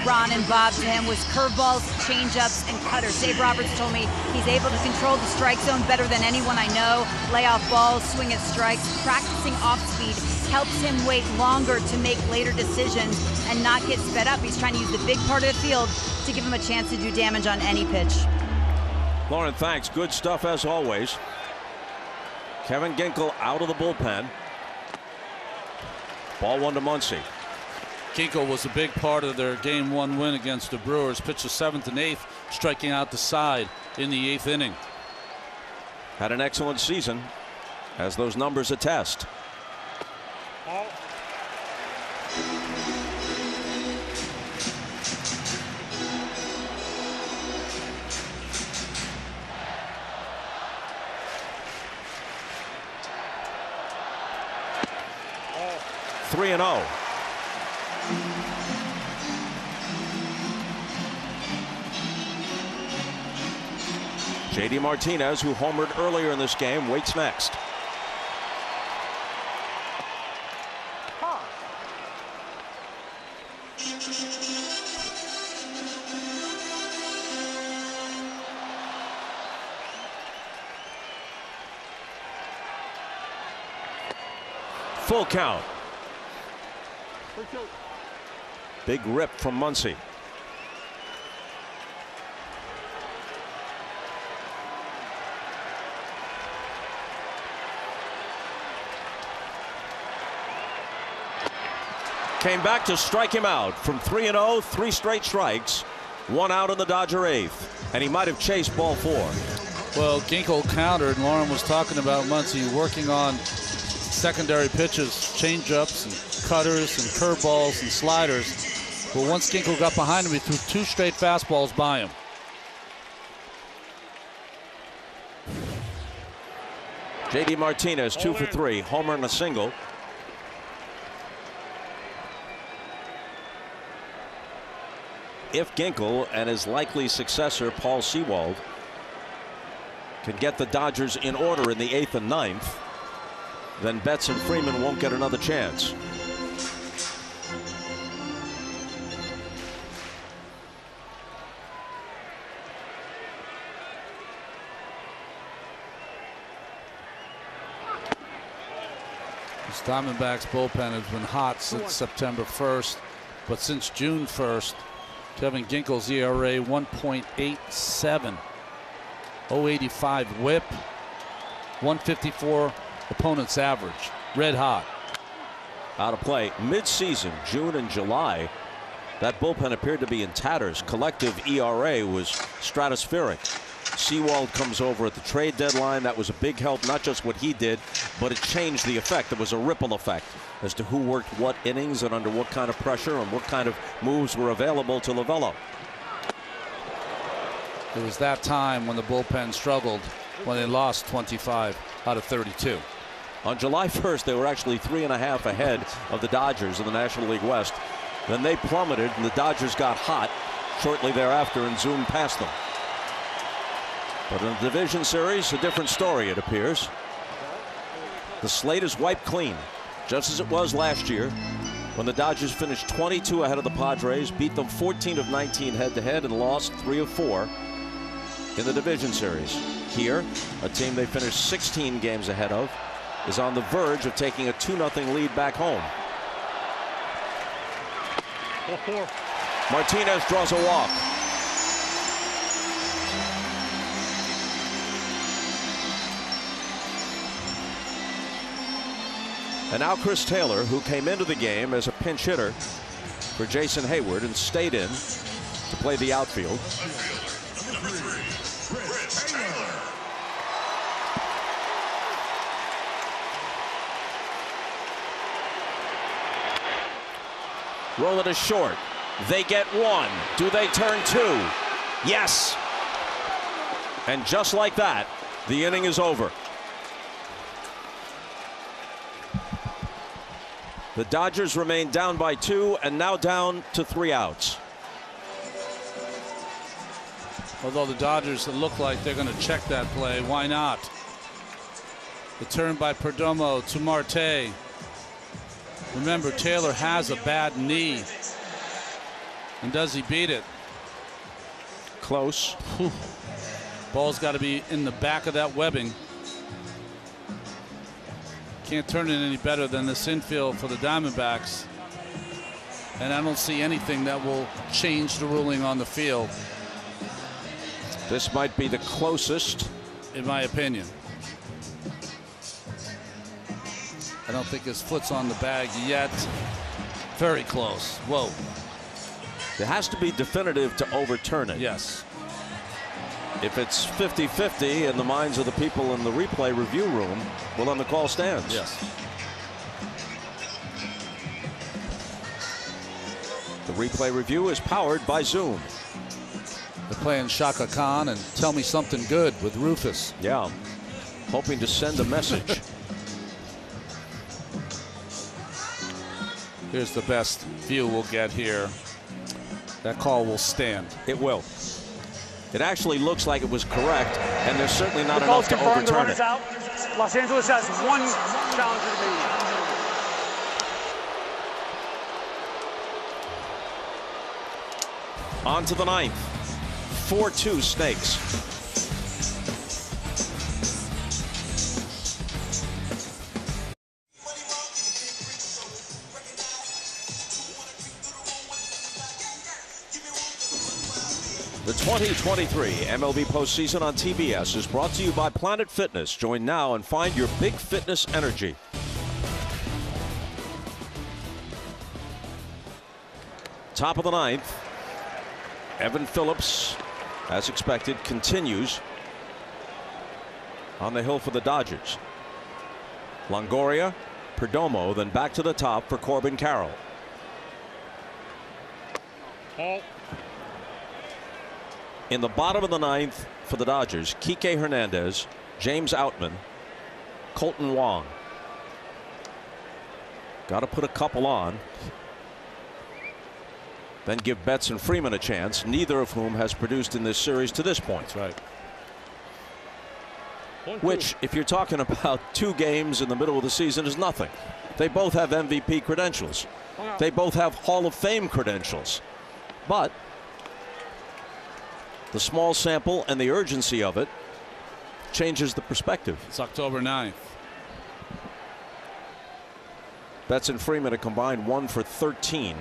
[SPEAKER 3] Ron and Bob, to him was curveballs, changeups, and cutters. Dave Roberts told me he's able to control the strike zone better than anyone I know. Lay off balls, swing at strikes. Practicing off speed helps him wait longer to make later decisions and not get sped up. He's trying to use the big part of the field to give him a chance to do damage on any pitch.
[SPEAKER 1] Lauren, thanks. Good stuff as always. Kevin Ginkel out of the bullpen. Ball 1 to Muncy.
[SPEAKER 2] Ginkel was a big part of their Game 1 win against the Brewers. Pitched the 7th and 8th, striking out the side in the 8th inning.
[SPEAKER 1] Had an excellent season, as those numbers attest. Oh. 3-0. J.D. Martinez, who homered earlier in this game, waits next. Full count. Big rip from Muncy. Came back to strike him out from 3-0, 3 straight strikes, 1 out in the Dodger 8th, and he might have chased ball 4.
[SPEAKER 2] Well, Ginkel countered. Lauren was talking about Muncy working on secondary pitches, changeups and cutters and curveballs and sliders. But once Ginkel got behind him, he threw 2 straight fastballs by him.
[SPEAKER 1] J.D. Martinez 2 for 3, homer and a single. If Ginkel and his likely successor Paul Sewald can get the Dodgers in order in the 8th and 9th, then Betts and Freeman won't get another chance.
[SPEAKER 2] This Diamondbacks bullpen has been hot since September 1st, but since June 1st, Kevin Ginkel's ERA 1.87, 0.85 whip, 154 opponent's average. Red hot.
[SPEAKER 1] Out of play. Mid-season, June and July, that bullpen appeared to be in tatters. Collective ERA was stratospheric. Sewald comes over at the trade deadline. That was a big help, not just what he did, but it changed the effect. There was a ripple effect as to who worked what innings and under what kind of pressure and what kind of moves were available to Lovello.
[SPEAKER 2] It was that time when the bullpen struggled, when they lost 25 out of 32.
[SPEAKER 1] On July 1st, they were actually 3.5 ahead of the Dodgers in the National League West. Then they plummeted, and the Dodgers got hot shortly thereafter and zoomed past them. But in the division series, a different story, it appears. The slate is wiped clean, just as it was last year, when the Dodgers finished 22 ahead of the Padres, beat them 14 of 19 head-to-head, and lost 3 of 4 in the division series. Here, a team they finished 16 games ahead of is on the verge of taking a 2-0 lead back home. Martinez draws a walk. And now Chris Taylor, who came into the game as a pinch hitter for Jason Hayward and stayed in to play the outfield. Roll it is short. They get 1. Do they turn 2? Yes. And just like that, the inning is over. The Dodgers remain down by 2 and now down to 3 outs.
[SPEAKER 2] Although the Dodgers look like they're going to check that play, why not? The turn by Perdomo to Marte. Remember, Taylor has a bad knee. And does he beat it?
[SPEAKER 1] Close.
[SPEAKER 2] Whew. Ball's got to be in the back of that webbing. Can't turn it any better than this infield for the Diamondbacks. And I don't see anything that will change the ruling on the field.
[SPEAKER 1] This might be the closest,
[SPEAKER 2] in my opinion. I don't think his foot's on the bag yet. Very close. Whoa.
[SPEAKER 1] It has to be definitive to overturn it.
[SPEAKER 2] Yes.
[SPEAKER 1] If it's 50-50 in the minds of the people in the replay review room, well, then the call stands.
[SPEAKER 2] Yes.
[SPEAKER 1] The replay review is powered by Zoom.
[SPEAKER 2] They're playing Shaka Khan and Tell Me Something Good with Rufus.
[SPEAKER 1] Yeah. Hoping to send a message.
[SPEAKER 2] Here's the best view we'll get here. That call will stand.
[SPEAKER 1] It will. It actually looks like it was correct, and there's certainly not
[SPEAKER 4] The call's
[SPEAKER 1] enough to
[SPEAKER 4] confirmed. The
[SPEAKER 1] overturn
[SPEAKER 4] runner's
[SPEAKER 1] it.
[SPEAKER 4] out. Los Angeles has one challenger remaining.
[SPEAKER 1] On to the ninth. 4-2 Snakes. The 2023 MLB postseason on TBS is brought to you by Planet Fitness. Join now and find your big fitness energy. Top of the ninth. Evan Phillips, as expected, continues on the hill for the Dodgers. Longoria, Perdomo, then back to the top for Corbin Carroll. In the bottom of the ninth for the Dodgers, Kike Hernandez, James Outman, Colton Wong. Got to put a couple on. Then give Betts and Freeman a chance, neither of whom has produced in this series to this point.
[SPEAKER 2] That's right.
[SPEAKER 1] Which, if you're talking about 2 games in the middle of the season, is nothing. They both have MVP credentials. They both have Hall of Fame credentials. But the small sample and the urgency of it changes the perspective.
[SPEAKER 2] It's October 9th.
[SPEAKER 1] Betts and Freeman a combined 1 for 13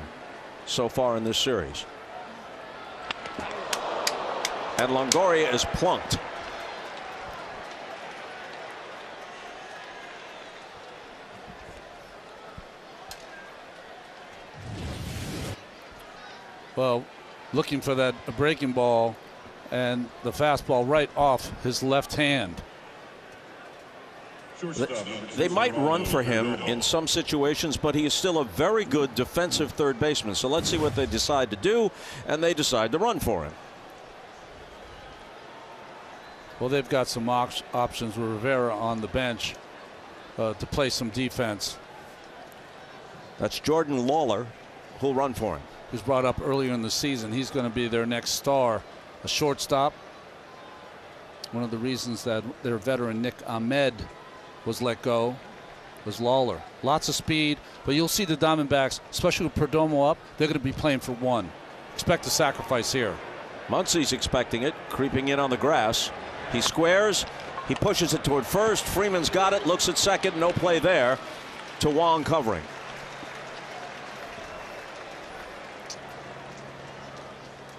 [SPEAKER 1] so far in this series. And Longoria is plunked.
[SPEAKER 2] Well, looking for that breaking ball and the fastball right off his left hand.
[SPEAKER 1] They might run for him in some situations, but he is still a very good defensive third baseman. So let's see what they decide to do, and they decide to run for him.
[SPEAKER 2] Well, they've got some options with Rivera on the bench to play some defense.
[SPEAKER 1] That's Jordan Lawler, who'll run for him.
[SPEAKER 2] He was brought up earlier in the season. He's going to be their next star. A shortstop. One of the reasons that their veteran Nick Ahmed was let go was Lawler. Lots of speed, but you'll see the Diamondbacks, especially with Perdomo up, they're going to be playing for 1. Expect a sacrifice here.
[SPEAKER 1] Muncy's expecting it, creeping in on the grass. He squares, he pushes it toward first. Freeman's got it, looks at second, no play there. To Wong covering.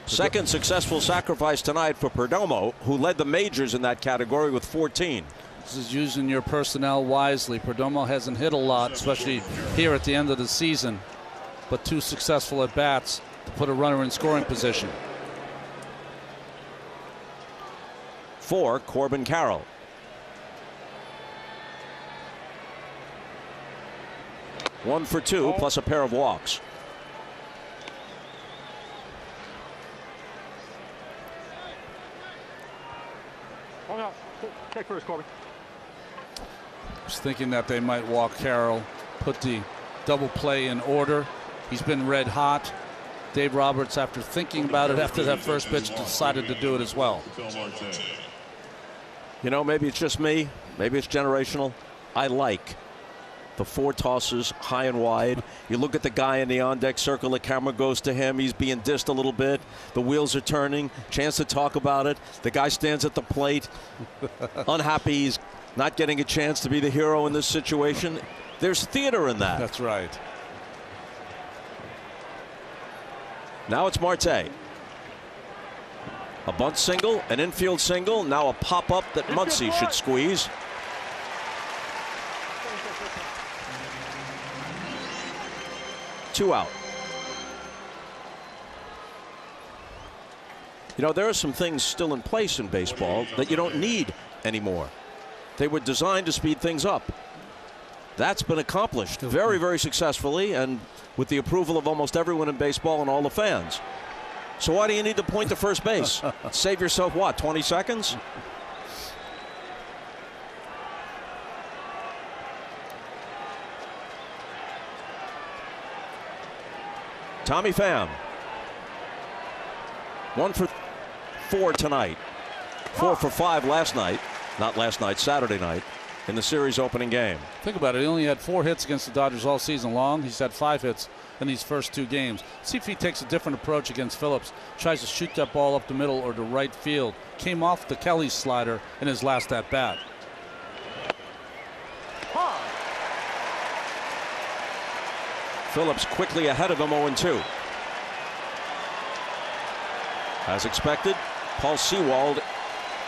[SPEAKER 1] Second successful sacrifice tonight for Perdomo, who led the majors in that category with 14.
[SPEAKER 2] This is using your personnel wisely. Perdomo hasn't hit a lot, especially here at the end of the season, but 2 successful at bats to put a runner in scoring position.
[SPEAKER 1] For Corbin Carroll. One for 2 plus a pair of walks.
[SPEAKER 4] Take first, Corbin.
[SPEAKER 2] I was thinking that they might walk Carroll, put the double play in order. He's been red hot. Dave Roberts, after thinking about it after that first pitch, decided to do it as well.
[SPEAKER 1] You know, maybe it's just me. Maybe it's generational. I like the 4 tosses high and wide. You look at the guy in the on-deck circle, the camera goes to him. He's being dissed a little bit. The wheels are turning. Chance to talk about it. The guy stands at the plate, unhappy he's not getting a chance to be the hero in this situation. There's theater in that.
[SPEAKER 2] That's right.
[SPEAKER 1] Now it's Marte. A bunt single, an infield single, now a pop-up that Muncy should squeeze. Two out. You know, there are some things still in place in baseball that you don't need anymore. They were designed to speed things up. That's been accomplished very, very successfully and with the approval of almost everyone in baseball and all the fans. So why do you need to point to first base? Save yourself, what, 20 seconds? Tommy Pham. 1 for 4 tonight. 4 for 5 last night. Not last night, Saturday night, in the series opening game.
[SPEAKER 2] Think about it. He only had 4 hits against the Dodgers all season long. He's had 5 hits in these first 2 games. See if he takes a different approach against Phillips. Tries to shoot that ball up the middle or to right field. Came off the Kelly slider in his last at bat.
[SPEAKER 1] Phillips quickly ahead of him, 0-2. As expected, Paul Sewald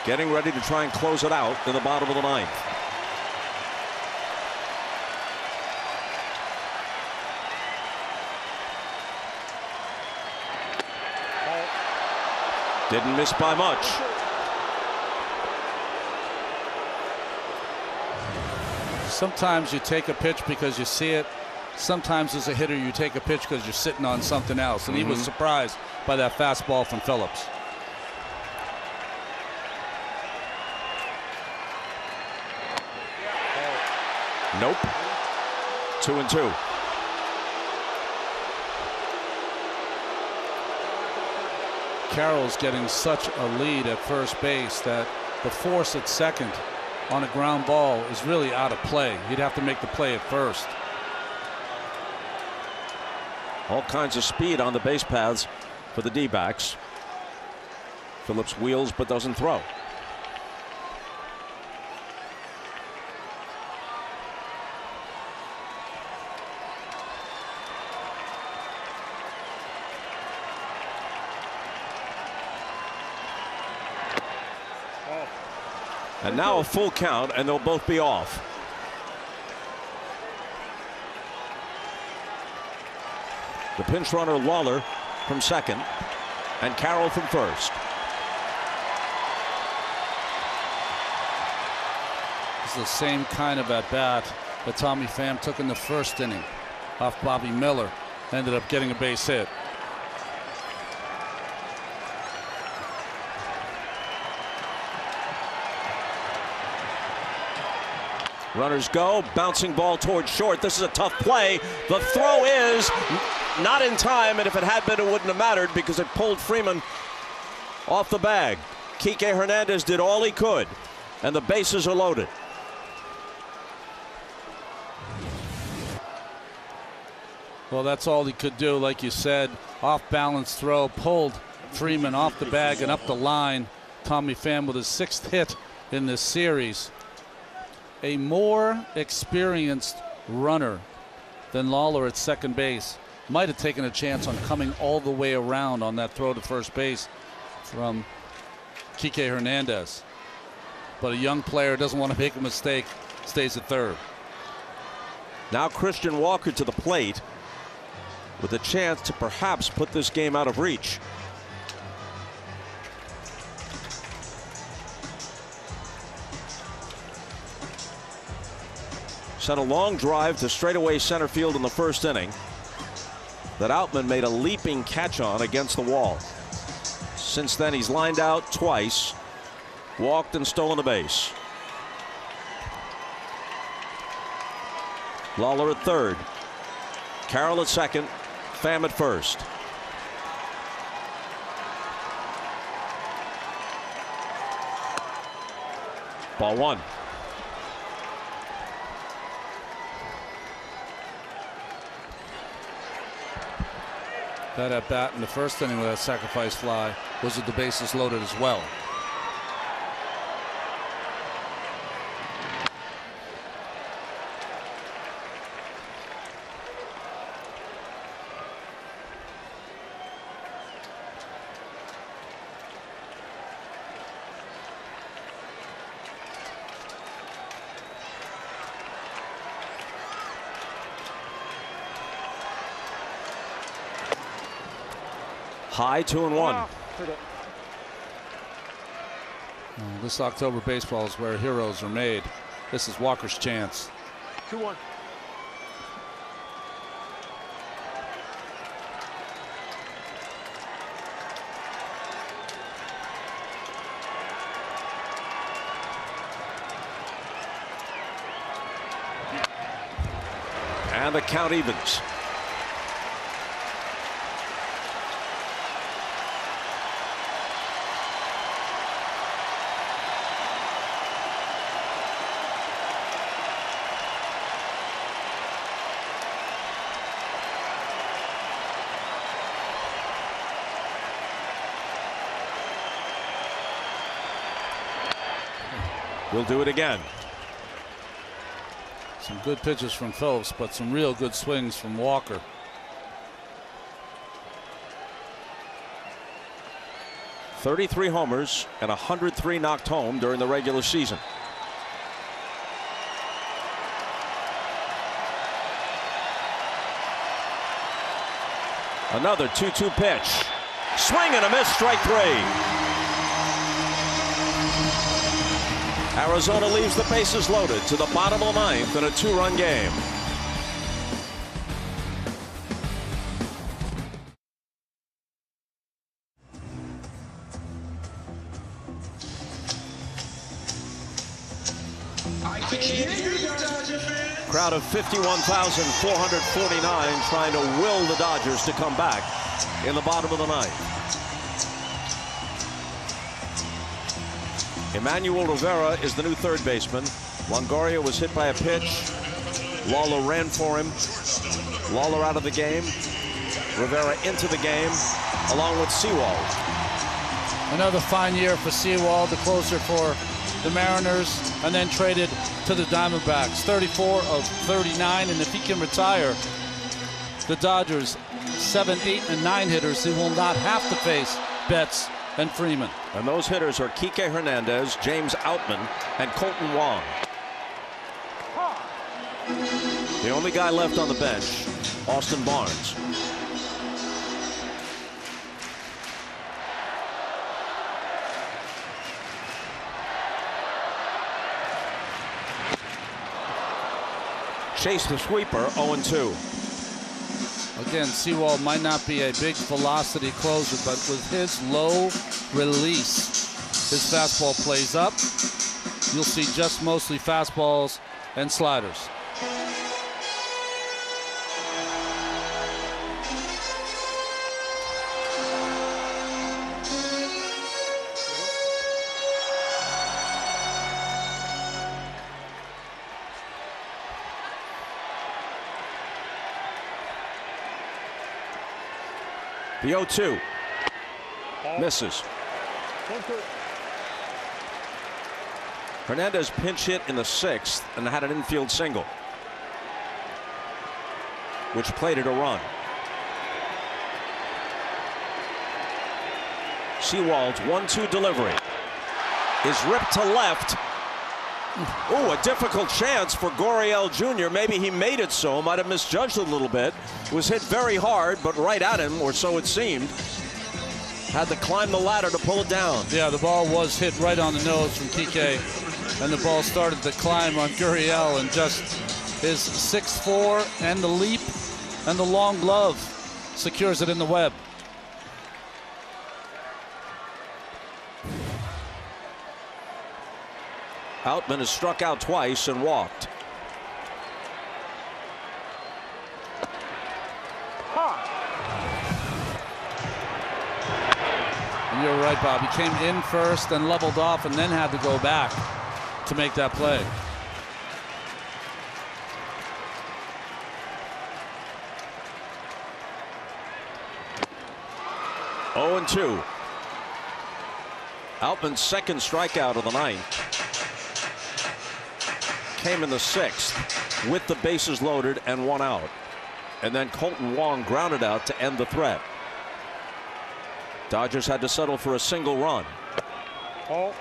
[SPEAKER 1] getting ready to try and close it out in the bottom of the 9th. Didn't miss by much.
[SPEAKER 2] Sometimes you take a pitch because you see it. Sometimes as a hitter you take a pitch because you're sitting on something else. And he was surprised by that fastball from Phillips.
[SPEAKER 1] Nope. 2-2.
[SPEAKER 2] Carroll's getting such a lead at first base that the force at second on a ground ball is really out of play. He'd have to make the play at first.
[SPEAKER 1] All kinds of speed on the base paths for the D-backs. Phillips wheels but doesn't throw. And now a full count, and they'll both be off. The pinch runner Lawler from second, and Carroll from first.
[SPEAKER 2] This is the same kind of at bat that Tommy Pham took in the first inning off Bobby Miller. Ended up getting a base hit.
[SPEAKER 1] Runners go, bouncing ball towards short. This is a tough play. The throw is not in time, and if it had been, it wouldn't have mattered because it pulled Freeman off the bag. Kike Hernandez did all he could, and the bases are loaded.
[SPEAKER 2] Well, that's all he could do, like you said. Off balance throw, pulled Freeman off the bag and up the line. Tommy Pham with his 6th hit in this series. A more experienced runner than Lawler at second base might have taken a chance on coming all the way around on that throw to first base from Kike Hernandez. But a young player doesn't want to make a mistake, stays at third.
[SPEAKER 1] Now Christian Walker to the plate with a chance to perhaps put this game out of reach. Sent a long drive to straightaway center field in the first inning that Outman made a leaping catch on against the wall. Since then he's lined out twice, walked and stolen a base. Lawler at third, Carroll at second, Pham at first. Ball 1.
[SPEAKER 2] That at bat in the first inning with that sacrifice fly was with the bases loaded as well.
[SPEAKER 1] High 2-1.
[SPEAKER 2] This October baseball is where heroes are made. This is Walker's chance.
[SPEAKER 4] 2-1.
[SPEAKER 1] And the count evens. We'll do it again.
[SPEAKER 2] Some good pitches from Phillips, but some real good swings from Walker.
[SPEAKER 1] .33 homers and 103 knocked home during the regular season. Another 2-2 pitch. Swing and a miss, strike 3. Arizona leaves the bases loaded to the bottom of the 9th in a 2-run game. Crowd of 51,449 trying to will the Dodgers to come back in the bottom of the 9th. Emmanuel Rivera is the new third baseman. Longoria was hit by a pitch. Lawler ran for him. Lawler out of the game. Rivera into the game along with Sewald.
[SPEAKER 2] Another fine year for Sewald, the closer for the Mariners, and then traded to the Diamondbacks. 34 of 39, and if he can retire the Dodgers 7, 8, and 9 hitters, he will not have to face Betts and Freeman.
[SPEAKER 1] And those hitters are Kike Hernandez, James Outman, and Colton Wong. The only guy left on the bench, Austin Barnes. Chase the sweeper, 0-2.
[SPEAKER 2] Again, Sewald might not be a big velocity closer, but with his low release, his fastball plays up. You'll see just mostly fastballs and sliders.
[SPEAKER 1] The 0-2 misses. Hernandez pinch hit in the 6th and had an infield single, which plated a run. Sewald's 1-2 delivery is ripped to left. Oh, a difficult chance for Gurriel Jr. Maybe he made it so, might have misjudged it a little bit. Was hit very hard, but right at him, or so it seemed. Had to climb the ladder to pull it down.
[SPEAKER 2] Yeah, the ball was hit right on the nose from Kike, and the ball started to climb on Gurriel, and just his 6'4" and the leap and the long glove secures it in the web.
[SPEAKER 1] Outman has struck out twice and walked.
[SPEAKER 2] And you're right, Bob. He came in first and leveled off and then had to go back to make that play.
[SPEAKER 1] Oh, 0-2. Outman's second strikeout of the 9th came in the 6th with the bases loaded and 1 out. And then Colton Wong grounded out to end the threat. Dodgers had to settle for a single run.
[SPEAKER 4] 1-2.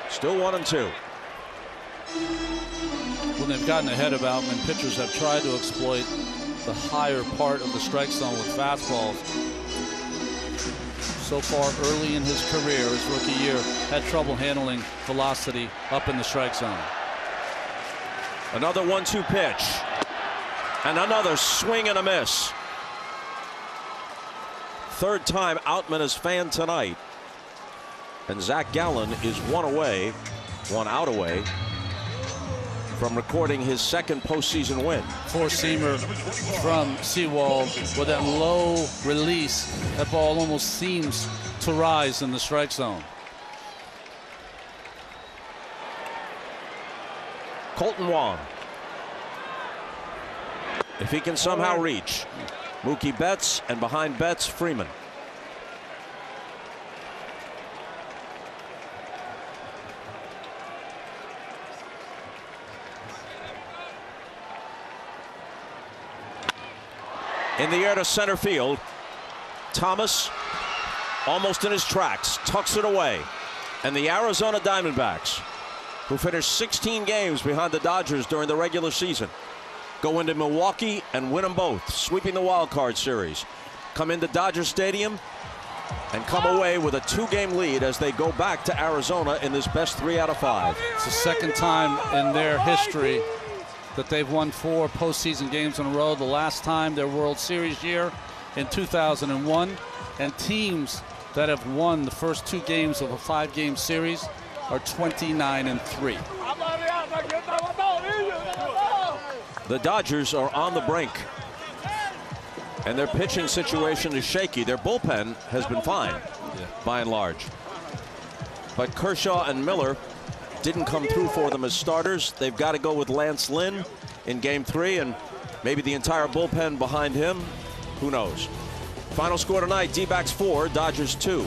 [SPEAKER 1] Still 1-2.
[SPEAKER 2] When they've gotten ahead of Outman, pitchers have tried to exploit the higher part of the strike zone with fastballs. So far early in his career, his rookie year, had trouble handling velocity up in the strike zone.
[SPEAKER 1] Another 1-2 pitch. And another swing and a miss. Third time Outman is fanned tonight. And Zach Gallen is 1 out away from recording his second postseason win.
[SPEAKER 2] Four-seamer from Sewald with that low release. That ball almost seems to rise in the strike zone.
[SPEAKER 1] Colton Wong. If he can somehow reach. Mookie Betts, and behind Betts, Freeman. In the air to center field. Thomas, almost in his tracks, tucks it away. And the Arizona Diamondbacks, who finished 16 games behind the Dodgers during the regular season, go into Milwaukee and win them both, sweeping the wild card series. Come into Dodger Stadium and come away with a 2-game lead as they go back to Arizona in this best 3 out of 5.
[SPEAKER 2] It's the second time in their history that they've won 4 postseason games in a row. The last time, their World Series year in 2001. And teams that have won the first 2 games of a 5-game series are 29-3.
[SPEAKER 1] The Dodgers are on the brink, and their pitching situation is shaky. Their bullpen has been fine, by and large. But Kershaw and Miller didn't come through for them as starters. They've got to go with Lance Lynn in Game 3, and maybe the entire bullpen behind him. Who knows? Final score tonight, D-backs 4, Dodgers 2.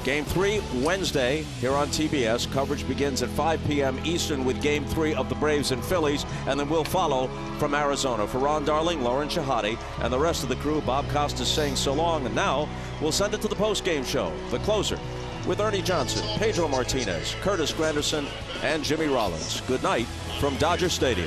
[SPEAKER 1] Game 3 Wednesday here on TBS. Coverage begins at 5 p.m. Eastern with Game 3 of the Braves and Phillies, and then we'll follow from Arizona. For Ron Darling, Lauren Shahade, and the rest of the crew, Bob Costas saying so long. And now we'll send it to the post-game show, The Closer, with Ernie Johnson, Pedro Martinez, Curtis Granderson, and Jimmy Rollins. Good night from Dodger Stadium.